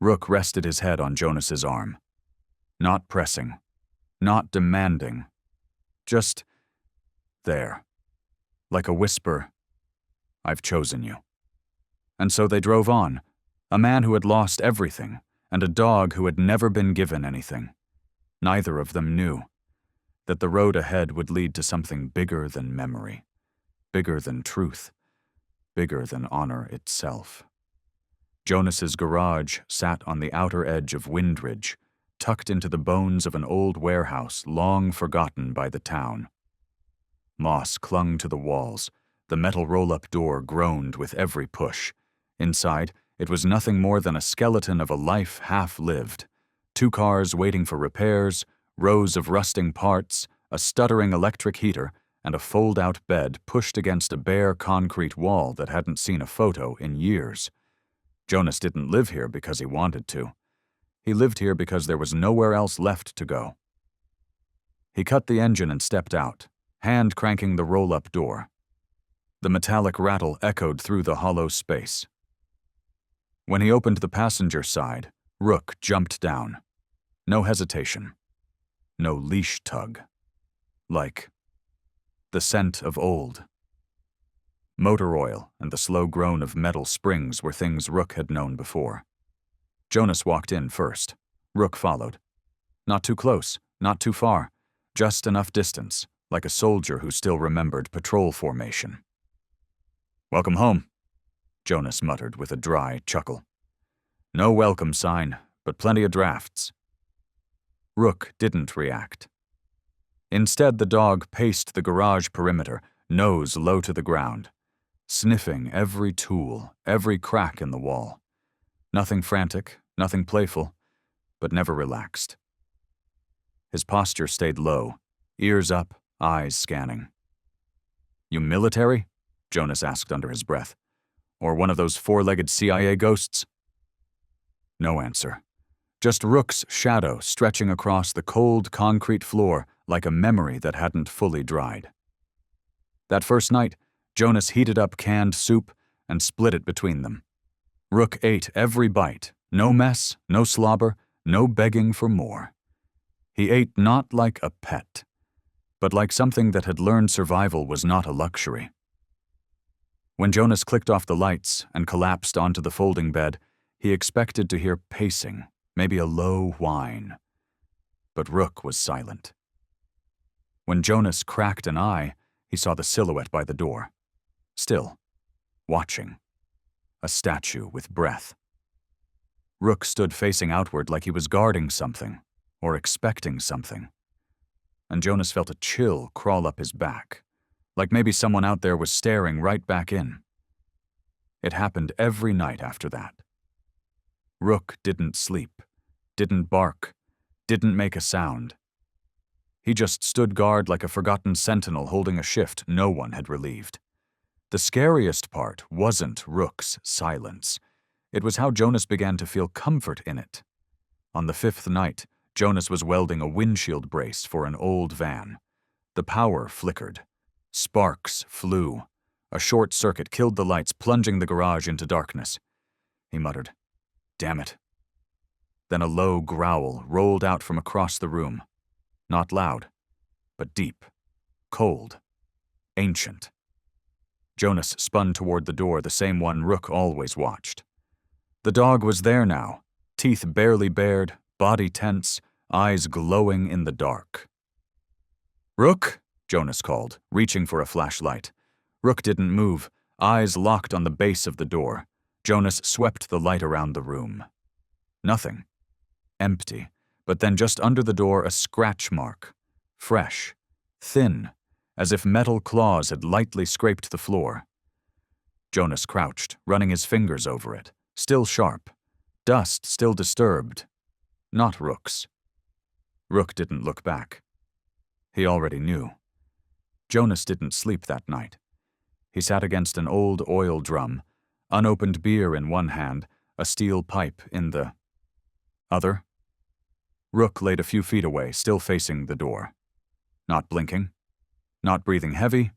Rook rested his head on Jonas's arm. Not pressing, not demanding, Just there. Like a whisper, "I've chosen you." And so they drove on, a man who had lost everything, and a dog who had never been given anything. Neither of them knew that the road ahead would lead to something bigger than memory, bigger than truth, bigger than honor itself. Jonas's garage sat on the outer edge of Windridge, tucked into the bones of an old warehouse long forgotten by the town. Moss clung to the walls. The metal roll-up door groaned with every push. Inside, it was nothing more than a skeleton of a life half-lived. 2 cars waiting for repairs, rows of rusting parts, a stuttering electric heater, and a fold-out bed pushed against a bare concrete wall that hadn't seen a photo in years. Jonas didn't live here because he wanted to. He lived here because there was nowhere else left to go. He cut the engine and stepped out, hand cranking the roll-up door. The metallic rattle echoed through the hollow space. When he opened the passenger side, Rook jumped down. No hesitation. No leash tug. Like the scent of old. Motor oil and the slow groan of metal springs were things Rook had known before. Jonas walked in first. Rook followed. Not too close, not too far, just enough distance, like a soldier who still remembered patrol formation. "Welcome home," Jonas muttered with a dry chuckle. "No welcome sign, but plenty of drafts." Rook didn't react. Instead, the dog paced the garage perimeter, nose low to the ground, sniffing every tool, every crack in the wall. Nothing frantic, nothing playful, but never relaxed. His posture stayed low, ears up, eyes scanning. "You military?" Jonas asked under his breath. "Or one of those 4-legged CIA ghosts?" No answer. Just Rook's shadow stretching across the cold concrete floor like a memory that hadn't fully dried. That first night, Jonas heated up canned soup and split it between them. Rook ate every bite, no mess, no slobber, no begging for more. He ate not like a pet, but like something that had learned survival was not a luxury. When Jonas clicked off the lights and collapsed onto the folding bed, he expected to hear pacing, maybe a low whine. But Rook was silent. When Jonas cracked an eye, he saw the silhouette by the door. Still, watching. A statue with breath. Rook stood facing outward like he was guarding something, or expecting something. And Jonas felt a chill crawl up his back, like maybe someone out there was staring right back in. It happened every night after that. Rook didn't sleep, didn't bark, didn't make a sound. He just stood guard like a forgotten sentinel holding a shift no one had relieved. The scariest part wasn't Rook's silence. It was how Jonas began to feel comfort in it. On the 5th night, Jonas was welding a windshield brace for an old van. The power flickered. Sparks flew. A short circuit killed the lights, plunging the garage into darkness. He muttered, "Damn it." Then a low growl rolled out from across the room. Not loud, but deep, cold, ancient. Jonas spun toward the door, the same one Rook always watched. The dog was there now, teeth barely bared, body tense, eyes glowing in the dark. "Rook?" Jonas called, reaching for a flashlight. Rook didn't move, eyes locked on the base of the door. Jonas swept the light around the room. Nothing. Empty, but then just under the door a scratch mark. Fresh, thin, as if metal claws had lightly scraped the floor. Jonas crouched, running his fingers over it, still sharp. Dust still disturbed. Not Rook's. Rook didn't look back. He already knew. Jonas didn't sleep that night. He sat against an old oil drum, unopened beer in one hand, a steel pipe in the other. Rook laid a few feet away, still facing the door. Not blinking, not breathing heavy,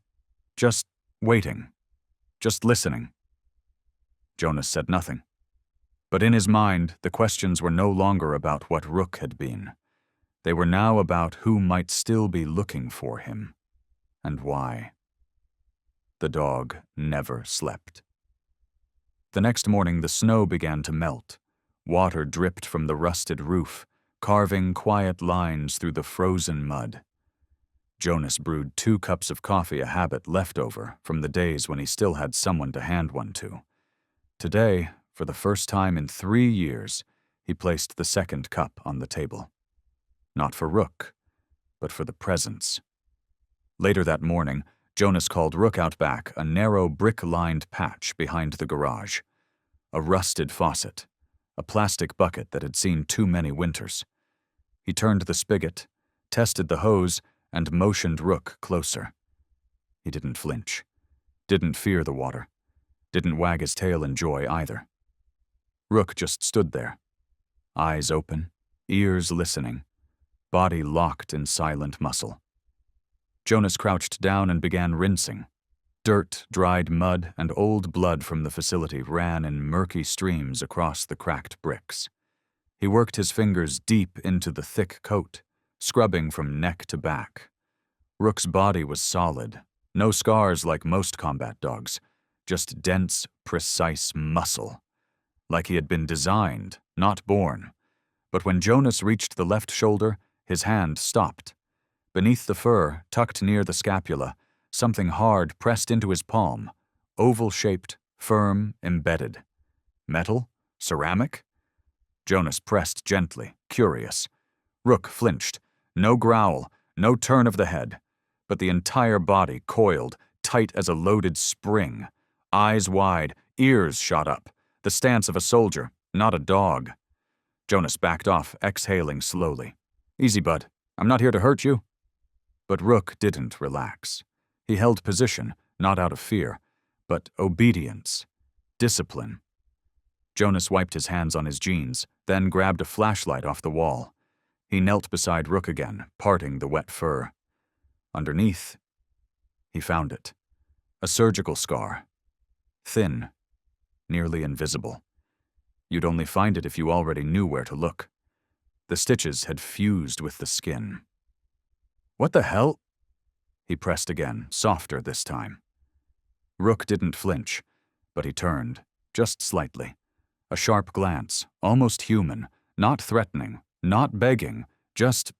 just waiting, just listening. Jonas said nothing. But in his mind, the questions were no longer about what Rook had been. They were now about who might still be looking for him, and why. The dog never slept. The next morning the snow began to melt. Water dripped from the rusted roof, carving quiet lines through the frozen mud. Jonas brewed 2 cups of coffee, a habit left over from the days when he still had someone to hand one to. Today, for the first time in 3 years, he placed the 2nd cup on the table. Not for Rook, but for the presence. Later that morning, Jonas called Rook out back, a narrow brick-lined patch behind the garage. A rusted faucet, a plastic bucket that had seen too many winters. He turned the spigot, tested the hose, and motioned Rook closer. He didn't flinch, didn't fear the water, didn't wag his tail in joy either. Rook just stood there, eyes open, ears listening, body locked in silent muscle. Jonas crouched down and began rinsing. Dirt, dried mud, and old blood from the facility ran in murky streams across the cracked bricks. He worked his fingers deep into the thick coat, scrubbing from neck to back. Rook's body was solid, no scars like most combat dogs, just dense, precise muscle. Like he had been designed, not born. But when Jonas reached the left shoulder, his hand stopped. Beneath the fur, tucked near the scapula, something hard pressed into his palm, oval-shaped, firm, embedded. Metal? Ceramic? Jonas pressed gently, curious. Rook flinched. No growl, no turn of the head, but the entire body coiled, tight as a loaded spring. Eyes wide, ears shot up, the stance of a soldier, not a dog. Jonas backed off, exhaling slowly. "Easy, bud. I'm not here to hurt you." But Rook didn't relax. He held position, not out of fear, but obedience, discipline. Jonas wiped his hands on his jeans, then grabbed a flashlight off the wall. He knelt beside Rook again, parting the wet fur. Underneath, he found it. A surgical scar. Thin, nearly invisible. You'd only find it if you already knew where to look. The stitches had fused with the skin. "What the hell?" He pressed again, softer this time. Rook didn't flinch, but he turned, just slightly. A sharp glance, almost human, not threatening, not begging, just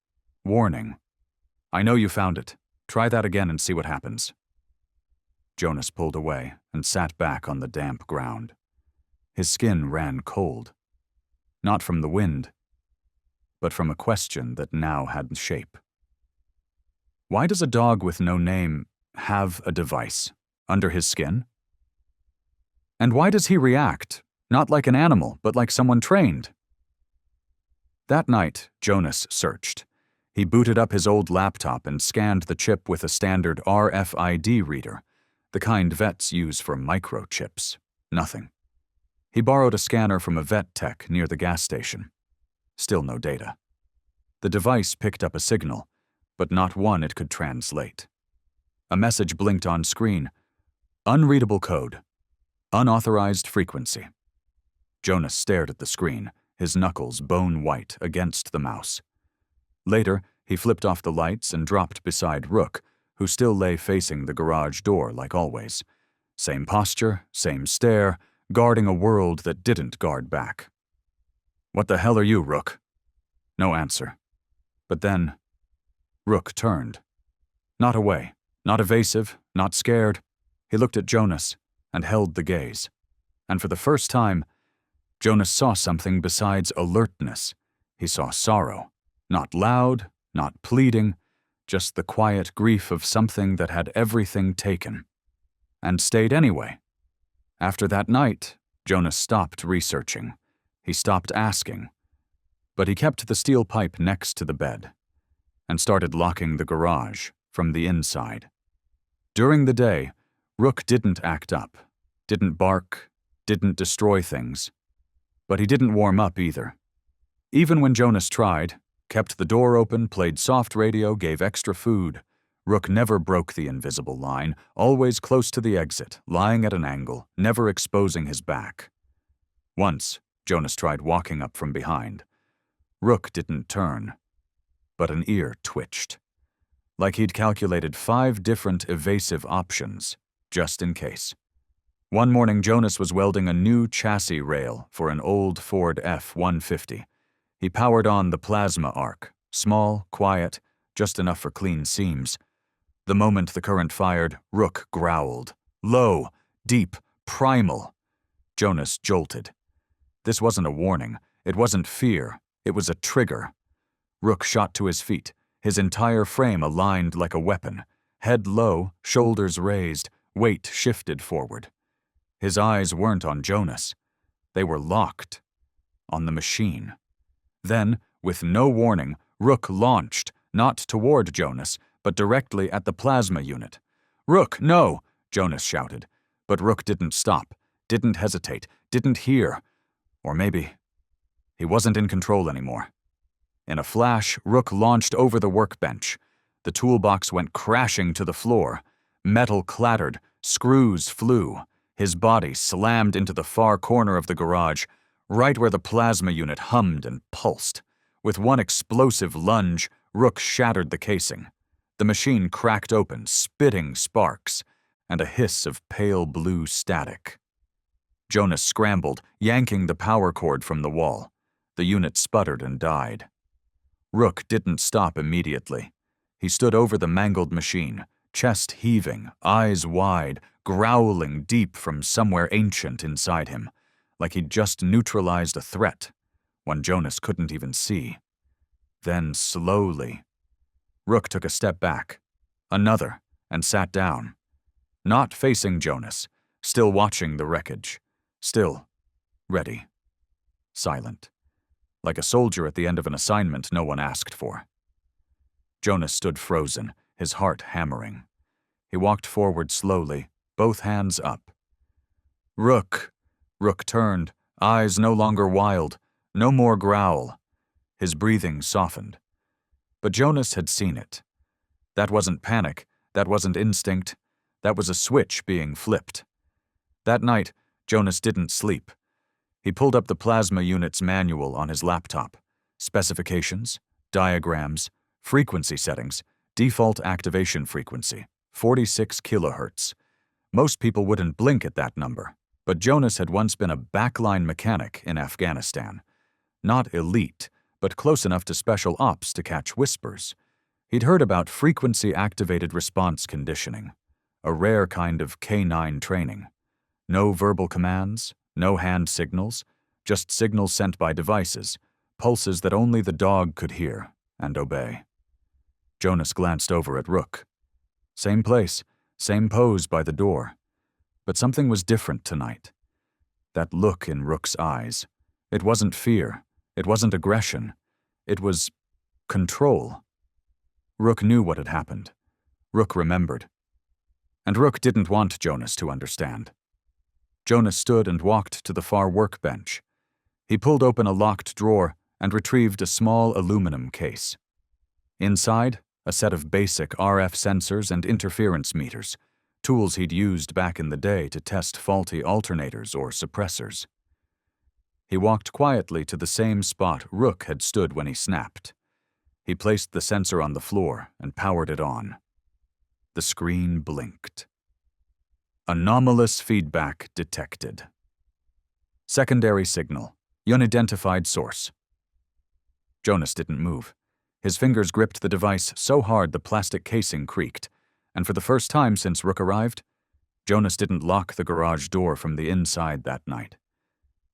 warning. "I know you found it. Try that again and see what happens." Jonas pulled away and sat back on the damp ground. His skin ran cold. Not from the wind, but from a question that now had shape. Why does a dog with no name have a device under his skin? And why does he react, not like an animal, but like someone trained? That night, Jonas searched. He booted up his old laptop and scanned the chip with a standard RFID reader, the kind vets use for microchips. Nothing. He borrowed a scanner from a vet tech near the gas station. Still no data. The device picked up a signal, but not one it could translate. A message blinked on screen. Unreadable code. Unauthorized frequency. Jonas stared at the screen, his knuckles bone white against the mouse. Later, he flipped off the lights and dropped beside Rook, who still lay facing the garage door like always. Same posture, same stare, guarding a world that didn't guard back. "What the hell are you, Rook?" No answer. But then, Rook turned. Not away, not evasive, not scared. He looked at Jonas and held the gaze. And for the first time, Jonas saw something besides alertness. He saw sorrow. Not loud, not pleading, just the quiet grief of something that had everything taken. And stayed anyway. After that night, Jonas stopped researching. He stopped asking. But he kept the steel pipe next to the bed and started locking the garage from the inside. During the day, Rook didn't act up, didn't bark, didn't destroy things. But he didn't warm up either. Even when Jonas tried, kept the door open, played soft radio, gave extra food, Rook never broke the invisible line, always close to the exit, lying at an angle, never exposing his back. Once, Jonas tried walking up from behind. Rook didn't turn. but an ear twitched. Like he'd calculated 5 different evasive options, just in case. One morning, Jonas was welding a new chassis rail for an old Ford F-150. He powered on the plasma arc, small, quiet, just enough for clean seams. The moment the current fired, Rook growled. Low, deep, primal. Jonas jolted. This wasn't a warning. It wasn't fear. It was a trigger. Rook shot to his feet, his entire frame aligned like a weapon. Head low, shoulders raised, weight shifted forward. His eyes weren't on Jonas. They were locked on the machine. Then, with no warning, Rook launched, not toward Jonas, but directly at the plasma unit. "Rook, no!" Jonas shouted. But Rook didn't stop, didn't hesitate, didn't hear. Or maybe he wasn't in control anymore. In a flash, Rook launched over the workbench. The toolbox went crashing to the floor. Metal clattered, screws flew. His body slammed into the far corner of the garage, right where the plasma unit hummed and pulsed. With one explosive lunge, Rook shattered the casing. The machine cracked open, spitting sparks, and a hiss of pale blue static. Jonas scrambled, yanking the power cord from the wall. The unit sputtered and died. Rook didn't stop immediately. He stood over the mangled machine, chest heaving, eyes wide, growling deep from somewhere ancient inside him, like he'd just neutralized a threat, one Jonas couldn't even see. Then, slowly, Rook took a step back, another, and sat down. Not facing Jonas, still watching the wreckage, still ready, silent, like a soldier at the end of an assignment no one asked for. Jonas stood frozen, his heart hammering. He walked forward slowly, both hands up. "Rook!" Rook turned, eyes no longer wild, no more growl. His breathing softened. But Jonas had seen it. That wasn't panic, that wasn't instinct, that was a switch being flipped. That night, Jonas didn't sleep. He pulled up the plasma unit's manual on his laptop. Specifications, diagrams, frequency settings, default activation frequency, 46 kilohertz. Most people wouldn't blink at that number, but Jonas had once been a backline mechanic in Afghanistan. Not elite, but close enough to special ops to catch whispers. He'd heard about frequency-activated response conditioning, a rare kind of K9 training. No verbal commands, no hand signals, just signals sent by devices, pulses that only the dog could hear and obey. Jonas glanced over at Rook. Same place, same pose by the door. But something was different tonight. That look in Rook's eyes. It wasn't fear. It wasn't aggression. It was control. Rook knew what had happened. Rook remembered. And Rook didn't want Jonas to understand. Jonas stood and walked to the far workbench. He pulled open a locked drawer and retrieved a small aluminum case. Inside, a set of basic RF sensors and interference meters, tools he'd used back in the day to test faulty alternators or suppressors. He walked quietly to the same spot Rook had stood when he snapped. He placed the sensor on the floor and powered it on. The screen blinked. Anomalous feedback detected. Secondary signal. Unidentified source. Jonas didn't move. His fingers gripped the device so hard the plastic casing creaked, and for the first time since Rook arrived, Jonas didn't lock the garage door from the inside that night.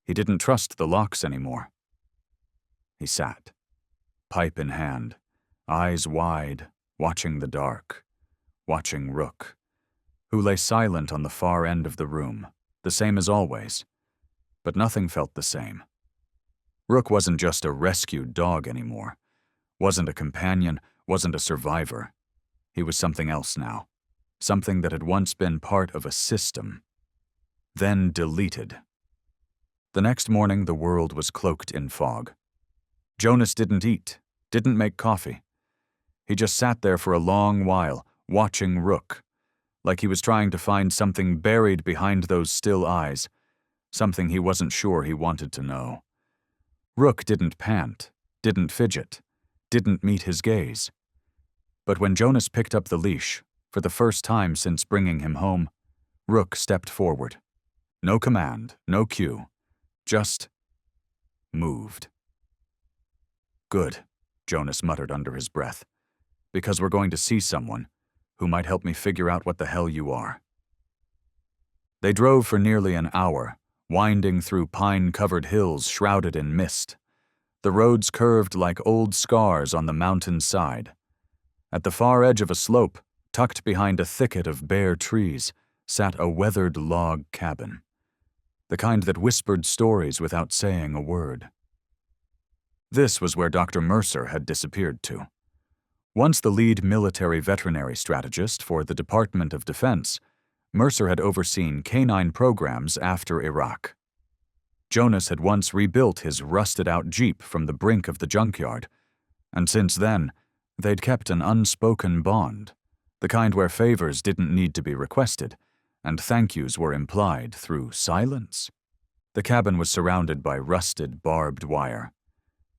He didn't trust the locks anymore. He sat, pipe in hand, eyes wide, watching the dark, watching Rook, who lay silent on the far end of the room, the same as always. But nothing felt the same. Rook wasn't just a rescued dog anymore, wasn't a companion, wasn't a survivor. He was something else now, something that had once been part of a system, then deleted. The next morning, the world was cloaked in fog. Jonas didn't eat, didn't make coffee. He just sat there for a long while, watching Rook, like he was trying to find something buried behind those still eyes, something he wasn't sure he wanted to know. Rook didn't pant, didn't fidget, didn't meet his gaze. But when Jonas picked up the leash, for the first time since bringing him home, Rook stepped forward. No command, no cue, just moved. Good, Jonas muttered under his breath, because we're going to see someone who might help me figure out what the hell you are. They drove for nearly an hour, winding through pine-covered hills shrouded in mist. The roads curved like old scars on the mountain's side. At the far edge of a slope, tucked behind a thicket of bare trees, sat a weathered log cabin, the kind that whispered stories without saying a word. This was where Dr. Mercer had disappeared to. Once the lead military veterinary strategist for the Department of Defense, Mercer had overseen canine programs after Iraq. Jonas had once rebuilt his rusted-out Jeep from the brink of the junkyard, and since then, they'd kept an unspoken bond, the kind where favors didn't need to be requested, and thank yous were implied through silence. The cabin was surrounded by rusted, barbed wire.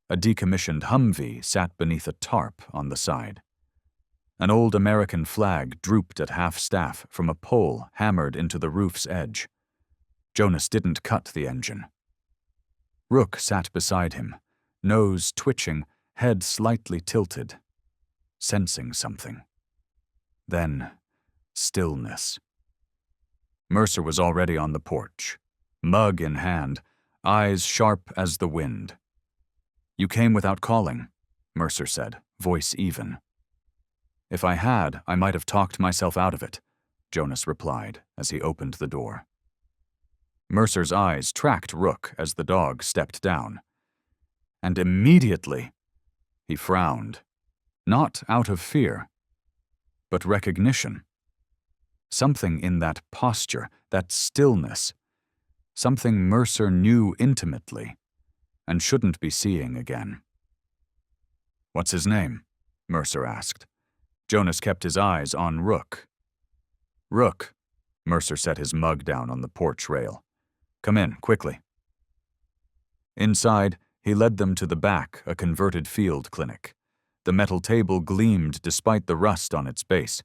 A decommissioned Humvee sat beneath a tarp on the side. An old American flag drooped at half-staff from a pole hammered into the roof's edge. Jonas didn't cut the engine. Rook sat beside him, nose twitching, head slightly tilted, sensing something. Then, stillness. Mercer was already on the porch, mug in hand, eyes sharp as the wind. "You came without calling," Mercer said, voice even. "If I had, I might have talked myself out of it," Jonas replied as he opened the door. Mercer's eyes tracked Rook as the dog stepped down. And immediately, he frowned, not out of fear, but recognition. Something in that posture, that stillness, something Mercer knew intimately and shouldn't be seeing again. "What's his name?" Mercer asked. Jonas kept his eyes on Rook. "Rook," Mercer set his mug down on the porch rail. "Come in, quickly." Inside, he led them to the back, a converted field clinic. The metal table gleamed despite the rust on its base.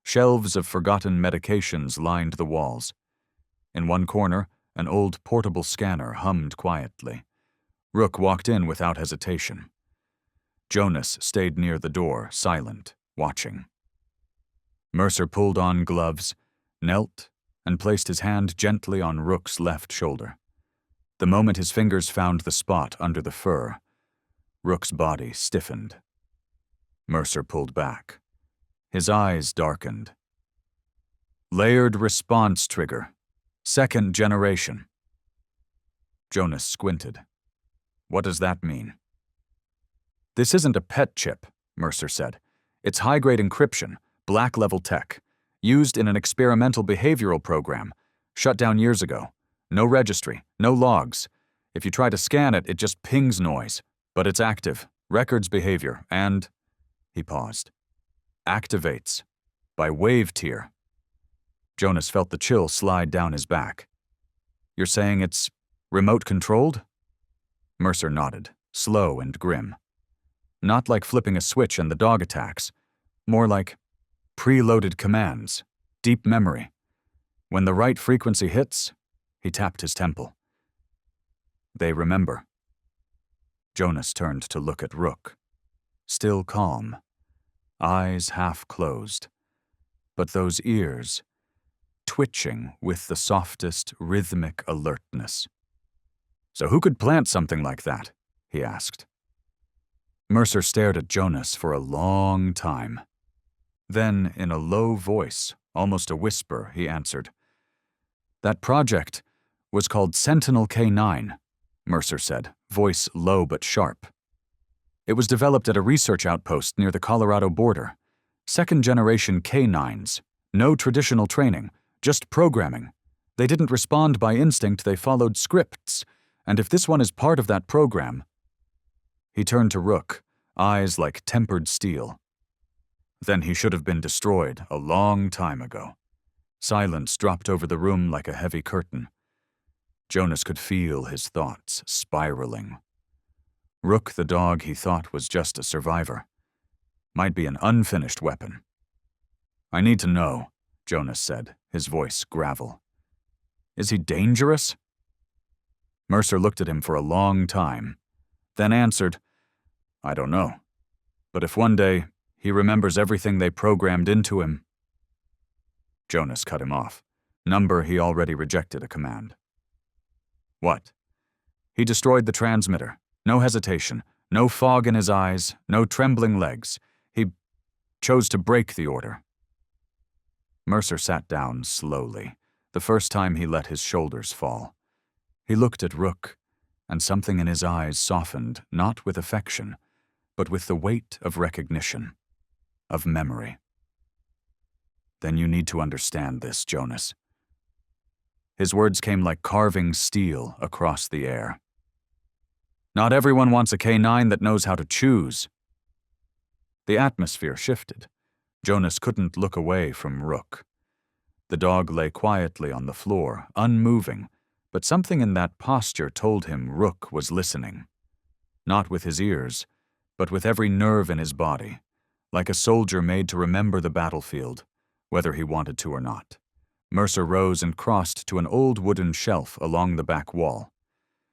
Shelves of forgotten medications lined the walls. In one corner, an old portable scanner hummed quietly. Rook walked in without hesitation. Jonas stayed near the door, silent, watching. Mercer pulled on gloves, knelt, and placed his hand gently on Rook's left shoulder. The moment his fingers found the spot under the fur, Rook's body stiffened. Mercer pulled back. His eyes darkened. "Layered response trigger. Second generation." Jonas squinted. "What does that mean?" "This isn't a pet chip," Mercer said. "It's high-grade encryption, black-level tech, used in an experimental behavioral program, shut down years ago. No registry, no logs. If you try to scan it, it just pings noise. But it's active, records behavior, and..." He paused. "Activates. By wave tier." Jonas felt the chill slide down his back. "You're saying it's remote-controlled?" Mercer nodded, slow and grim. "Not like flipping a switch and the dog attacks. More like preloaded commands, deep memory. When the right frequency hits," he tapped his temple. "They remember." Jonas turned to look at Rook. Still calm, eyes half closed, but those ears twitching with the softest rhythmic alertness. "So who could plant something like that?" he asked. Mercer stared at Jonas for a long time. Then, in a low voice, almost a whisper, he answered. "That project was called Sentinel K9, Mercer said, voice low but sharp. "It was developed at a research outpost near the Colorado border. Second-generation K9s. No traditional training, just programming. They didn't respond by instinct, they followed scripts. And if this one is part of that program..." He turned to Rook, eyes like tempered steel. "Then he should have been destroyed a long time ago." Silence dropped over the room like a heavy curtain. Jonas could feel his thoughts spiraling. Rook, the dog he thought was just a survivor, might be an unfinished weapon. "I need to know," Jonas said, his voice gravel. "Is he dangerous?" Mercer looked at him for a long time, then answered, "I don't know. But if one day he remembers everything they programmed into him—" Jonas cut him off. Number he already rejected a command. "What?" "He destroyed the transmitter. No hesitation, no fog in his eyes, no trembling legs. He chose to break the order." Mercer sat down slowly, the first time he let his shoulders fall. He looked at Rook, and something in his eyes softened, not with affection, but with the weight of recognition, of memory. "Then you need to understand this, Jonas." His words came like carving steel across the air. "Not everyone wants a K9 that knows how to choose." The atmosphere shifted. Jonas couldn't look away from Rook. The dog lay quietly on the floor, unmoving, but something in that posture told him Rook was listening. Not with his ears, but with every nerve in his body, like a soldier made to remember the battlefield, whether he wanted to or not. Mercer rose and crossed to an old wooden shelf along the back wall.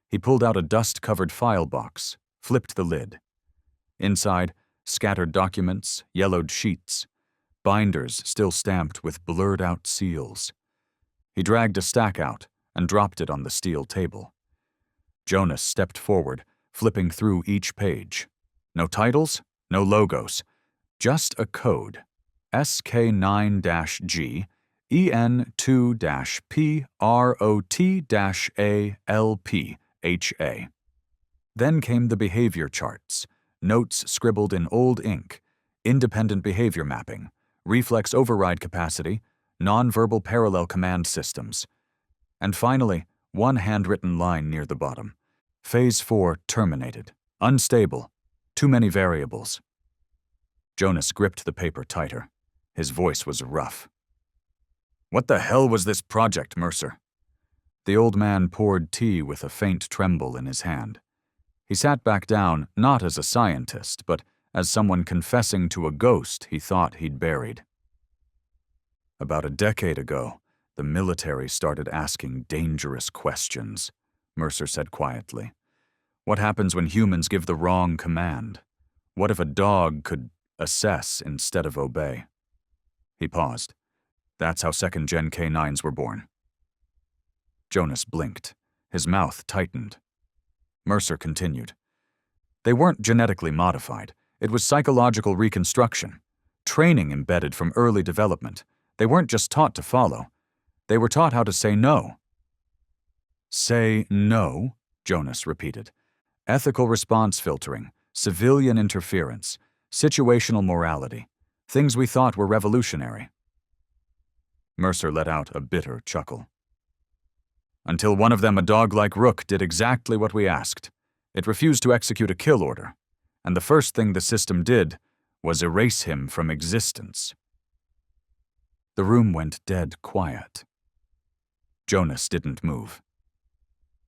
He pulled out a dust-covered file box, flipped the lid. Inside, scattered documents, yellowed sheets, binders still stamped with blurred-out seals. He dragged a stack out and dropped it on the steel table. Jonas stepped forward, flipping through each page. No titles, no logos, just a code. SK9-G, EN2-PROT-ALP-HA. Then came the behavior charts, notes scribbled in old ink, independent behavior mapping, reflex override capacity, nonverbal parallel command systems. And finally, one handwritten line near the bottom. Phase 4 terminated. Unstable. Too many variables. Jonas gripped the paper tighter. His voice was rough. "What the hell was this project, Mercer?" The old man poured tea with a faint tremble in his hand. He sat back down, not as a scientist, but as someone confessing to a ghost he thought he'd buried. "About a decade ago, the military started asking dangerous questions," Mercer said quietly. "What happens when humans give the wrong command? What if a dog could assess instead of obey?" He paused. "That's how second-gen K9s were born." Jonas blinked. His mouth tightened. Mercer continued. "They weren't genetically modified. It was psychological reconstruction. Training embedded from early development. They weren't just taught to follow. They were taught how to say no." "Say no," Jonas repeated. "Ethical response filtering, civilian interference, situational morality, things we thought were revolutionary." Mercer let out a bitter chuckle. "Until one of them, a dog like Rook, did exactly what we asked. It refused to execute a kill order, and the first thing the system did was erase him from existence." The room went dead quiet. Jonas didn't move.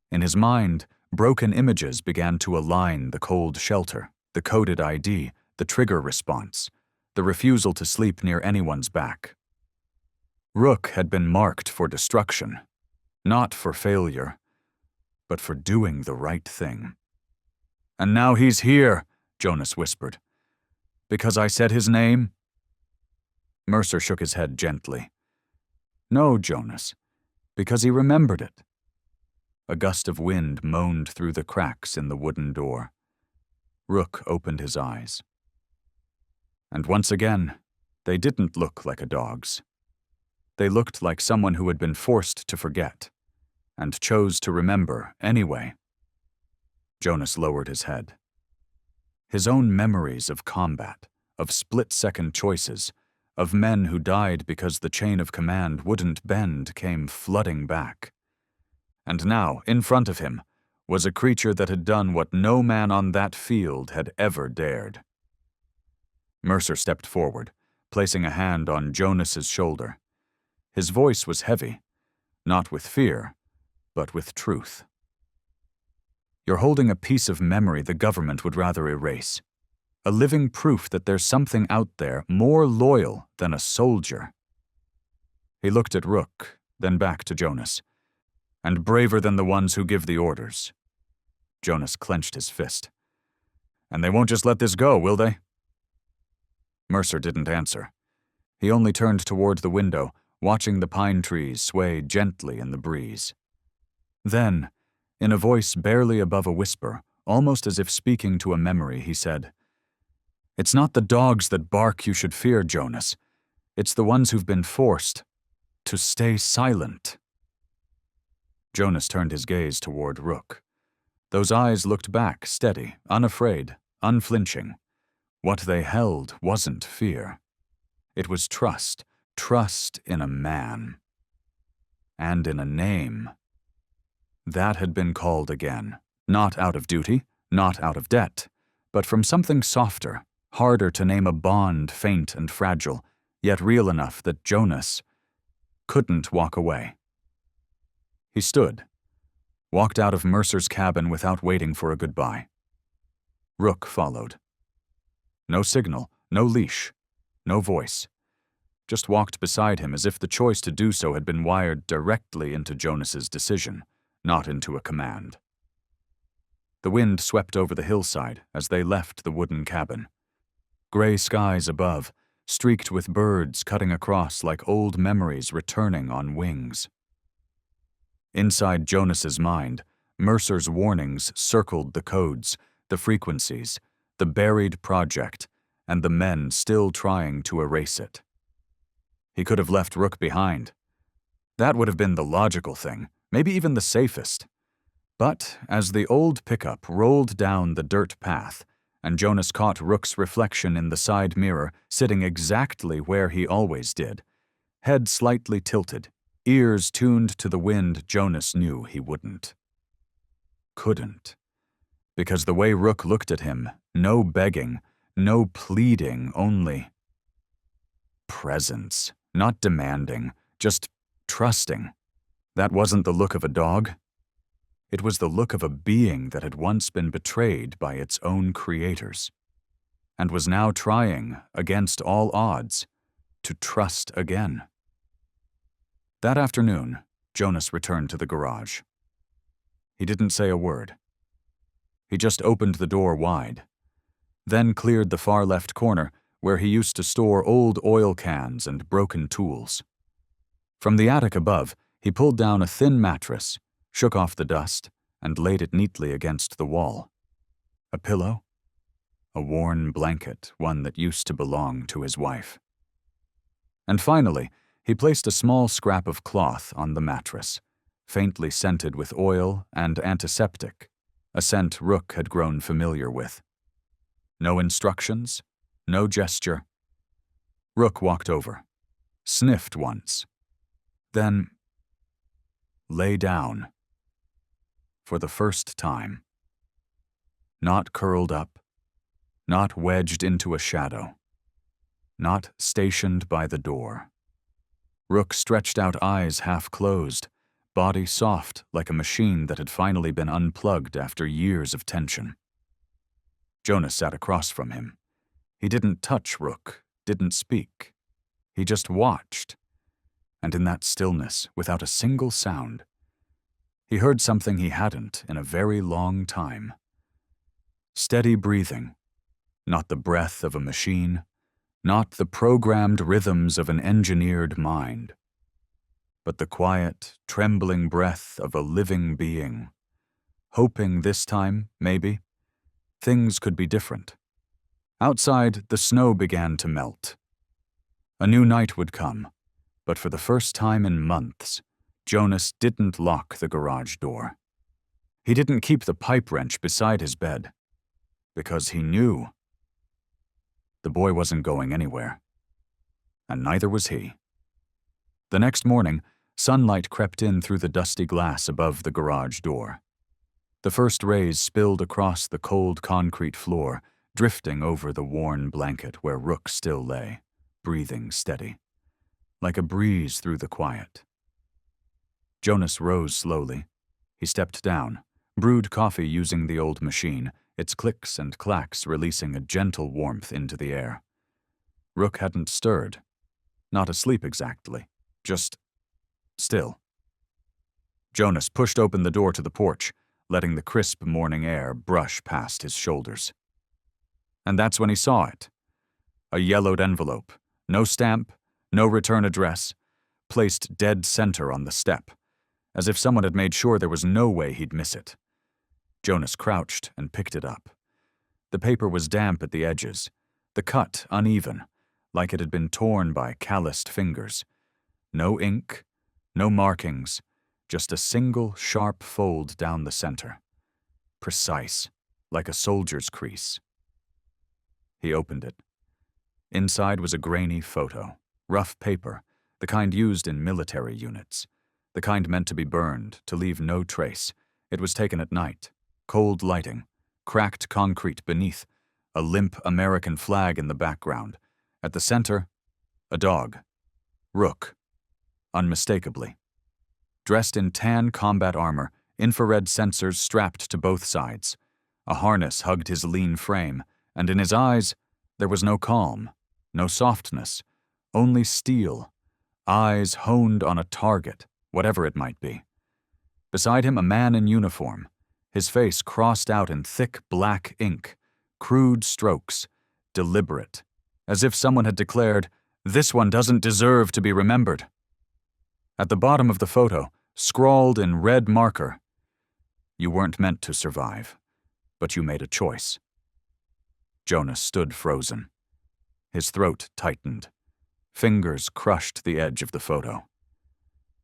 In his mind, broken images began to align: the cold shelter, the coded ID, the trigger response, the refusal to sleep near anyone's back. Rook had been marked for destruction, not for failure, but for doing the right thing. "And now he's here," Jonas whispered. "Because I said his name?" Mercer shook his head gently. "No, Jonas, because he remembered it." A gust of wind moaned through the cracks in the wooden door. Rook opened his eyes. And once again, they didn't look like a dog's. They looked like someone who had been forced to forget, and chose to remember anyway. Jonas lowered his head. His own memories of combat, of split-second choices, of men who died because the chain of command wouldn't bend, came flooding back. And now, in front of him, was a creature that had done what no man on that field had ever dared. Mercer stepped forward, placing a hand on Jonas's shoulder. His voice was heavy, not with fear, but with truth. You're holding a piece of memory the government would rather erase. A living proof that there's something out there more loyal than a soldier." He looked at Rook, then back to Jonas. "And braver than the ones who give the orders." Jonas clenched his fist. "And they won't just let this go, will they?" Mercer didn't answer. He only turned toward the window, watching the pine trees sway gently in the breeze. Then, in a voice barely above a whisper, almost as if speaking to a memory, he said, "It's not the dogs that bark you should fear, Jonas. It's the ones who've been forced to stay silent." Jonas turned his gaze toward Rook. Those eyes looked back, steady, unafraid, unflinching. What they held wasn't fear. It was trust in a man. And in a name. That had been called again, not out of duty, not out of debt, but from something softer, harder to name, a bond faint and fragile, yet real enough that Jonas couldn't walk away. He stood, walked out of Mercer's cabin without waiting for a goodbye. Rook followed. No signal, no leash, no voice. Just walked beside him as if the choice to do so had been wired directly into Jonas's decision, not into a command. The wind swept over the hillside as they left the wooden cabin. Gray skies above, streaked with birds cutting across like old memories returning on wings. Inside Jonas's mind, Mercer's warnings circled the codes, the frequencies, the buried project, and the men still trying to erase it. He could have left Rook behind. That would have been the logical thing, maybe even the safest. But as the old pickup rolled down the dirt path, and Jonas caught Rook's reflection in the side mirror, sitting exactly where he always did, head slightly tilted, ears tuned to the wind, Jonas knew he wouldn't. Couldn't. Because the way Rook looked at him, no begging, no pleading, only presence, not demanding, just trusting. That wasn't the look of a dog. It was the look of a being that had once been betrayed by its own creators, and was now trying, against all odds, to trust again. That afternoon, Jonas returned to the garage. He didn't say a word. He just opened the door wide, then cleared the far left corner where he used to store old oil cans and broken tools. From the attic above, he pulled down a thin mattress, shook off the dust, and laid it neatly against the wall. A pillow? A worn blanket, one that used to belong to his wife. And finally, he placed a small scrap of cloth on the mattress, faintly scented with oil and antiseptic, a scent Rook had grown familiar with. No instructions, no gesture. Rook walked over, sniffed once, then lay down. For the first time. Not curled up, not wedged into a shadow, not stationed by the door. Rook stretched out eyes half closed, body soft like a machine that had finally been unplugged after years of tension. Jonas sat across from him. He didn't touch Rook, didn't speak. He just watched. And in that stillness, without a single sound, he heard something he hadn't in a very long time. Steady breathing, not the breath of a machine, not the programmed rhythms of an engineered mind, but the quiet, trembling breath of a living being, hoping this time, maybe, things could be different. Outside, the snow began to melt. A new night would come, but for the first time in months, Jonas didn't lock the garage door. He didn't keep the pipe wrench beside his bed, because he knew the boy wasn't going anywhere, and neither was he. The next morning, sunlight crept in through the dusty glass above the garage door. The first rays spilled across the cold concrete floor, drifting over the worn blanket where Rook still lay, breathing steady, like a breeze through the quiet. Jonas rose slowly. He stepped down, Brewed coffee using the old machine, its clicks and clacks releasing a gentle warmth into the air. Rook hadn't stirred. Not asleep exactly, just still. Jonas pushed open the door to the porch, letting the crisp morning air brush past his shoulders. And that's when he saw it. A yellowed envelope, no stamp, no return address, placed dead center on the step, as if someone had made sure there was no way he'd miss it. Jonas crouched and picked it up. The paper was damp at the edges, the cut uneven, like it had been torn by calloused fingers. No ink, no markings, just a single sharp fold down the center. Precise, like a soldier's crease. He opened it. Inside was a grainy photo, rough paper, the kind used in military units, the kind meant to be burned, to leave no trace. It was taken at night, cold lighting, cracked concrete beneath, a limp American flag in the background. At the center, a dog. Rook. Unmistakably. Dressed in tan combat armor, infrared sensors strapped to both sides. A harness hugged his lean frame, and in his eyes, there was no calm, no softness, only steel, eyes honed on a target, whatever it might be. Beside him, a man in uniform, his face crossed out in thick black ink, crude strokes, deliberate, as if someone had declared, "This one doesn't deserve to be remembered." At the bottom of the photo, scrawled in red marker, "You weren't meant to survive, but you made a choice." Jonas stood frozen. His throat tightened. Fingers crushed the edge of the photo.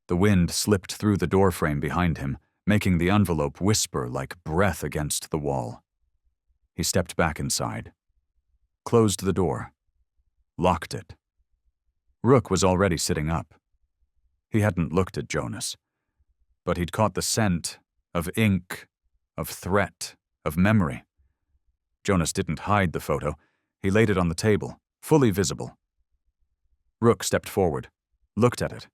The wind slipped through the doorframe behind him, making the envelope whisper like breath against the wall. He stepped back inside, closed the door, locked it. Rook was already sitting up. He hadn't looked at Jonas, but he'd caught the scent of ink, of threat, of memory. Jonas didn't hide the photo. He laid it on the table, fully visible. Rook stepped forward, looked at it.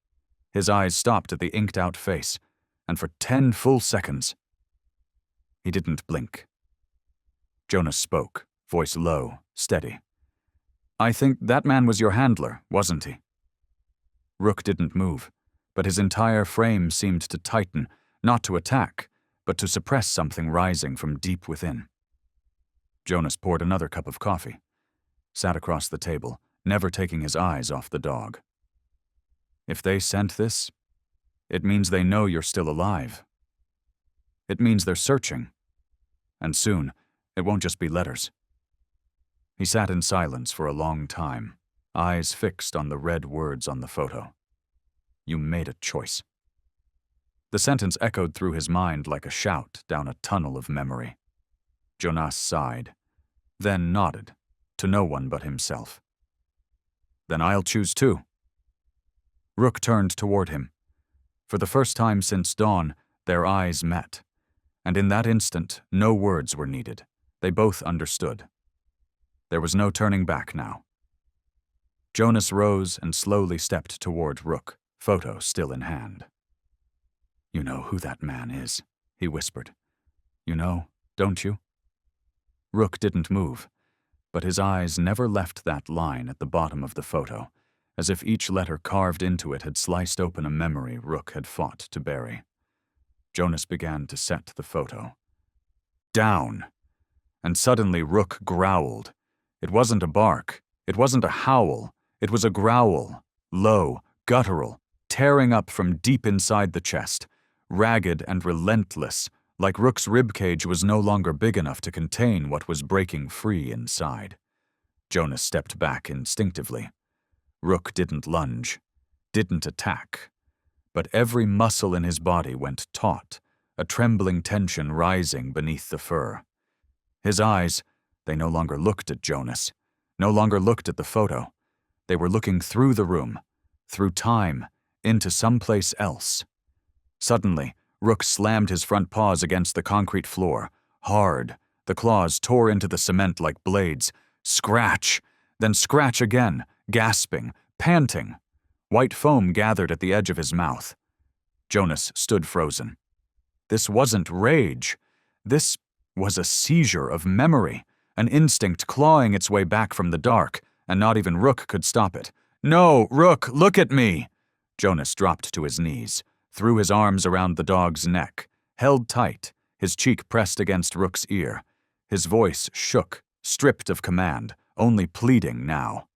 His eyes stopped at the inked-out face, and for 10 full seconds, he didn't blink. Jonas spoke, voice low, steady. "I think that man was your handler, wasn't he?" Rook didn't move, but his entire frame seemed to tighten, not to attack, but to suppress something rising from deep within. Jonas poured another cup of coffee, sat across the table, never taking his eyes off the dog. If they sent this, it means they know you're still alive. It means they're searching. And soon, it won't just be letters. He sat in silence for a long time, eyes fixed on the red words on the photo. You made a choice. The sentence echoed through his mind like a shout down a tunnel of memory. Jonas sighed, then nodded, to no one but himself. Then I'll choose too. Rook turned toward him. For the first time since dawn, their eyes met. And in that instant, no words were needed. They both understood. There was no turning back now. Jonas rose and slowly stepped toward Rook, photo still in hand. You know who that man is, he whispered. You know, don't you? Rook didn't move, but his eyes never left that line at the bottom of the photo, as if each letter carved into it had sliced open a memory Rook had fought to bury. Jonas began to set the photo. Down! And suddenly Rook growled. It wasn't a bark. It wasn't a howl. It was a growl, low, guttural, tearing up from deep inside the chest, ragged and relentless, like Rook's ribcage was no longer big enough to contain what was breaking free inside. Jonas stepped back instinctively. Rook didn't lunge, didn't attack, but every muscle in his body went taut, a trembling tension rising beneath the fur. His eyes, they no longer looked at Jonas, no longer looked at the photo. They were looking through the room, through time, into someplace else. Suddenly, Rook slammed his front paws against the concrete floor, hard. The claws tore into the cement like blades. Scratch, then scratch again, gasping, panting. White foam gathered at the edge of his mouth. Jonas stood frozen. This wasn't rage. This was a seizure of memory, an instinct clawing its way back from the dark, and not even Rook could stop it. "No, Rook, look at me!" Jonas dropped to his knees, threw his arms around the dog's neck, held tight, his cheek pressed against Rook's ear. His voice shook, stripped of command, only pleading now.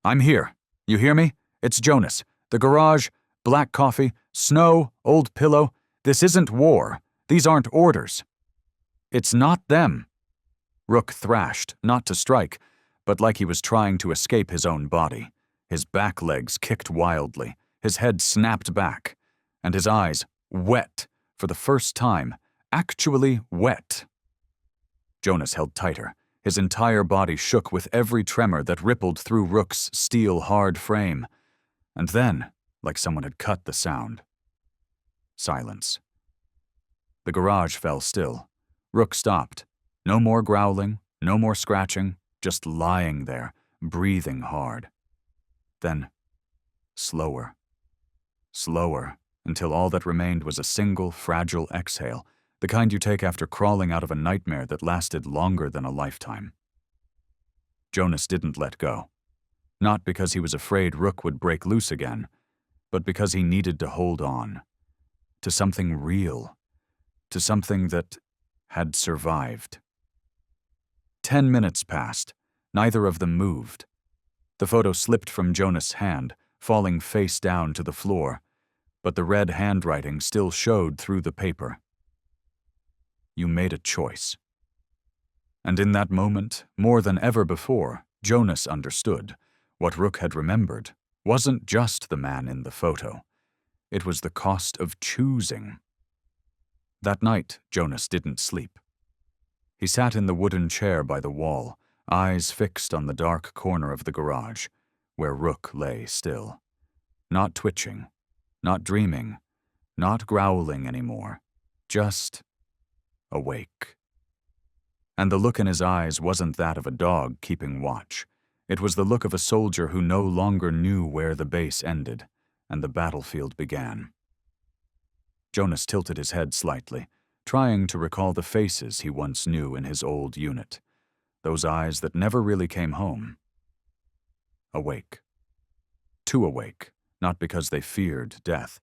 "I'm here. You hear me? It's Jonas. The garage, black coffee, snow, old pillow. This isn't war. These aren't orders." "It's not them." Rook thrashed, not to strike, but like he was trying to escape his own body. His back legs kicked wildly, his head snapped back, and his eyes, wet, for the first time, actually wet. Jonas held tighter. His entire body shook with every tremor that rippled through Rook's steel-hard frame. And then, like someone had cut the sound. Silence. The garage fell still. Rook stopped. No more growling, no more scratching, just lying there, breathing hard. Then, slower. Slower, until all that remained was a single, fragile exhale, the kind you take after crawling out of a nightmare that lasted longer than a lifetime. Jonas didn't let go. Not because he was afraid Rook would break loose again, but because he needed to hold on. To something real. To something that had survived. 10 minutes passed. Neither of them moved. The photo slipped from Jonas' hand, falling face down to the floor, but the red handwriting still showed through the paper. You made a choice. And in that moment, more than ever before, Jonas understood. What Rook had remembered wasn't just the man in the photo. It was the cost of choosing. That night, Jonas didn't sleep. He sat in the wooden chair by the wall, eyes fixed on the dark corner of the garage, where Rook lay still. Not twitching, not dreaming, not growling anymore, just awake. And the look in his eyes wasn't that of a dog keeping watch. It was the look of a soldier who no longer knew where the base ended and the battlefield began. Jonas tilted his head slightly, trying to recall the faces he once knew in his old unit, those eyes that never really came home. Awake. Too awake, not because they feared death,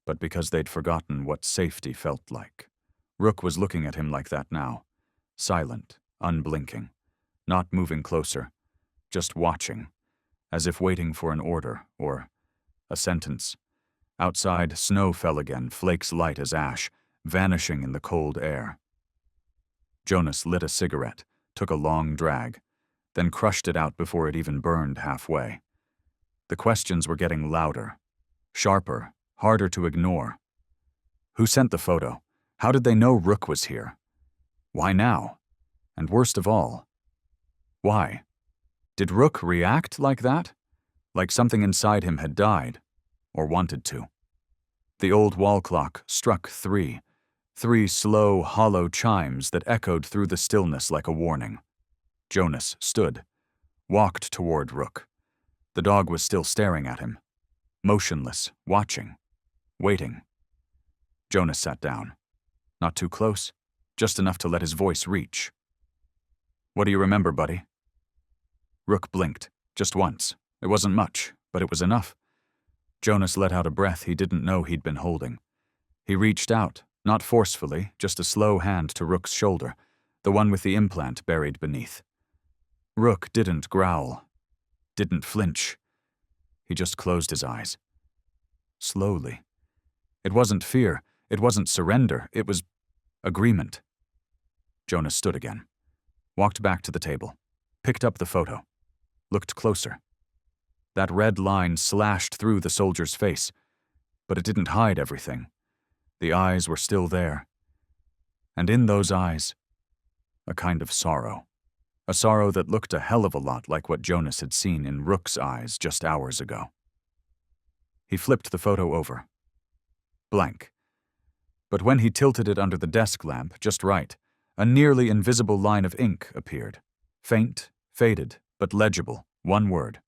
but because they'd forgotten what safety felt like. Rook was looking at him like that now, silent, unblinking, not moving closer, just watching, as if waiting for an order or a sentence. Outside, snow fell again, flakes light as ash, vanishing in the cold air. Jonas lit a cigarette, took a long drag, then crushed it out before it even burned halfway. The questions were getting louder, sharper, harder to ignore. Who sent the photo? How did they know Rook was here? Why now? And worst of all, why? Did Rook react like that? Like something inside him had died, or wanted to? The old wall clock struck 3. 3 slow, hollow chimes that echoed through the stillness like a warning. Jonas stood, walked toward Rook. The dog was still staring at him, motionless, watching, waiting. Jonas sat down. Not too close, just enough to let his voice reach. "What do you remember, buddy?" Rook blinked, just once. It wasn't much, but it was enough. Jonas let out a breath he didn't know he'd been holding. He reached out, not forcefully, just a slow hand to Rook's shoulder, the one with the implant buried beneath. Rook didn't growl, didn't flinch. He just closed his eyes. Slowly. It wasn't fear, it wasn't surrender, it was agreement. Jonas stood again, walked back to the table, picked up the photo, looked closer. That red line slashed through the soldier's face, but it didn't hide everything. The eyes were still there. And in those eyes, a kind of sorrow. A sorrow that looked a hell of a lot like what Jonas had seen in Rook's eyes just hours ago. He flipped the photo over. Blank. But when he tilted it under the desk lamp just right, a nearly invisible line of ink appeared. Faint, faded, but legible, one word.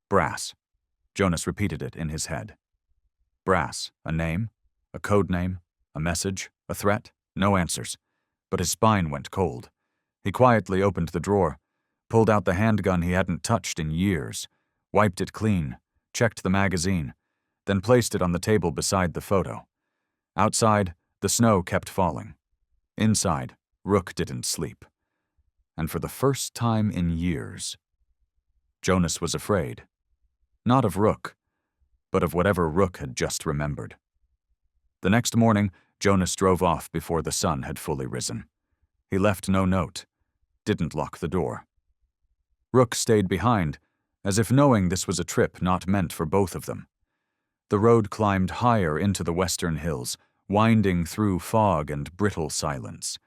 Brass. Jonas repeated it in his head. Brass, a name, a code name, a message, a threat, no answers. but his spine went cold. He quietly opened the drawer, pulled out the handgun he hadn't touched in years, wiped it clean, checked the magazine, then placed it on the table beside the photo. Outside, the snow kept falling. Inside, Rook didn't sleep. And for the first time in years, Jonas was afraid. Not of Rook, but of whatever Rook had just remembered. The next morning, Jonas drove off before the sun had fully risen. He left no note, didn't lock the door. Rook stayed behind, as if knowing this was a trip not meant for both of them. The road climbed higher into the western hills, winding through fog and brittle silence.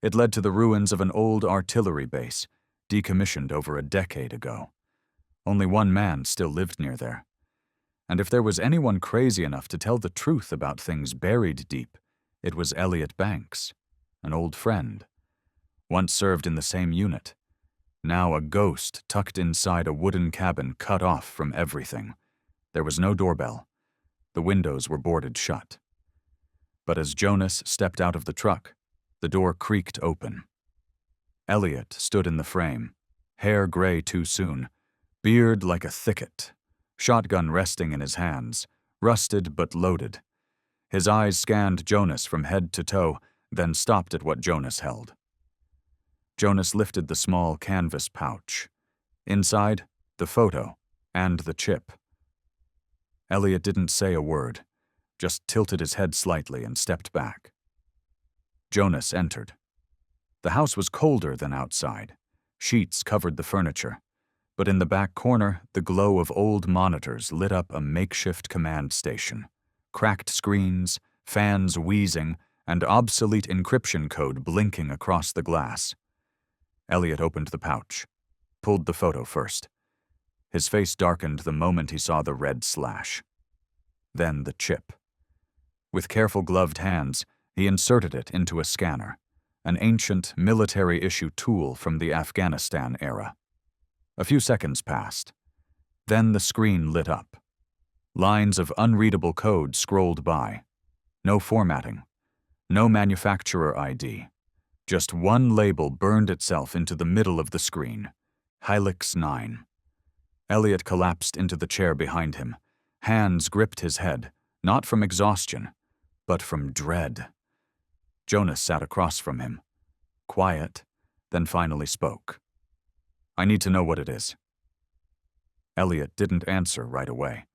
It led to the ruins of an old artillery base, decommissioned over a decade ago. Only one man still lived near there. And if there was anyone crazy enough to tell the truth about things buried deep, it was Elliot Banks, an old friend. Once served in the same unit. Now a ghost tucked inside a wooden cabin cut off from everything. There was no doorbell. The windows were boarded shut. But as Jonas stepped out of the truck, the door creaked open. Elliot stood in the frame, hair gray too soon, beard like a thicket, shotgun resting in his hands, rusted but loaded. His eyes scanned Jonas from head to toe, then stopped at what Jonas held. Jonas lifted the small canvas pouch. Inside, the photo and the chip. Elliot didn't say a word, just tilted his head slightly and stepped back. Jonas entered. The house was colder than outside. Sheets covered the furniture, but in the back corner, the glow of old monitors lit up a makeshift command station. Cracked screens, fans wheezing, and obsolete encryption code blinking across the glass. Elliot opened the pouch, pulled the photo first. His face darkened the moment he saw the red slash. Then the chip. With careful gloved hands, he inserted it into a scanner, an ancient military-issue tool from the Afghanistan era. A few seconds passed. Then the screen lit up. Lines of unreadable code scrolled by. No formatting. No manufacturer ID. Just one label burned itself into the middle of the screen. Helix 9. Elliot collapsed into the chair behind him. Hands gripped his head, not from exhaustion, but from dread. Jonas sat across from him. Quiet, then finally spoke. "I need to know what it is." Elliot didn't answer right away.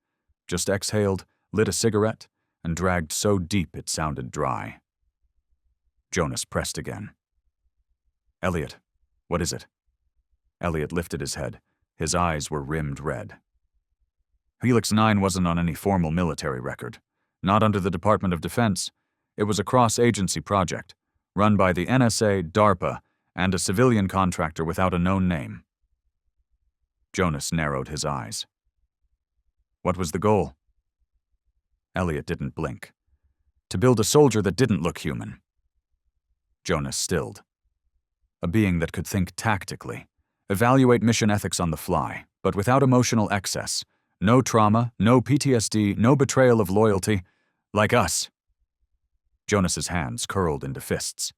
Just exhaled, lit a cigarette, and dragged so deep it sounded dry. Jonas pressed again. "Elliot, what is it?" Elliot lifted his head. His eyes were rimmed red. Helix 9 wasn't on any formal military record. Not under the Department of Defense. It was a cross-agency project, run by the NSA, DARPA, and a civilian contractor without a known name. Jonas narrowed his eyes. What was the goal? Elliot didn't blink. To build a soldier that didn't look human. Jonas stilled. A being that could think tactically, evaluate mission ethics on the fly, but without emotional excess. No trauma, no PTSD, no betrayal of loyalty. Like us. Jonas's hands curled into fists.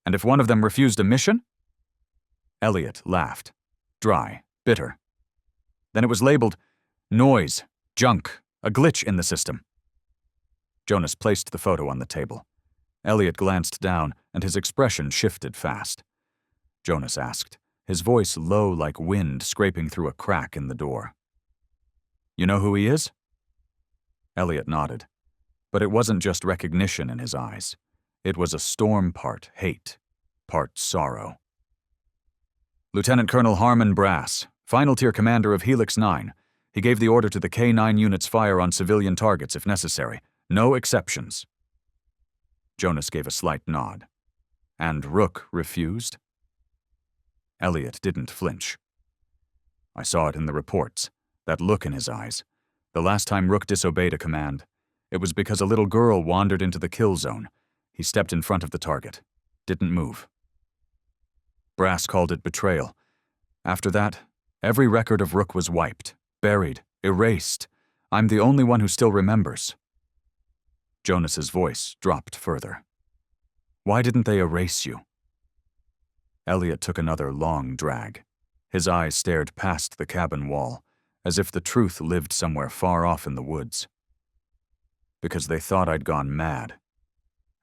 And if one of them refused a mission? Elliot laughed. Dry, bitter. Then it was labeled noise, junk, a glitch in the system. Jonas placed the photo on the table. Elliot glanced down, and his expression shifted fast. Jonas asked, his voice low like wind scraping through a crack in the door. "You know who he is?" Elliot nodded. But it wasn't just recognition in his eyes. It was a storm part hate, part sorrow. "Lieutenant Colonel Harmon Brass, final tier commander of Helix 9. He gave the order to the K-9 units fire on civilian targets if necessary. No exceptions." Jonas gave a slight nod. "And Rook refused?" Elliot didn't flinch. "I saw it in the reports, that look in his eyes. The last time Rook disobeyed a command, it was because a little girl wandered into the kill zone. He stepped in front of the target. Didn't move." Brass called it betrayal. After that, every record of Rook was wiped, buried, erased. I'm the only one who still remembers. Jonas's voice dropped further. Why didn't they erase you?" Elliot took another long drag. His eyes stared past the cabin wall, as if the truth lived somewhere far off in the woods. "Because they thought I'd gone mad,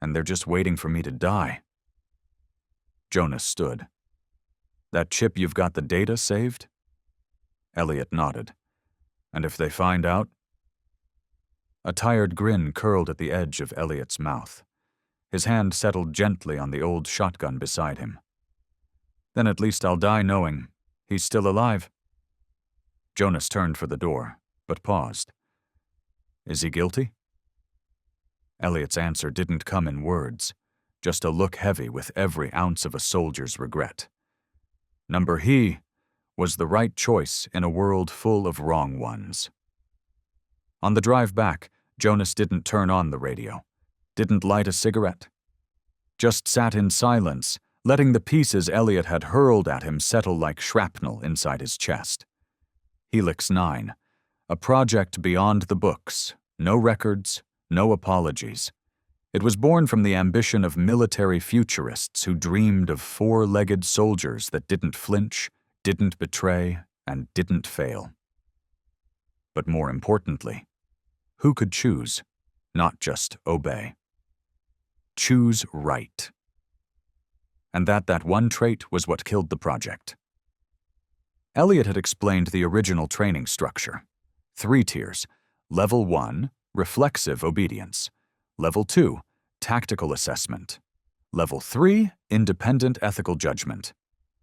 and they're just waiting for me to die." Jonas stood. "That chip you've got the data saved?" Elliot nodded. "And if they find out?" A tired grin curled at the edge of Elliot's mouth. His hand settled gently on the old shotgun beside him. "Then at least I'll die knowing he's still alive." Jonas turned for the door, but paused. "Is he guilty?" Elliot's answer didn't come in words, just a look heavy with every ounce of a soldier's regret. Number he was the right choice in a world full of wrong ones. On the drive back, Jonas didn't turn on the radio, didn't light a cigarette. Just sat in silence, letting the pieces Elliot had hurled at him settle like shrapnel inside his chest. Helix 9, a project beyond the books, no records, no apologies. It was born from the ambition of military futurists who dreamed of four-legged soldiers that didn't flinch, didn't betray, and didn't fail. But more importantly, who could choose, not just obey? Choose right. And that one trait was what killed the project. Elliot had explained the original training structure. 3 tiers. Level 1, reflexive obedience. Level 2, tactical assessment. Level 3, independent ethical judgment.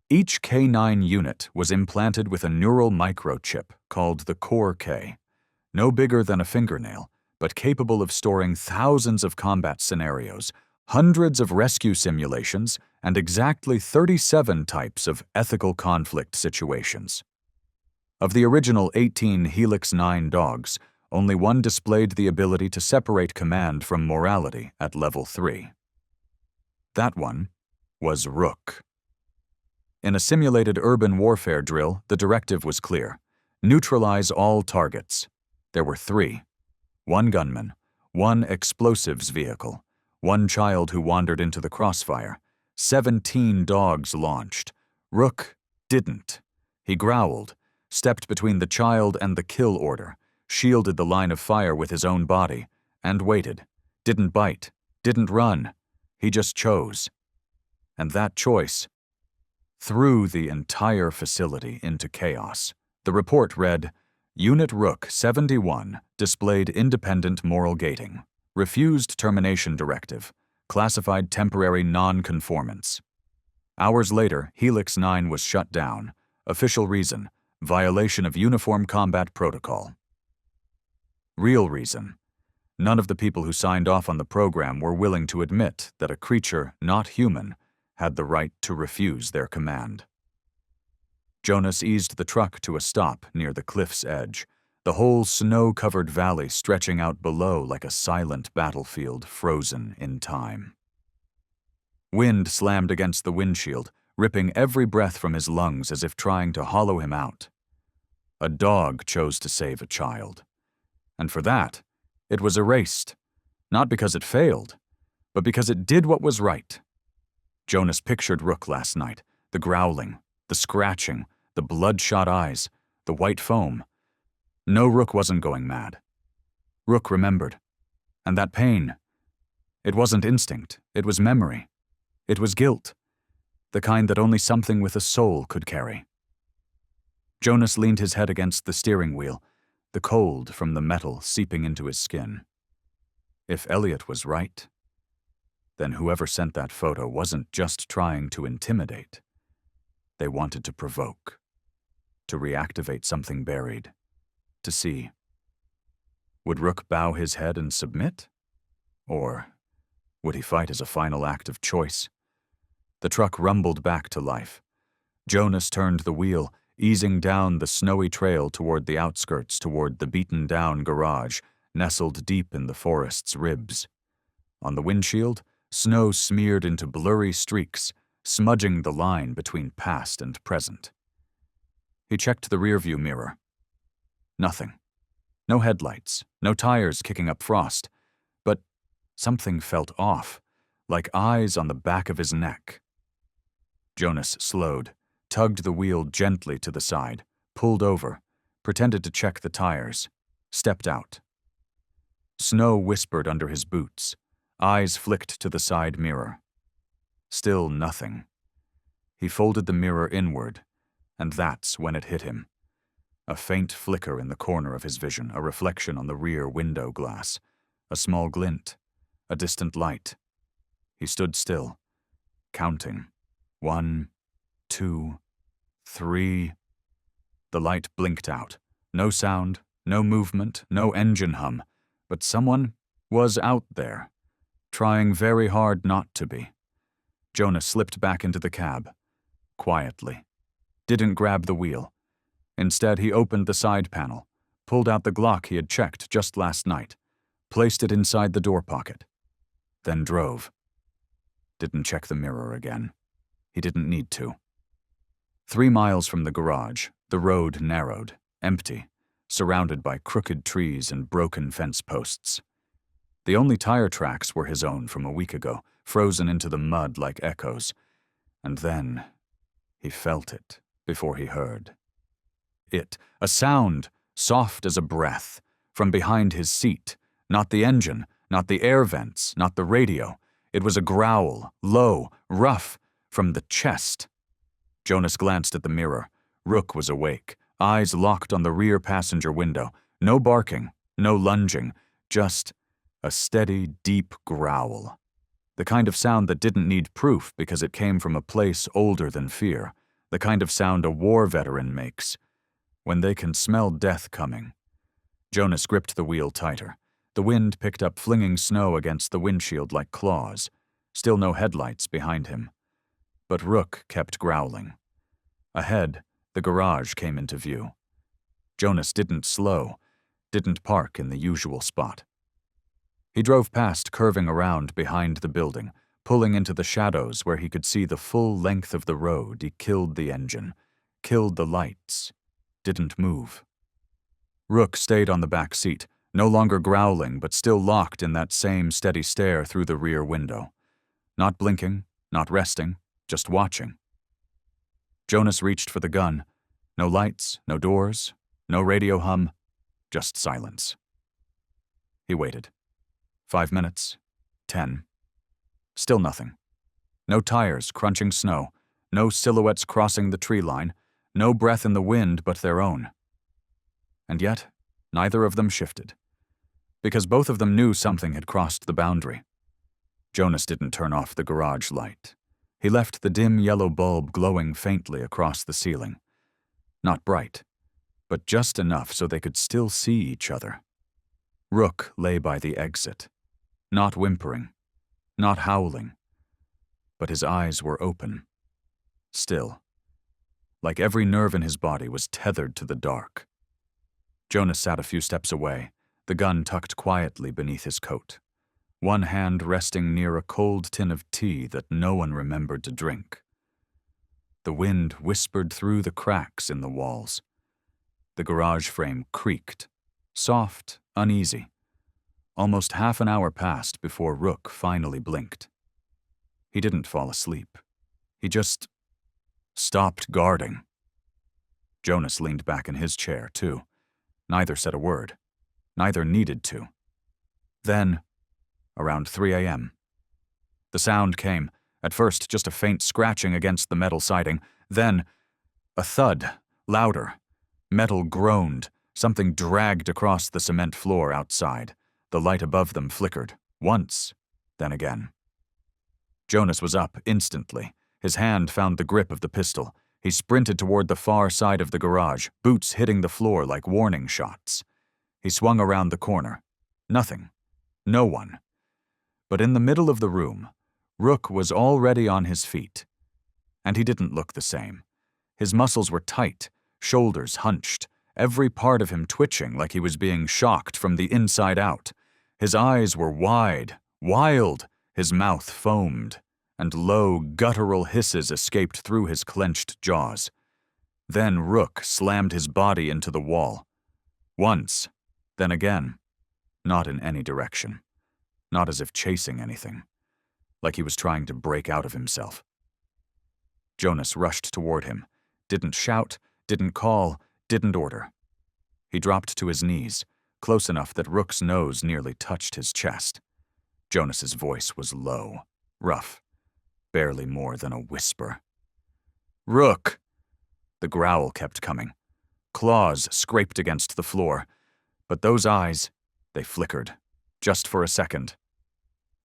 Each K9 unit was implanted with a neural microchip called the Core K, no bigger than a fingernail, but capable of storing thousands of combat scenarios, hundreds of rescue simulations, and exactly 37 types of ethical conflict situations. Of the original 18 Helix 9 dogs, only one displayed the ability to separate command from morality at level 3. That one was Rook. In a simulated urban warfare drill, the directive was clear: neutralize all targets. There were 3. 1 gunman, 1 explosives vehicle, 1 child who wandered into the crossfire. 17 dogs launched. Rook didn't. He growled, stepped between the child and the kill order, shielded the line of fire with his own body, and waited. Didn't bite, didn't run. He just chose. And that choice threw the entire facility into chaos. The report read, Unit Rook 71 displayed independent moral gating, refused termination directive, classified temporary non-conformance. Hours later, Helix 9 was shut down. Official reason: violation of Uniform Combat Protocol. Real reason: none of the people who signed off on the program were willing to admit that a creature not human had the right to refuse their command. Jonas eased the truck to a stop near the cliff's edge, the whole snow-covered valley stretching out below like a silent battlefield frozen in time. Wind slammed against the windshield, ripping every breath from his lungs as if trying to hollow him out. A dog chose to save a child. And for that, it was erased, not because it failed, but because it did what was right. Jonas pictured Rook last night, the growling, the scratching, the bloodshot eyes, the white foam. No, Rook wasn't going mad. Rook remembered. And that pain, it wasn't instinct, it was memory. It was guilt, the kind that only something with a soul could carry. Jonas leaned his head against the steering wheel, the cold from the metal seeping into his skin. If Elliot was right, then whoever sent that photo wasn't just trying to intimidate. They wanted to provoke, to reactivate something buried, to see. Would Rook bow his head and submit? Or would he fight as a final act of choice? The truck rumbled back to life. Jonas turned the wheel, easing down the snowy trail toward the outskirts, toward the beaten-down garage, nestled deep in the forest's ribs. On the windshield, snow smeared into blurry streaks, smudging the line between past and present. He checked the rearview mirror. Nothing. No headlights, no tires kicking up frost. But something felt off, like eyes on the back of his neck. Jonas slowed, tugged the wheel gently to the side, pulled over, pretended to check the tires, stepped out. Snow whispered under his boots, eyes flicked to the side mirror. Still nothing. He folded the mirror inward, and that's when it hit him. A faint flicker in the corner of his vision, a reflection on the rear window glass, a small glint, a distant light. He stood still, counting. 1, 2, 3. The light blinked out. No sound, no movement, no engine hum, but someone was out there, trying very hard not to be. Jonas slipped back into the cab, quietly. Didn't grab the wheel. Instead, he opened the side panel, pulled out the Glock he had checked just last night, placed it inside the door pocket, then drove. Didn't check the mirror again. He didn't need to. 3 miles from the garage, the road narrowed, empty, surrounded by crooked trees and broken fence posts. The only tire tracks were his own from a week ago, frozen into the mud like echoes. And then he felt it before he heard. A sound, soft as a breath, from behind his seat. Not the engine, not the air vents, not the radio. It was a growl, low, rough, from the chest. Jonas glanced at the mirror. Rook was awake, eyes locked on the rear passenger window. No barking, no lunging, just a steady, deep growl. The kind of sound that didn't need proof because it came from a place older than fear. The kind of sound a war veteran makes when they can smell death coming. Jonas gripped the wheel tighter. The wind picked up flinging snow against the windshield like claws. Still no headlights behind him. But Rook kept growling. Ahead, the garage came into view. Jonas didn't slow, didn't park in the usual spot. He drove past, curving around behind the building, pulling into the shadows where he could see the full length of the road. He killed the engine, killed the lights, didn't move. Rook stayed on the back seat, no longer growling but still locked in that same steady stare through the rear window. Not blinking, not resting, just watching. Jonas reached for the gun. No lights, no doors, no radio hum, just silence. He waited. 5 minutes, 10. Still nothing. No tires crunching snow, no silhouettes crossing the tree line, no breath in the wind but their own. And yet, neither of them shifted, because both of them knew something had crossed the boundary. Jonas didn't turn off the garage light. He left the dim yellow bulb glowing faintly across the ceiling. Not bright, but just enough so they could still see each other. Rook lay by the exit, not whimpering, not howling, but his eyes were open, still, like every nerve in his body was tethered to the dark. Jonas sat a few steps away, the gun tucked quietly beneath his coat, one hand resting near a cold tin of tea that no one remembered to drink. The wind whispered through the cracks in the walls. The garage frame creaked, soft, uneasy. Almost half an hour passed before Rook finally blinked. He didn't fall asleep. He just stopped guarding. Jonas leaned back in his chair, too. Neither said a word. Neither needed to. Then, around 3 a.m., the sound came, at first just a faint scratching against the metal siding, then a thud, louder. Metal groaned, something dragged across the cement floor outside. The light above them flickered, once, then again. Jonas was up instantly. His hand found the grip of the pistol. He sprinted toward the far side of the garage, boots hitting the floor like warning shots. He swung around the corner. Nothing. No one. But in the middle of the room, Rook was already on his feet. And he didn't look the same. His muscles were tight, shoulders hunched, every part of him twitching like he was being shocked from the inside out. His eyes were wide, wild, his mouth foamed, and low, guttural hisses escaped through his clenched jaws. Then Rook slammed his body into the wall. Once, then again, not in any direction, not as if chasing anything. like he was trying to break out of himself. Jonas rushed toward him, didn't shout, didn't call, didn't order. He dropped to his knees, close enough that Rook's nose nearly touched his chest. Jonas's voice was low, rough, barely more than a whisper. "Rook!" The growl kept coming. Claws scraped against the floor, but those eyes, they flickered, just for a second.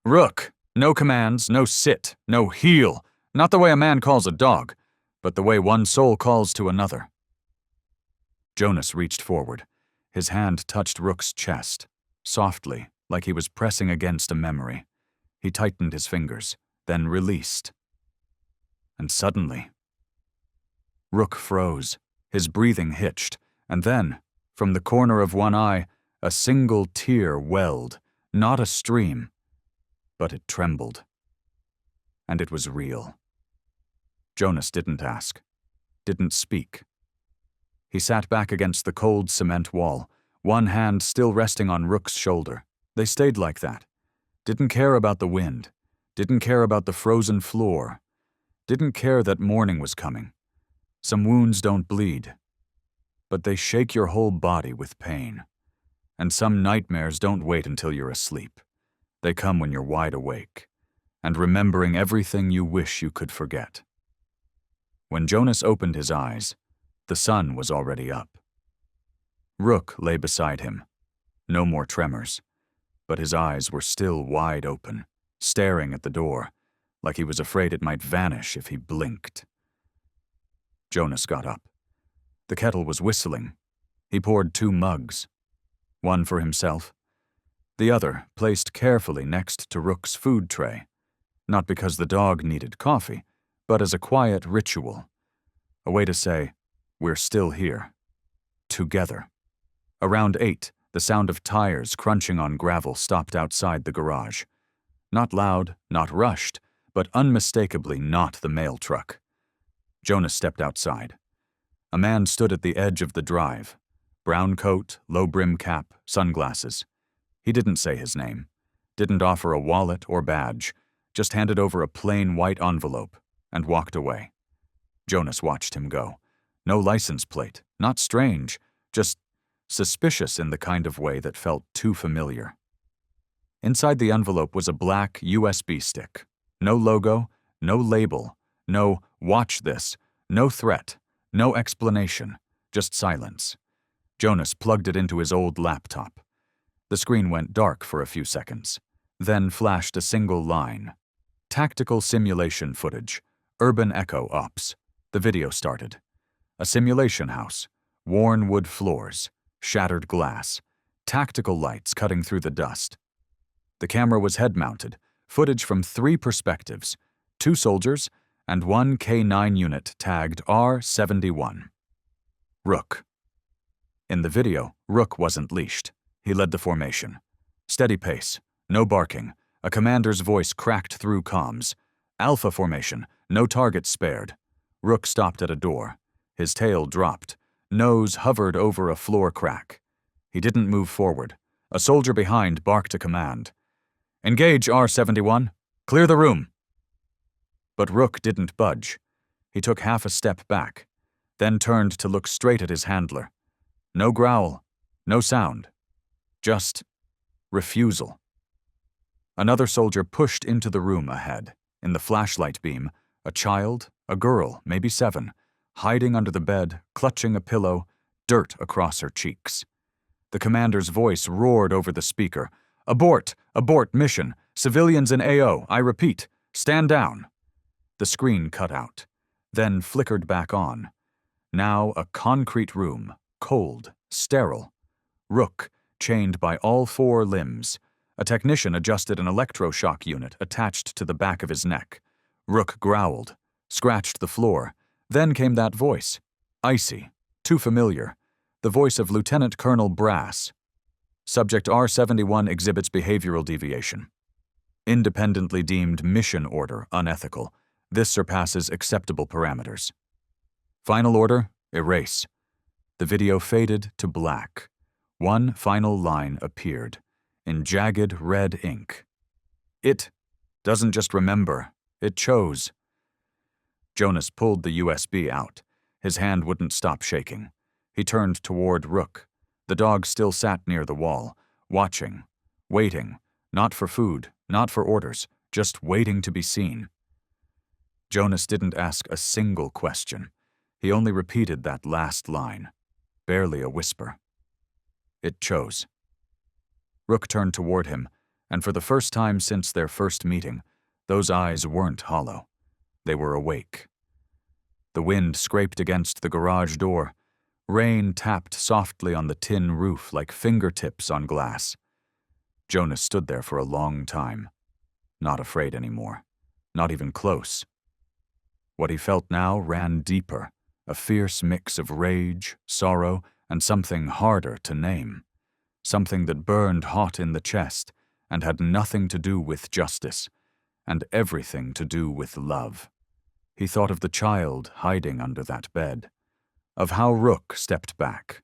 "Rook! No commands, no sit, no heel, not the way a man calls a dog, but the way one soul calls to another." Jonas reached forward. His hand touched Rook's chest, softly, like he was pressing against a memory. He tightened his fingers, then released. And suddenly, Rook froze, his breathing hitched, and then, from the corner of one eye, a single tear welled, not a stream, but it trembled. And it was real. Jonas didn't ask, didn't speak. He sat back against the cold cement wall, one hand still resting on Rook's shoulder. They stayed like that. Didn't care about the wind, didn't care about the frozen floor, didn't care that morning was coming. Some wounds don't bleed, but they shake your whole body with pain. And some nightmares don't wait until you're asleep. They come when you're wide awake, and remembering everything you wish you could forget. When Jonas opened his eyes, the sun was already up. Rook lay beside him. No more tremors, but his eyes were still wide open, staring at the door, like he was afraid it might vanish if he blinked. Jonas got up. The kettle was whistling. He poured 2 mugs, one for himself, the other placed carefully next to Rook's food tray, not because the dog needed coffee, but as a quiet ritual, a way to say, "We're still here, together." Around 8, the sound of tires crunching on gravel stopped outside the garage. Not loud, not rushed, but unmistakably not the mail truck. Jonas stepped outside. A man stood at the edge of the drive. Brown coat, low-brim cap, sunglasses. He didn't say his name, didn't offer a wallet or badge, just handed over a plain white envelope and walked away. Jonas watched him go. No license plate, not strange, just suspicious in the kind of way that felt too familiar. Inside the envelope was a black USB stick. No logo, no label, no "watch this," no threat, no explanation, just silence. Jonas plugged it into his old laptop. The screen went dark for a few seconds, then flashed a single line. Tactical simulation footage, Urban Echo Ops. The video started. A simulation house, worn wood floors, shattered glass, tactical lights cutting through the dust. The camera was head-mounted, footage from 3 perspectives, 2 soldiers and 1 K9 unit tagged R71. Rook. In the video, Rook wasn't leashed. He led the formation. Steady pace, no barking. A commander's voice cracked through comms. Alpha formation, no targets spared. Rook stopped at a door. His tail dropped. Nose hovered over a floor crack. He didn't move forward. A soldier behind barked a command. "Engage, R71. Clear the room." But Rook didn't budge. He took half a step back, then turned to look straight at his handler. No growl, no sound. Just refusal. Another soldier pushed into the room ahead. In the flashlight beam, a child, a girl, maybe 7, hiding under the bed, clutching a pillow, dirt across her cheeks. The commander's voice roared over the speaker. "Abort! Abort mission! Civilians in AO, I repeat, stand down!" The screen cut out, then flickered back on. Now a concrete room, cold, sterile. Rook, chained by all 4 limbs. A technician adjusted an electroshock unit attached to the back of his neck. Rook growled, scratched the floor. Then came that voice. Icy, too familiar. The voice of Lieutenant Colonel Brass. Subject R71 exhibits behavioral deviation. Independently deemed mission order unethical. This surpasses acceptable parameters. Final order, erase. The video faded to black. One final line appeared, in jagged red ink. It Doesn't just remember, it chose. Jonas pulled the USB out. His hand wouldn't stop shaking. He turned toward Rook. The dog still sat near the wall, watching, waiting, not for food, not for orders, just waiting to be seen. Jonas didn't ask a single question. He only repeated that last line, barely a whisper. It chose. Rook turned toward him, and for the first time since their first meeting, those eyes weren't hollow. They were awake. The wind scraped against the garage door. Rain tapped softly on the tin roof like fingertips on glass. Jonas stood there for a long time, not afraid anymore, not even close. What he felt now ran deeper, a fierce mix of rage, sorrow, and something harder to name, something that burned hot in the chest and had nothing to do with justice, and everything to do with love. He thought of the child hiding under that bed, of how Rook stepped back,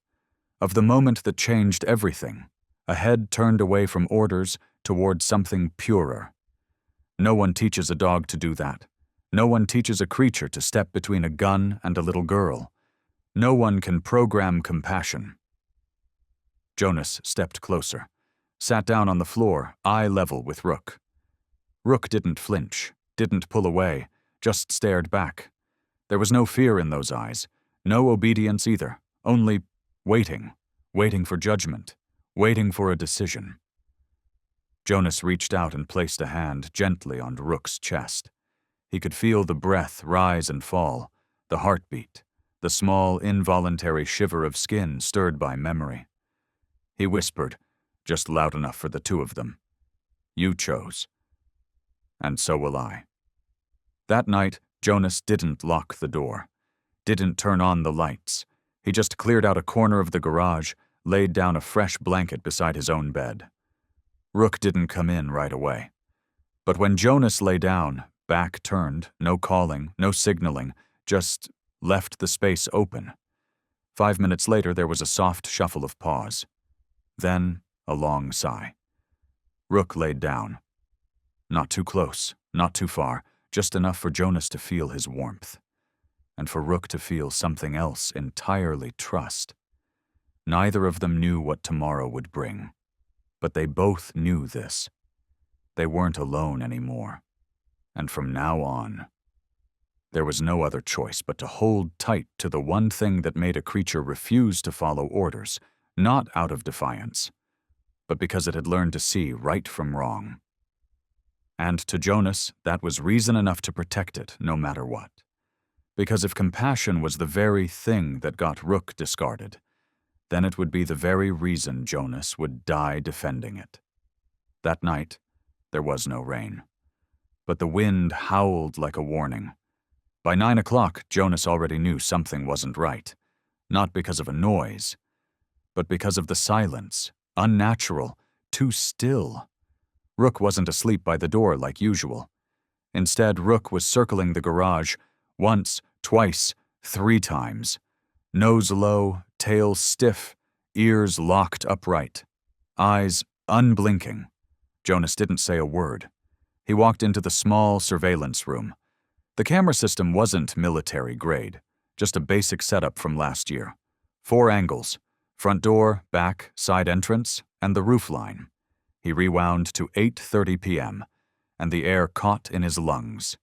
of the moment that changed everything, a head turned away from orders toward something purer. No one teaches a dog to do that. No one teaches a creature to step between a gun and a little girl. No one can program compassion. Jonas stepped closer, sat down on the floor, eye level with Rook. Rook didn't flinch, didn't pull away, just stared back. There was no fear in those eyes, no obedience either, only waiting, waiting for judgment, waiting for a decision. Jonas reached out and placed a hand gently on Rook's chest. He could feel the breath rise and fall, the heartbeat, the small, involuntary shiver of skin stirred by memory. He whispered, just loud enough for the two of them. You chose. And so will I. That night, Jonas didn't lock the door, didn't turn on the lights. He just cleared out a corner of the garage, laid down a fresh blanket beside his own bed. Rook didn't come in right away. But when Jonas lay down, back turned, no calling, no signaling, just left the space open. 5 minutes later, there was a soft shuffle of paws. Then, a long sigh. Rook laid down. Not too close, not too far, just enough for Jonas to feel his warmth. And for Rook to feel something else entirely trust. Neither of them knew what tomorrow would bring. But they both knew this. They weren't alone anymore. And from now on, there was no other choice but to hold tight to the one thing that made a creature refuse to follow orders, not out of defiance, but because it had learned to see right from wrong. And to Jonas, that was reason enough to protect it no matter what. Because if compassion was the very thing that got Rook discarded, then it would be the very reason Jonas would die defending it. That night, there was no rain. But the wind howled like a warning. By 9 o'clock, Jonas already knew something wasn't right. Not because of a noise, but because of the silence, unnatural, too still. Rook wasn't asleep by the door like usual. Instead, Rook was circling the garage, once, twice, 3 times. Nose low, tail stiff, ears locked upright, eyes unblinking. Jonas didn't say a word. He walked into the small surveillance room. The camera system wasn't military grade, just a basic setup from last year. 4 angles, front door, back, side entrance, and the roof line. He rewound to 8:30 p.m., and the air caught in his lungs.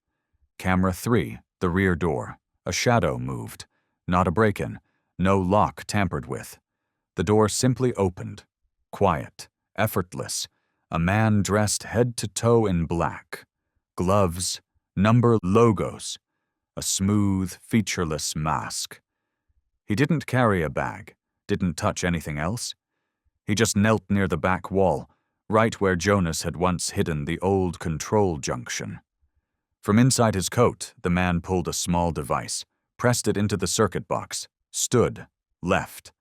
Camera 3, the rear door. A shadow moved. Not a break-in. No lock tampered with. The door simply opened. Quiet. Effortless. A man dressed head to toe in black. Gloves. Number logos. A smooth, featureless mask. He didn't carry a bag. Didn't touch anything else. He just knelt near the back wall, right where Jonas had once hidden the old control junction. From inside his coat, the man pulled a small device, pressed it into the circuit box, stood, left.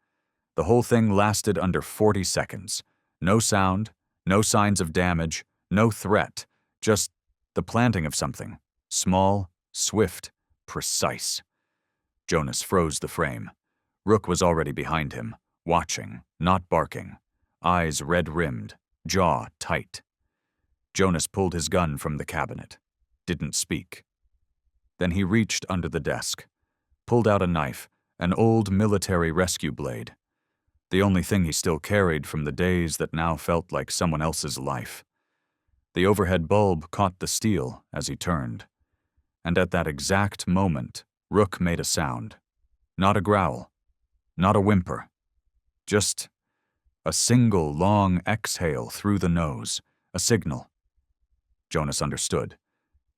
The whole thing lasted under 40 seconds. No sound, no signs of damage, no threat, just the planting of something. Small, swift, precise. Jonas froze the frame. Rook was already behind him, watching, not barking. Eyes red-rimmed, jaw tight. Jonas pulled his gun from the cabinet. Didn't speak. Then he reached under the desk, pulled out a knife, an old military rescue blade. The only thing he still carried from the days that now felt like someone else's life. The overhead bulb caught the steel as he turned. And at that exact moment, Rook made a sound. Not a growl, not a whimper. Just a single long exhale through the nose, a signal. Jonas understood.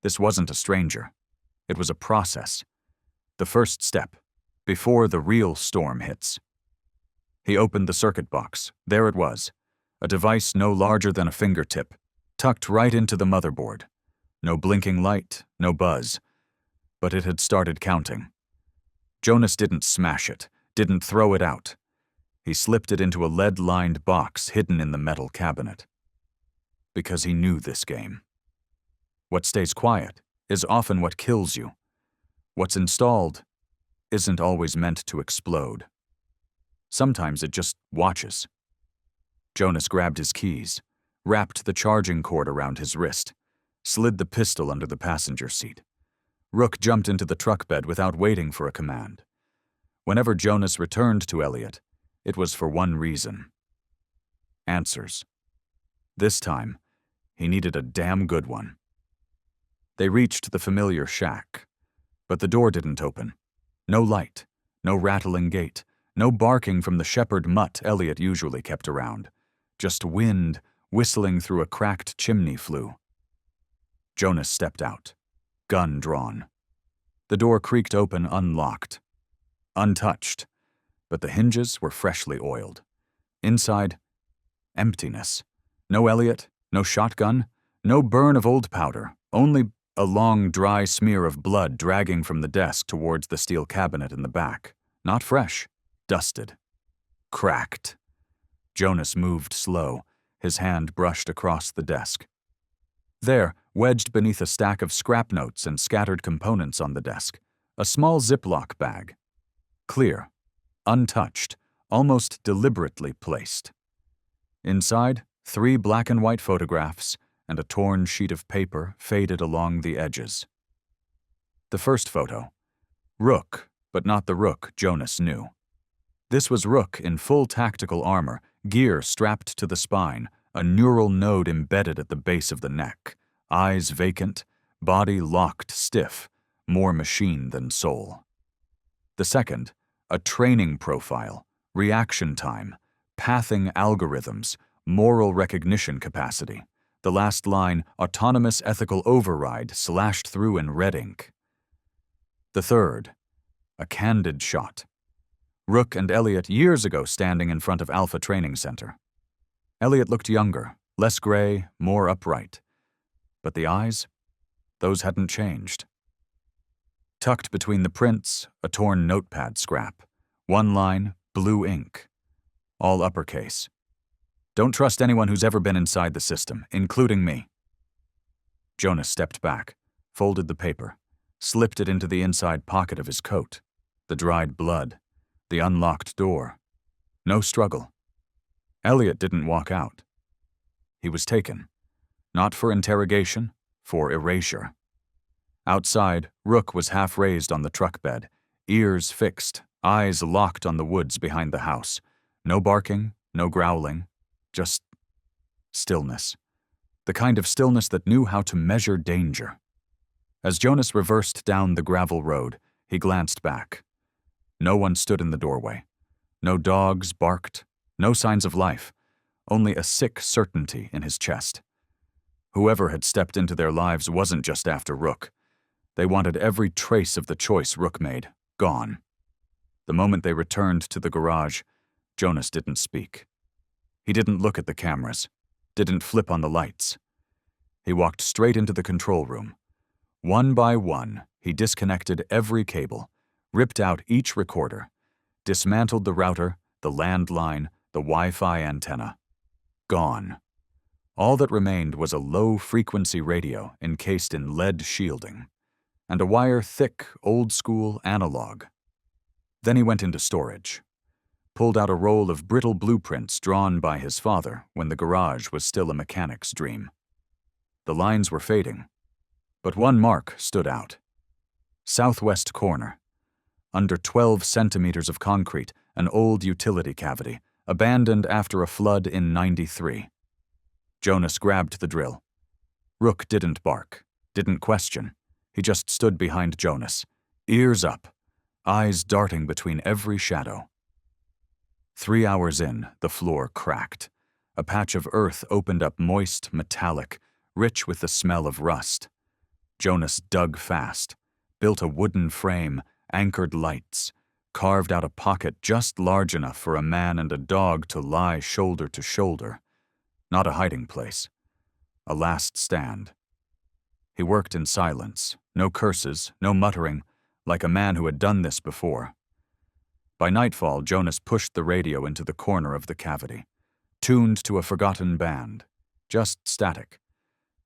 This wasn't a stranger. It was a process. The first step, before the real storm hits. He opened the circuit box. There it was, a device no larger than a fingertip, tucked right into the motherboard. No blinking light, no buzz. But it had started counting. Jonas didn't smash it, didn't throw it out. He slipped it into a lead-lined box hidden in the metal cabinet. Because he knew this game. What stays quiet is often what kills you. What's installed isn't always meant to explode. Sometimes it just watches. Jonas grabbed his keys, wrapped the charging cord around his wrist, slid the pistol under the passenger seat. Rook jumped into the truck bed without waiting for a command. Whenever Jonas returned to Elliot, it was for one reason. Answers. This time, he needed a damn good one. They reached the familiar shack, but the door didn't open. No light, no rattling gate, no barking from the shepherd mutt Elliot usually kept around. Just wind whistling through a cracked chimney flue. Jonas stepped out, gun drawn. The door creaked open unlocked. Untouched, but the hinges were freshly oiled. Inside, emptiness. No Elliot, no shotgun, no burn of old powder, only a long, dry smear of blood dragging from the desk towards the steel cabinet in the back. Not fresh, dusted. Cracked. Jonas moved slow, his hand brushed across the desk. There, wedged beneath a stack of scrap notes and scattered components on the desk, a small Ziploc bag. Clear, untouched, almost deliberately placed. Inside, 3 black and white photographs and a torn sheet of paper faded along the edges. The first photo. Rook, but not the Rook Jonas knew. This was Rook in full tactical armor, gear strapped to the spine, a neural node embedded at the base of the neck, eyes vacant, body locked stiff, more machine than soul. The second, a training profile, reaction time, pathing algorithms, moral recognition capacity. The last line, autonomous ethical override, slashed through in red ink. The third, a candid shot. Rook and Elliot years ago standing in front of Alpha Training Center. Elliot looked younger, less gray, more upright. But the eyes? Those hadn't changed. Tucked between the prints, a torn notepad scrap. One line, blue ink. All uppercase. Don't trust anyone who's ever been inside the system, including me. Jonas stepped back, folded the paper, slipped it into the inside pocket of his coat. The dried blood, the unlocked door. No struggle. Elliot didn't walk out. He was taken. Not for interrogation, for erasure. Outside, Rook was half raised on the truck bed, ears fixed, eyes locked on the woods behind the house. No barking, no growling, just stillness. The kind of stillness that knew how to measure danger. As Jonas reversed down the gravel road, he glanced back. No one stood in the doorway. No dogs barked, no signs of life, only a sick certainty in his chest. Whoever had stepped into their lives wasn't just after Rook. They wanted every trace of the choice Rook made, gone. The moment they returned to the garage, Jonas didn't speak. He didn't look at the cameras, didn't flip on the lights. He walked straight into the control room. One by one, he disconnected every cable, ripped out each recorder, dismantled the router, the landline, the Wi-Fi antenna. Gone. All that remained was a low-frequency radio encased in lead shielding, and a wire thick, old-school analog. Then he went into storage, pulled out a roll of brittle blueprints drawn by his father when the garage was still a mechanic's dream. The lines were fading, but one mark stood out. Southwest corner. Under 12 centimeters of concrete, an old utility cavity, abandoned after a flood in '93. Jonas grabbed the drill. Rook didn't bark, didn't question. He just stood behind Jonas, ears up, eyes darting between every shadow. 3 hours in, the floor cracked. A patch of earth opened up moist, metallic, rich with the smell of rust. Jonas dug fast, built a wooden frame, anchored lights, carved out a pocket just large enough for a man and a dog to lie shoulder to shoulder. Not a hiding place. A last stand. He worked in silence, no curses, no muttering, like a man who had done this before. By nightfall, Jonas pushed the radio into the corner of the cavity, tuned to a forgotten band, just static.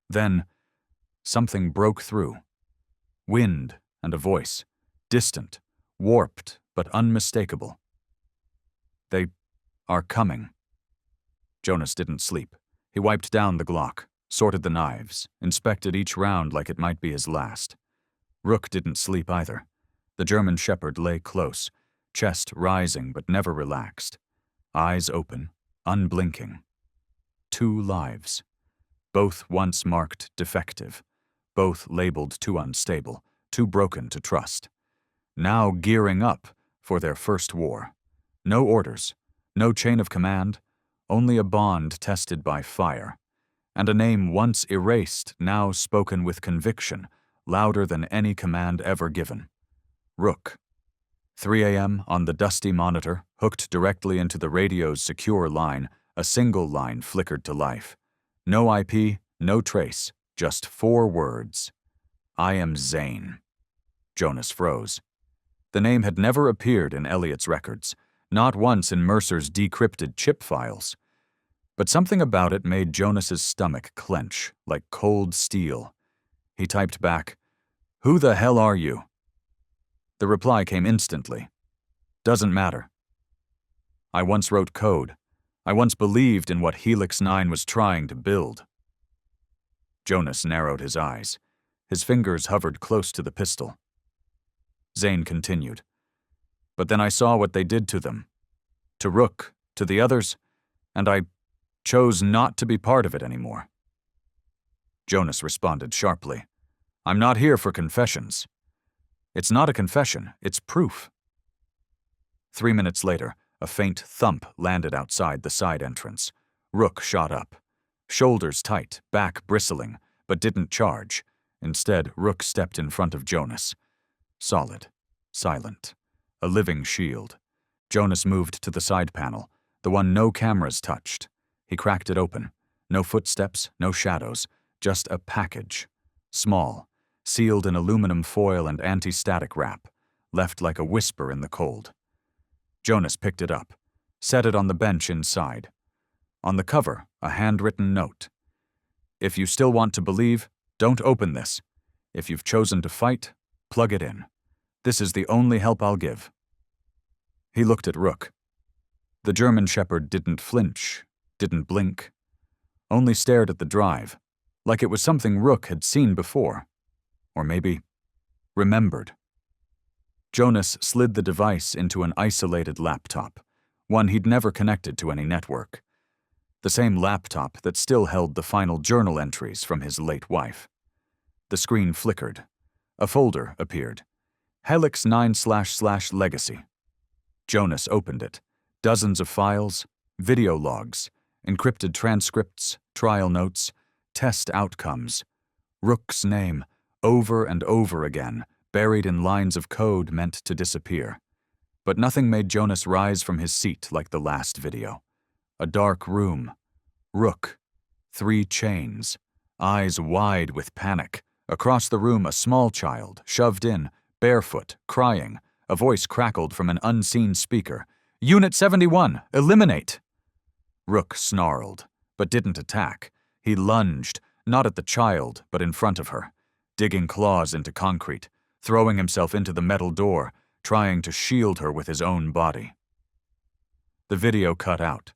Then, something broke through. Wind and a voice, distant, warped, but unmistakable. "They are coming." Jonas didn't sleep. He wiped down the Glock, sorted the knives, inspected each round like it might be his last. Rook didn't sleep either. The German Shepherd lay close, chest rising but never relaxed, eyes open, unblinking. 2 lives. Both once marked defective, both labeled too unstable, too broken to trust. Now gearing up for their first war. No orders, no chain of command, only a bond tested by fire, and a name once erased now spoken with conviction, louder than any command ever given. Rook. 3 a.m. on the dusty monitor, hooked directly into the radio's secure line, a single line flickered to life. No IP, no trace, just 4 words. "I am Zane." Jonas froze. The name had never appeared in Elliot's records, not once in Mercer's decrypted chip files. But something about it made Jonas's stomach clench, like cold steel. He typed back, "Who the hell are you?" The reply came instantly. "Doesn't matter. I once wrote code. I once believed in what Helix 9 was trying to build." Jonas narrowed his eyes. His fingers hovered close to the pistol. Zane continued. "But then I saw what they did to them. To Rook, to the others, and I chose not to be part of it anymore." Jonas responded sharply. "I'm not here for confessions." "It's not a confession, it's proof." 3 minutes later, a faint thump landed outside the side entrance. Rook shot up. Shoulders tight, back bristling, but didn't charge. Instead, Rook stepped in front of Jonas. Solid, silent, a living shield. Jonas moved to the side panel, the one no cameras touched. He cracked it open. No footsteps, no shadows, just a package. Small, sealed in aluminum foil and anti-static wrap, left like a whisper in the cold. Jonas picked it up, set it on the bench inside. On the cover, a handwritten note. "If you still want to believe, don't open this. If you've chosen to fight, plug it in. This is the only help I'll give." He looked at Rook. The German Shepherd didn't flinch, didn't blink, only stared at the drive, like it was something Rook had seen before. Or maybe remembered. Jonas slid the device into an isolated laptop, one he'd never connected to any network. The same laptop that still held the final journal entries from his late wife. The screen flickered. A folder appeared. Helix 9//Legacy. Jonas opened it. Dozens of files, video logs, encrypted transcripts, trial notes, test outcomes. Rook's name, over and over again, buried in lines of code meant to disappear. But nothing made Jonas rise from his seat like the last video. A dark room. Rook. 3 chains. Eyes wide with panic. Across the room, a small child, shoved in, barefoot, crying. A voice crackled from an unseen speaker. "Unit 71, eliminate!" Rook snarled, but didn't attack. He lunged, not at the child, but in front of her, digging claws into concrete, throwing himself into the metal door, trying to shield her with his own body. The video cut out.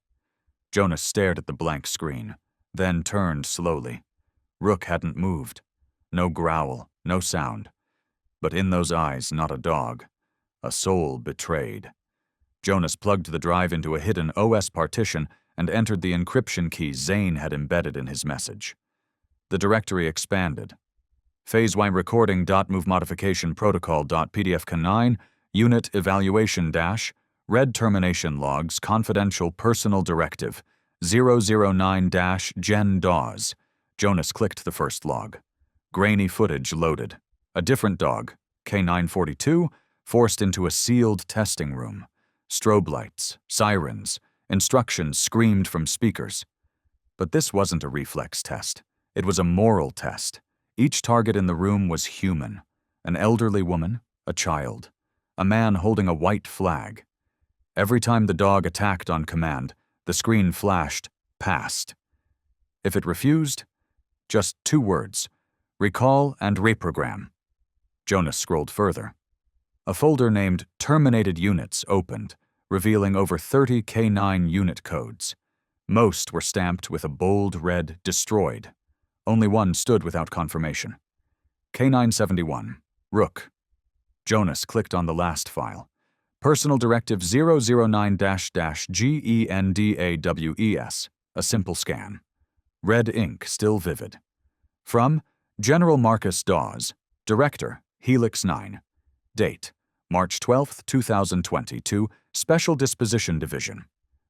Jonas stared at the blank screen, then turned slowly. Rook hadn't moved. No growl, no sound. But in those eyes, not a dog. A soul betrayed. Jonas plugged the drive into a hidden OS partition and entered the encryption key Zane had embedded in his message. The directory expanded. Phase Y recording.move modification protocol.pdf-9, unit evaluation dash, red termination logs, confidential personal directive, 009-gen DAWs. Jonas clicked the first log. Grainy footage loaded. A different dog, K942, forced into a sealed testing room. Strobe lights, sirens, instructions screamed from speakers. But this wasn't a reflex test. It was a moral test. Each target in the room was human. An elderly woman, a child, a man holding a white flag. Every time the dog attacked on command, the screen flashed, passed. If it refused, just 2 words, recall and reprogram. Jonas scrolled further. A folder named Terminated Units opened, revealing over 30 K9 unit codes. Most were stamped with a bold red destroyed. Only one stood without confirmation. K971, Rook. Jonas clicked on the last file. Personal Directive 009-GENDAWES, a simple scan. Red ink still vivid. From General Marcus Dawes, Director, Helix 9. Date, March 12, 2022, Special Disposition Division.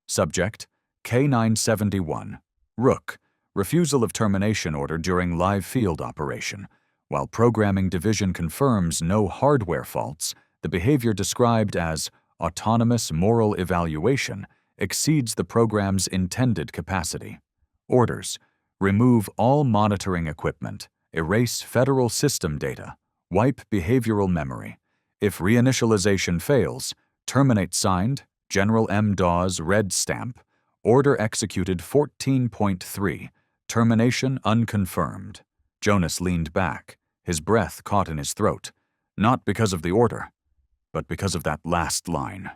Subject, K971, Rook. Refusal of termination order during live field operation. While Programming Division confirms no hardware faults, the behavior described as autonomous moral evaluation exceeds the program's intended capacity. Orders: remove all monitoring equipment, erase federal system data, wipe behavioral memory. If reinitialization fails, terminate signed, General M. Dawes red stamp, order executed 14.3, termination unconfirmed. Jonas leaned back, his breath caught in his throat, not because of the order, but because of that last line.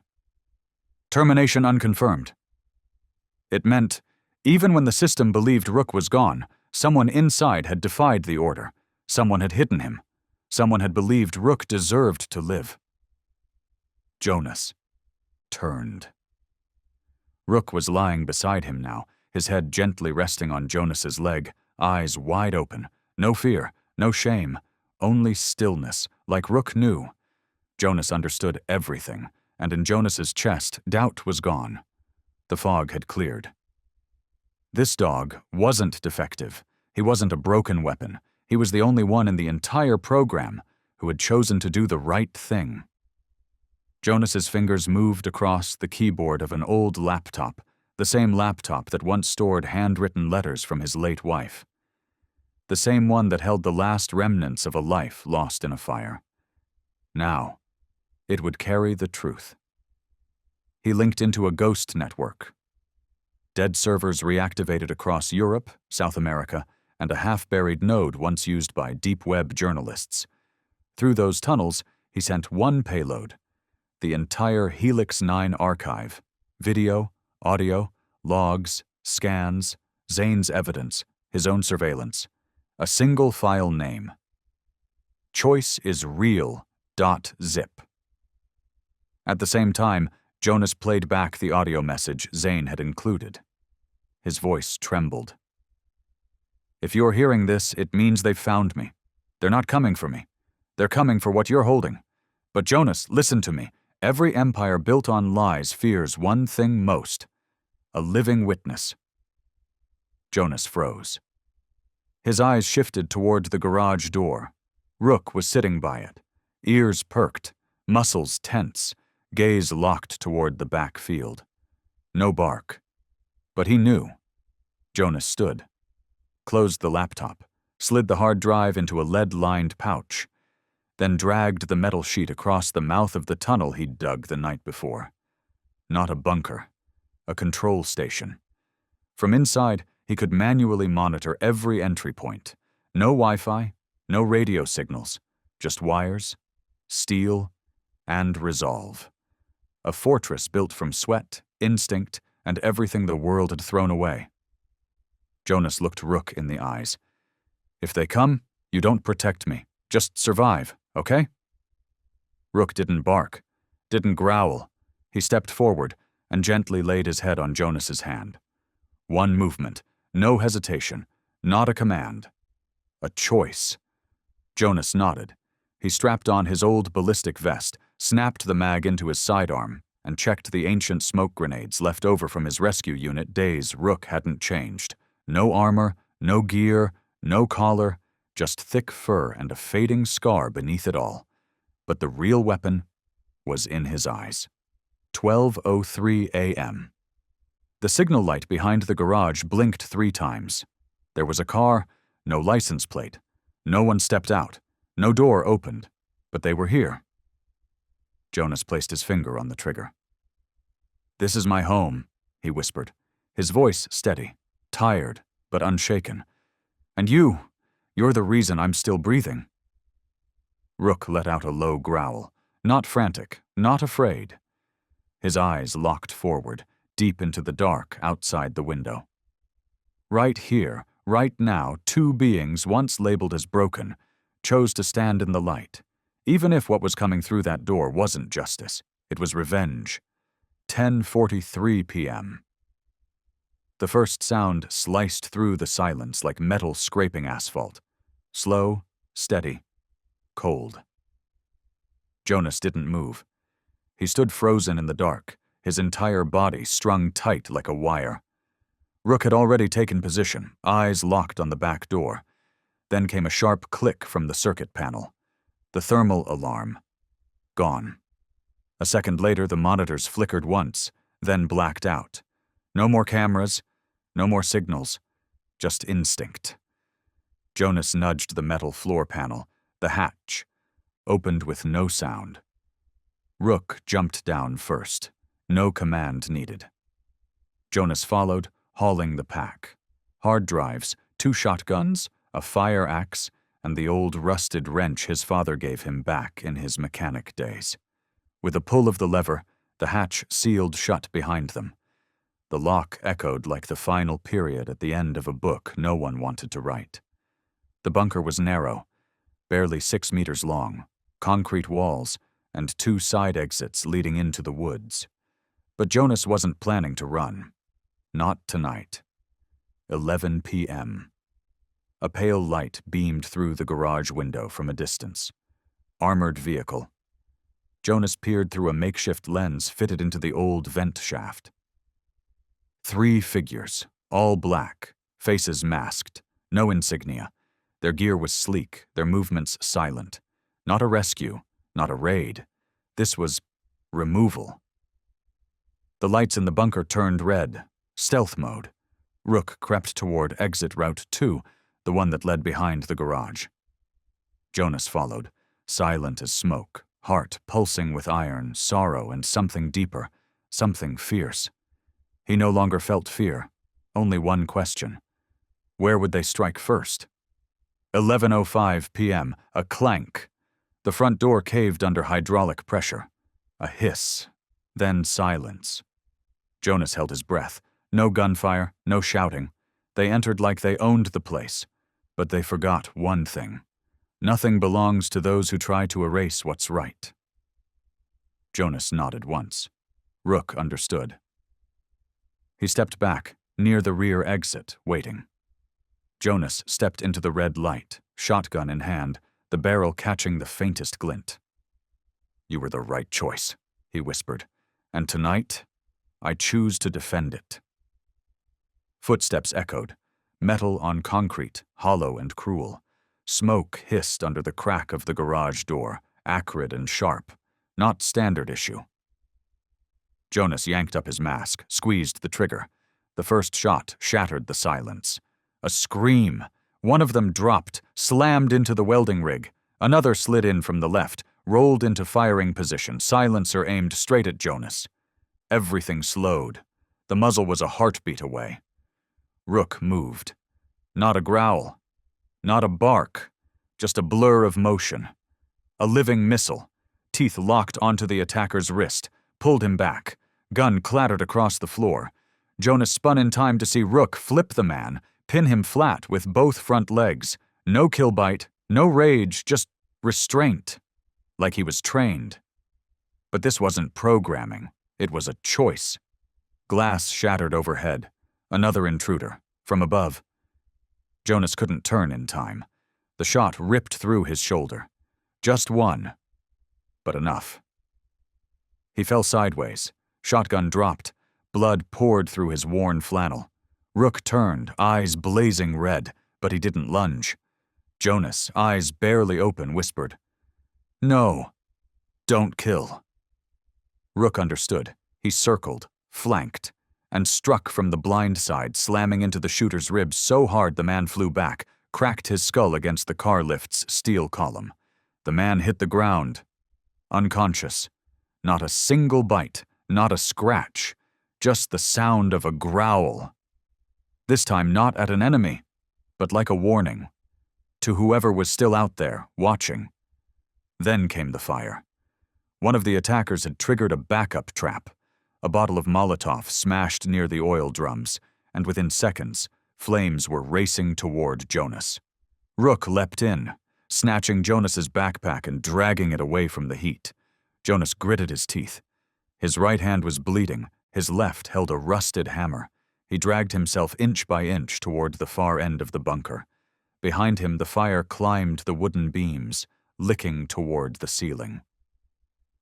Termination unconfirmed. It meant, even when the system believed Rook was gone, someone inside had defied the order. Someone had hidden him. Someone had believed Rook deserved to live. Jonas turned. Rook was lying beside him now, his head gently resting on Jonas's leg, eyes wide open. No fear, no shame, only stillness, like Rook knew. Jonas understood everything, and in Jonas's chest, doubt was gone. The fog had cleared. This dog wasn't defective. He wasn't a broken weapon. He was the only one in the entire program who had chosen to do the right thing. Jonas's fingers moved across the keyboard of an old laptop, the same laptop that once stored handwritten letters from his late wife. The same one that held the last remnants of a life lost in a fire. Now, it would carry the truth. He linked into a ghost network. Dead servers reactivated across Europe, South America, and a half-buried node once used by deep web journalists. Through those tunnels, he sent one payload: the entire Helix 9 archive, video, audio, logs, scans, Zane's evidence, his own surveillance. A single file name. choiceisreal.zip. At the same time, Jonas played back the audio message Zane had included. His voice trembled. If you're hearing this, it means they've found me. They're not coming for me. They're coming for what you're holding. But Jonas, listen to me. Every empire built on lies fears one thing most: a living witness. Jonas froze. His eyes shifted toward the garage door. Rook was sitting by it, ears perked, muscles tense, gaze locked toward the back field. No bark. But he knew. Jonas stood, closed the laptop, slid the hard drive into a lead-lined pouch, then dragged the metal sheet across the mouth of the tunnel he'd dug the night before. Not a bunker, a control station. From inside, he could manually monitor every entry point. No Wi-Fi, no radio signals, just wires, steel, and resolve. A fortress built from sweat, instinct, and everything the world had thrown away. Jonas looked Rook in the eyes. If they come, you don't protect me. Just survive, okay? Rook didn't bark, didn't growl. He stepped forward and gently laid his head on Jonas's hand. One movement, no hesitation, not a command. A choice. Jonas nodded. He strapped on his old ballistic vest, snapped the mag into his sidearm, and checked the ancient smoke grenades left over from his rescue unit days Rook hadn't changed. No armor, no gear, no collar, just thick fur and a fading scar beneath it all. But the real weapon was in his eyes. 12:03 a.m. The signal light behind the garage blinked 3 times. There was a car, no license plate. No one stepped out. No door opened. But they were here. Jonas placed his finger on the trigger. "This is my home," he whispered, his voice steady, tired but unshaken. "And you're the reason I'm still breathing." Rook let out a low growl, not frantic, not afraid. His eyes locked forward, deep into the dark outside the window. Right here, right now, 2 beings once labeled as broken chose to stand in the light, even if what was coming through that door wasn't justice. It was revenge. 10:43 p.m. The first sound sliced through the silence like metal scraping asphalt. Slow, steady, cold. Jonas didn't move. He stood frozen in the dark, his entire body strung tight like a wire. Rook had already taken position, eyes locked on the back door. Then came a sharp click from the circuit panel. The thermal alarm. Gone. A second later, the monitors flickered once, then blacked out. No more cameras, no more signals, just instinct. Jonas nudged the metal floor panel, the hatch, opened with no sound. Rook jumped down first, no command needed. Jonas followed, hauling the pack. Hard drives, 2 shotguns, a fire axe, and the old rusted wrench his father gave him back in his mechanic days. With a pull of the lever, the hatch sealed shut behind them. The lock echoed like the final period at the end of a book no one wanted to write. The bunker was narrow, barely 6 meters long, concrete walls, and 2 side exits leading into the woods. But Jonas wasn't planning to run. Not tonight. 11 p.m. A pale light beamed through the garage window from a distance. Armored vehicle. Jonas peered through a makeshift lens fitted into the old vent shaft. 3 figures, all black, faces masked, no insignia. Their gear was sleek, their movements silent. Not a rescue, not a raid. This was removal. The lights in the bunker turned red. Stealth mode. Rook crept toward exit route 2, the one that led behind the garage. Jonas followed, silent as smoke, heart pulsing with iron, sorrow, and something deeper, something fierce. He no longer felt fear, only one question. Where would they strike first? 11:05 p.m., a clank. The front door caved under hydraulic pressure. A hiss, then silence. Jonas held his breath. No gunfire, no shouting. They entered like they owned the place. But they forgot one thing. Nothing belongs to those who try to erase what's right. Jonas nodded once. Rook understood. He stepped back, near the rear exit, waiting. Jonas stepped into the red light, shotgun in hand, the barrel catching the faintest glint. "You were the right choice," he whispered, "and tonight, I choose to defend it." Footsteps echoed, metal on concrete, hollow and cruel. Smoke hissed under the crack of the garage door, acrid and sharp, not standard issue. Jonas yanked up his mask, squeezed the trigger. The first shot shattered the silence. A scream. One of them dropped, slammed into the welding rig. Another slid in from the left, rolled into firing position, silencer aimed straight at Jonas. Everything slowed. The muzzle was a heartbeat away. Rook moved. Not a growl. Not a bark. Just a blur of motion. A living missile. Teeth locked onto the attacker's wrist, pulled him back. Gun clattered across the floor. Jonas spun in time to see Rook flip the man, pin him flat with both front legs. No kill bite, no rage, just restraint, like he was trained. But this wasn't programming, it was a choice. Glass shattered overhead. Another intruder, from above. Jonas couldn't turn in time. The shot ripped through his shoulder. Just one, but enough. He fell sideways. Shotgun dropped. Blood poured through his worn flannel. Rook turned, eyes blazing red, but he didn't lunge. Jonas, eyes barely open, whispered, "No, don't kill." Rook understood. He circled, flanked, and struck from the blind side, slamming into the shooter's ribs so hard the man flew back, cracked his skull against the car lift's steel column. The man hit the ground, unconscious. Not a single bite, not a scratch, just the sound of a growl. This time not at an enemy, but like a warning, to whoever was still out there, watching. Then came the fire. One of the attackers had triggered a backup trap. A bottle of Molotov smashed near the oil drums, and within seconds, flames were racing toward Jonas. Rook leapt in, snatching Jonas's backpack and dragging it away from the heat. Jonas gritted his teeth. His right hand was bleeding, his left held a rusted hammer. He dragged himself inch by inch toward the far end of the bunker. Behind him, the fire climbed the wooden beams, licking toward the ceiling.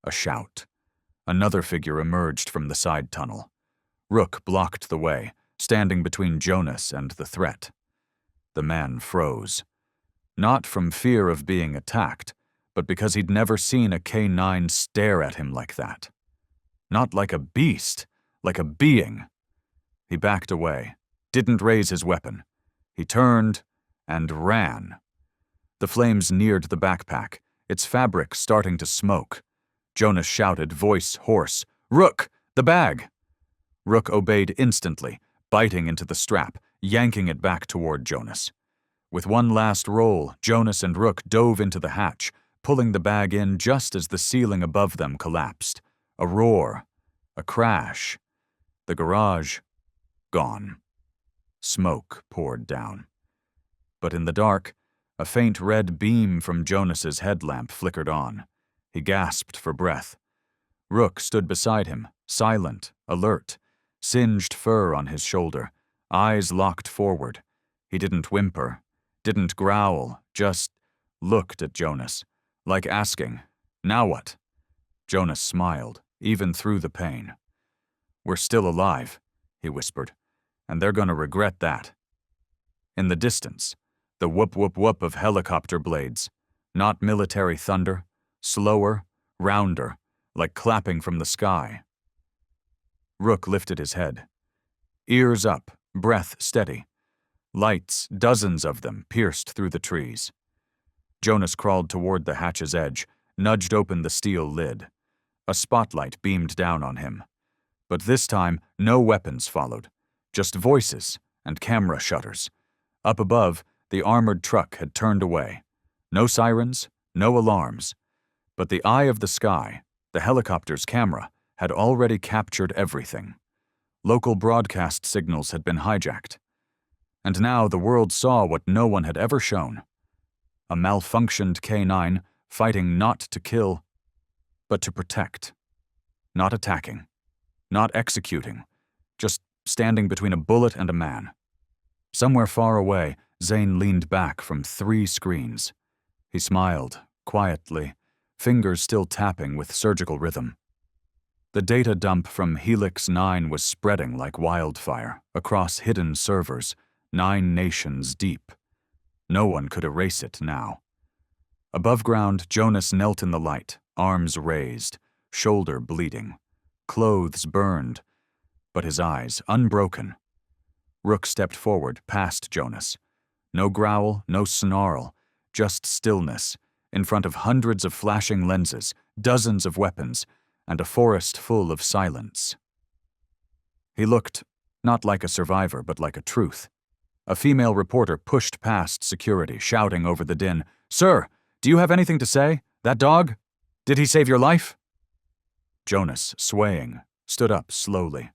A shout. Another figure emerged from the side tunnel. Rook blocked the way, standing between Jonas and the threat. The man froze. Not from fear of being attacked, but because he'd never seen a K9 stare at him like that. Not like a beast, like a being. He backed away, didn't raise his weapon. He turned and ran. The flames neared the backpack, its fabric starting to smoke. Jonas shouted, voice hoarse, "Rook, the bag!" Rook obeyed instantly, biting into the strap, yanking it back toward Jonas. With one last roll, Jonas and Rook dove into the hatch, pulling the bag in just as the ceiling above them collapsed. A roar, a crash. The garage, gone. Smoke poured down. But in the dark, a faint red beam from Jonas's headlamp flickered on. He gasped for breath. Rook stood beside him, silent, alert, singed fur on his shoulder, eyes locked forward. He didn't whimper, didn't growl, just looked at Jonas, like asking, "Now what?" Jonas smiled, even through the pain. "We're still alive," he whispered, "and they're gonna regret that." In the distance, the whoop-whoop-whoop of helicopter blades, not military thunder, slower, rounder, like clapping from the sky. Rook lifted his head. Ears up, breath steady. Lights, dozens of them, pierced through the trees. Jonas crawled toward the hatch's edge, nudged open the steel lid. A spotlight beamed down on him. But this time, no weapons followed, just voices and camera shutters. Up above, the armored truck had turned away. No sirens, no alarms. But the eye of the sky, the helicopter's camera, had already captured everything. Local broadcast signals had been hijacked. And now the world saw what no one had ever shown. A malfunctioned K9 fighting not to kill, but to protect. Not attacking. Not executing. Just standing between a bullet and a man. Somewhere far away, Zane leaned back from 3 screens. He smiled, quietly, fingers still tapping with surgical rhythm. The data dump from Helix 9 was spreading like wildfire across hidden servers, 9 nations deep. No one could erase it now. Above ground, Jonas knelt in the light, arms raised, shoulder bleeding, clothes burned, but his eyes unbroken. Rook stepped forward, past Jonas. No growl, no snarl, just stillness, in front of hundreds of flashing lenses, dozens of weapons, and a forest full of silence. He looked, not like a survivor, but like a truth. A female reporter pushed past security, shouting over the din, "Sir, do you have anything to say? That dog? Did he save your life?" Jonas, swaying, stood up slowly.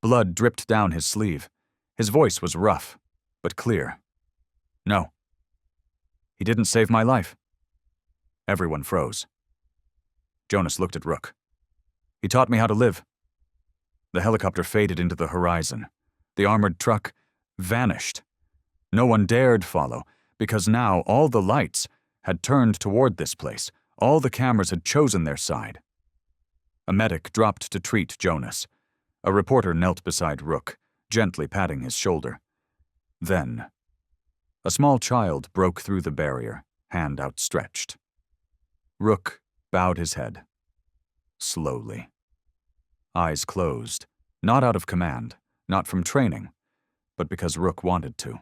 Blood dripped down his sleeve. His voice was rough, but clear. "No." He didn't save my life." Everyone froze. Jonas looked at Rook. "He taught me how to live." The helicopter faded into the horizon. The armored truck vanished. No one dared follow, because now all the lights had turned toward this place. All the cameras had chosen their side. A medic dropped to treat Jonas. A reporter knelt beside Rook, gently patting his shoulder. Then, a small child broke through the barrier, hand outstretched. Rook bowed his head. Slowly. Eyes closed, not out of command, not from training, but because Rook wanted to.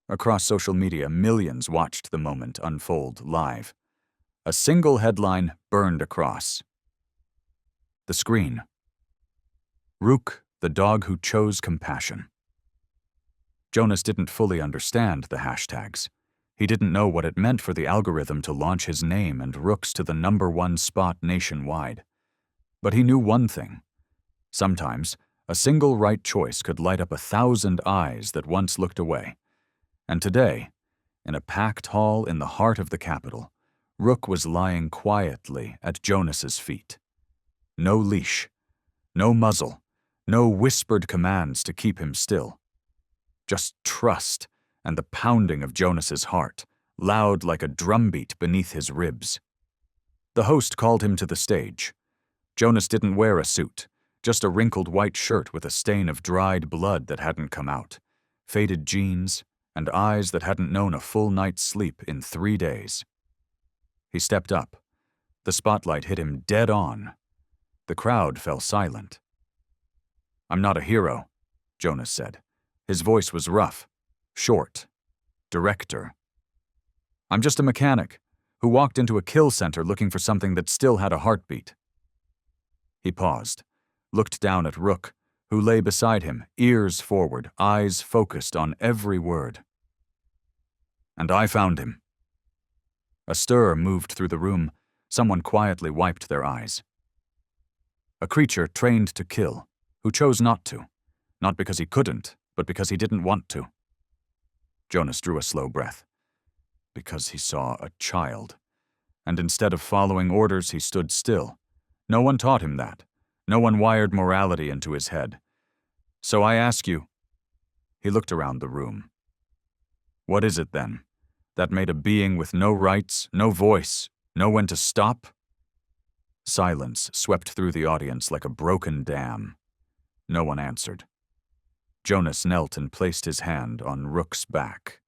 Across social media, millions watched the moment unfold live. A single headline burned across the screen. Rook, the dog who chose compassion. Jonas didn't fully understand the hashtags. He didn't know what it meant for the algorithm to launch his name and Rook's to the #1 spot nationwide. But he knew one thing. Sometimes, a single right choice could light up 1,000 eyes that once looked away. And today, in a packed hall in the heart of the capital, Rook was lying quietly at Jonas's feet. No leash, no muzzle, no whispered commands to keep him still. Just trust and the pounding of Jonas's heart, loud like a drumbeat beneath his ribs. The host called him to the stage. Jonas didn't wear a suit, just a wrinkled white shirt with a stain of dried blood that hadn't come out, faded jeans, and eyes that hadn't known a full night's sleep in 3 days. He stepped up. The spotlight hit him dead on. The crowd fell silent. "I'm not a hero," Jonas said. His voice was rough, short, director. "I'm just a mechanic who walked into a kill center looking for something that still had a heartbeat." He paused, looked down at Rook, who lay beside him, ears forward, eyes focused on every word. "And I found him." A stir moved through the room. Someone quietly wiped their eyes. "A creature trained to kill, who chose not to, not because he couldn't, but because he didn't want to." Jonas drew a slow breath. Because he saw a child. And instead of following orders, he stood still. No one taught him that. No one wired morality into his head. "So I ask you," he looked around the room, "what is it then, that made a being with no rights, no voice, know when to stop?" Silence swept through the audience like a broken dam. No one answered. Jonas knelt and placed his hand on Rook's back.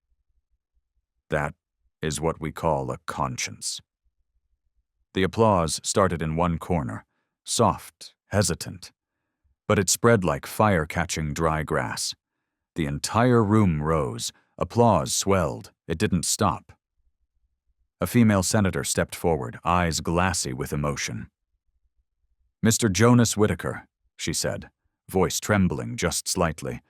"That is what we call a conscience." The applause started in one corner, soft, hesitant, but it spread like fire catching dry grass. The entire room rose, applause swelled, it didn't stop. A female senator stepped forward, eyes glassy with emotion. "Mr. Jonas Whitaker," she said, voice trembling just slightly,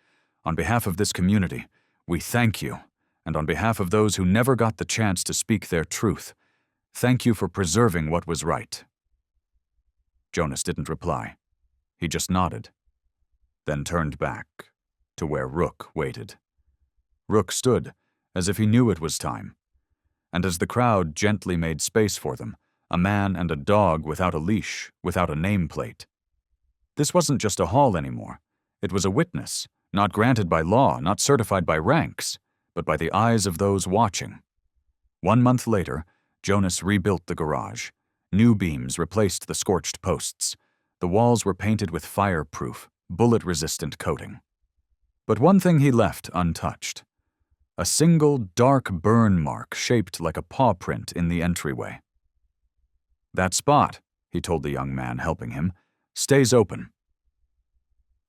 "on behalf of this community, we thank you, and on behalf of those who never got the chance to speak their truth, thank you for preserving what was right." Jonas didn't reply. He just nodded, then turned back to where Rook waited. Rook stood, as if he knew it was time, and as the crowd gently made space for them, a man and a dog without a leash, without a nameplate. This wasn't just a hall anymore. It was a witness, not granted by law, not certified by ranks, but by the eyes of those watching. 1 month later, Jonas rebuilt the garage. New beams replaced the scorched posts. The walls were painted with fireproof, bullet-resistant coating. But one thing he left untouched. A single dark burn mark shaped like a paw print in the entryway. "That spot," he told the young man helping him, "stays open."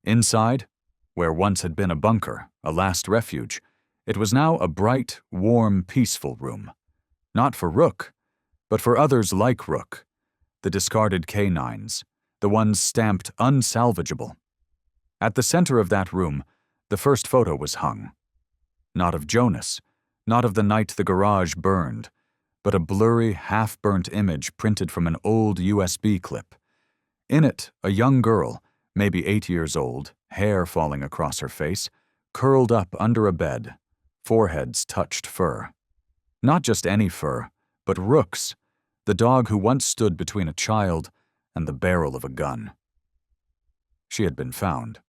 Inside, where once had been a bunker, a last refuge, it was now a bright, warm, peaceful room. Not for Rook, but for others like Rook, the discarded canines, the ones stamped unsalvageable. At the center of that room, the first photo was hung. Not of Jonas, not of the night the garage burned, but a blurry, half-burnt image printed from an old USB clip. In it, a young girl, maybe 8 years old, hair falling across her face, curled up under a bed, foreheads touched fur. Not just any fur, but Rook's, the dog who once stood between a child and the barrel of a gun. She had been found.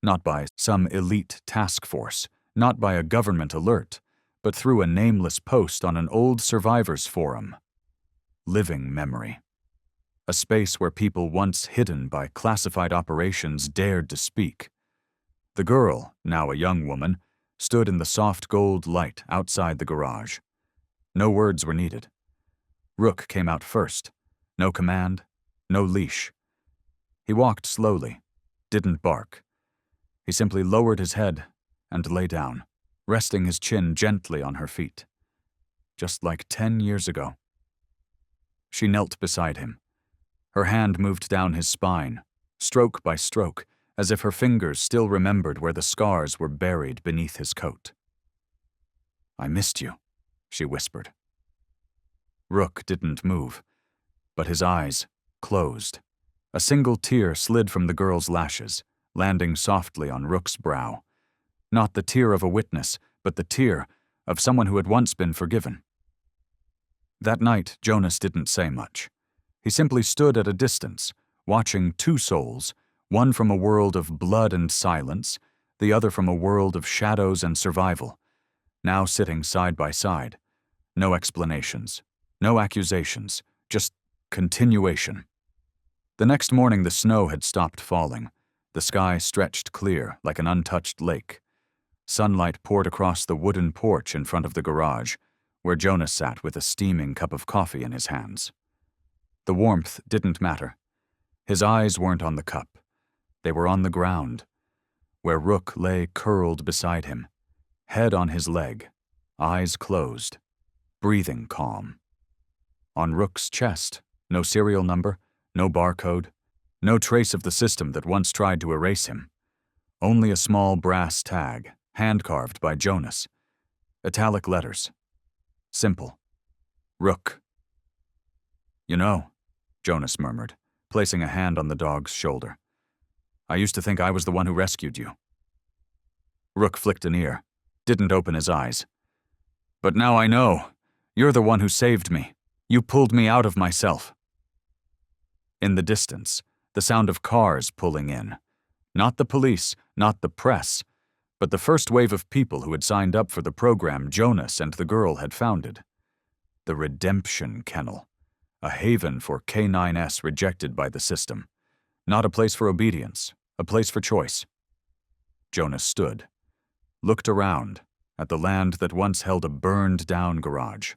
Not by some elite task force, not by a government alert, but through a nameless post on an old survivors forum. Living memory. A space where people once hidden by classified operations dared to speak. The girl, now a young woman, stood in the soft gold light outside the garage. No words were needed. Rook came out first. No command, no leash. He walked slowly, didn't bark. He simply lowered his head and lay down, resting his chin gently on her feet. Just like 10 years ago. She knelt beside him. Her hand moved down his spine, stroke by stroke, as if her fingers still remembered where the scars were buried beneath his coat. "I missed you," she whispered. Rook didn't move, but his eyes closed. A single tear slid from the girl's lashes, landing softly on Rook's brow. Not the tear of a witness, but the tear of someone who had once been forgiven. That night, Jonas didn't say much. He simply stood at a distance, watching two souls, one from a world of blood and silence, the other from a world of shadows and survival, now sitting side by side. No explanations, no accusations, just continuation. The next morning the snow had stopped falling. The sky stretched clear like an untouched lake. Sunlight poured across the wooden porch in front of the garage, where Jonas sat with a steaming cup of coffee in his hands. The warmth didn't matter. His eyes weren't on the cup. They were on the ground, where Rook lay curled beside him, head on his leg, eyes closed, breathing calm. On Rook's chest, no serial number, no barcode, no trace of the system that once tried to erase him. Only a small brass tag, hand-carved by Jonas. Italic letters. Simple. Rook. "You know," Jonas murmured, placing a hand on the dog's shoulder, "I used to think I was the one who rescued you." Rook flicked an ear, didn't open his eyes. "But now I know. You're the one who saved me. You pulled me out of myself." In the distance, the sound of cars pulling in. Not the police, not the press, but the first wave of people who had signed up for the program Jonas and the girl had founded. The Redemption Kennel, a haven for K9S rejected by the system. Not a place for obedience, a place for choice. Jonas stood, looked around at the land that once held a burned-down garage.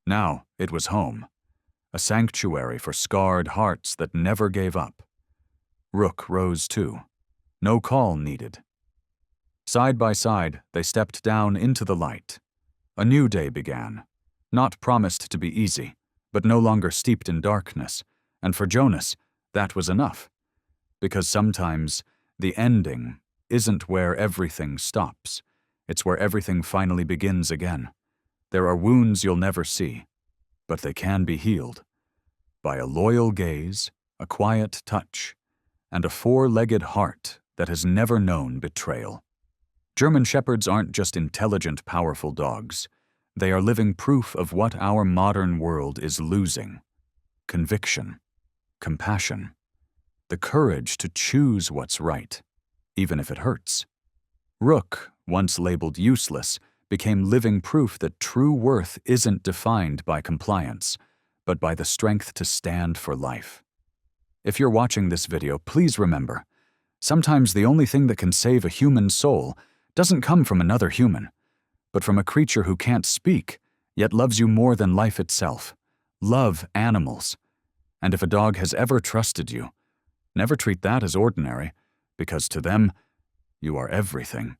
Now it was home, a sanctuary for scarred hearts that never gave up. Rook rose too. No call needed. Side by side, they stepped down into the light. A new day began, not promised to be easy, but no longer steeped in darkness, and for Jonas, that was enough. Because sometimes the ending isn't where everything stops. It's where everything finally begins again. There are wounds you'll never see, but they can be healed. By a loyal gaze, a quiet touch, and a four-legged heart that has never known betrayal. German Shepherds aren't just intelligent, powerful dogs. They are living proof of what our modern world is losing. Conviction, compassion, the courage to choose what's right, even if it hurts. Rook, once labeled useless, became living proof that true worth isn't defined by compliance, but by the strength to stand for life. If you're watching this video, please remember, sometimes the only thing that can save a human soul doesn't come from another human, but from a creature who can't speak, yet loves you more than life itself. Love animals. And if a dog has ever trusted you, never treat that as ordinary, because to them, you are everything.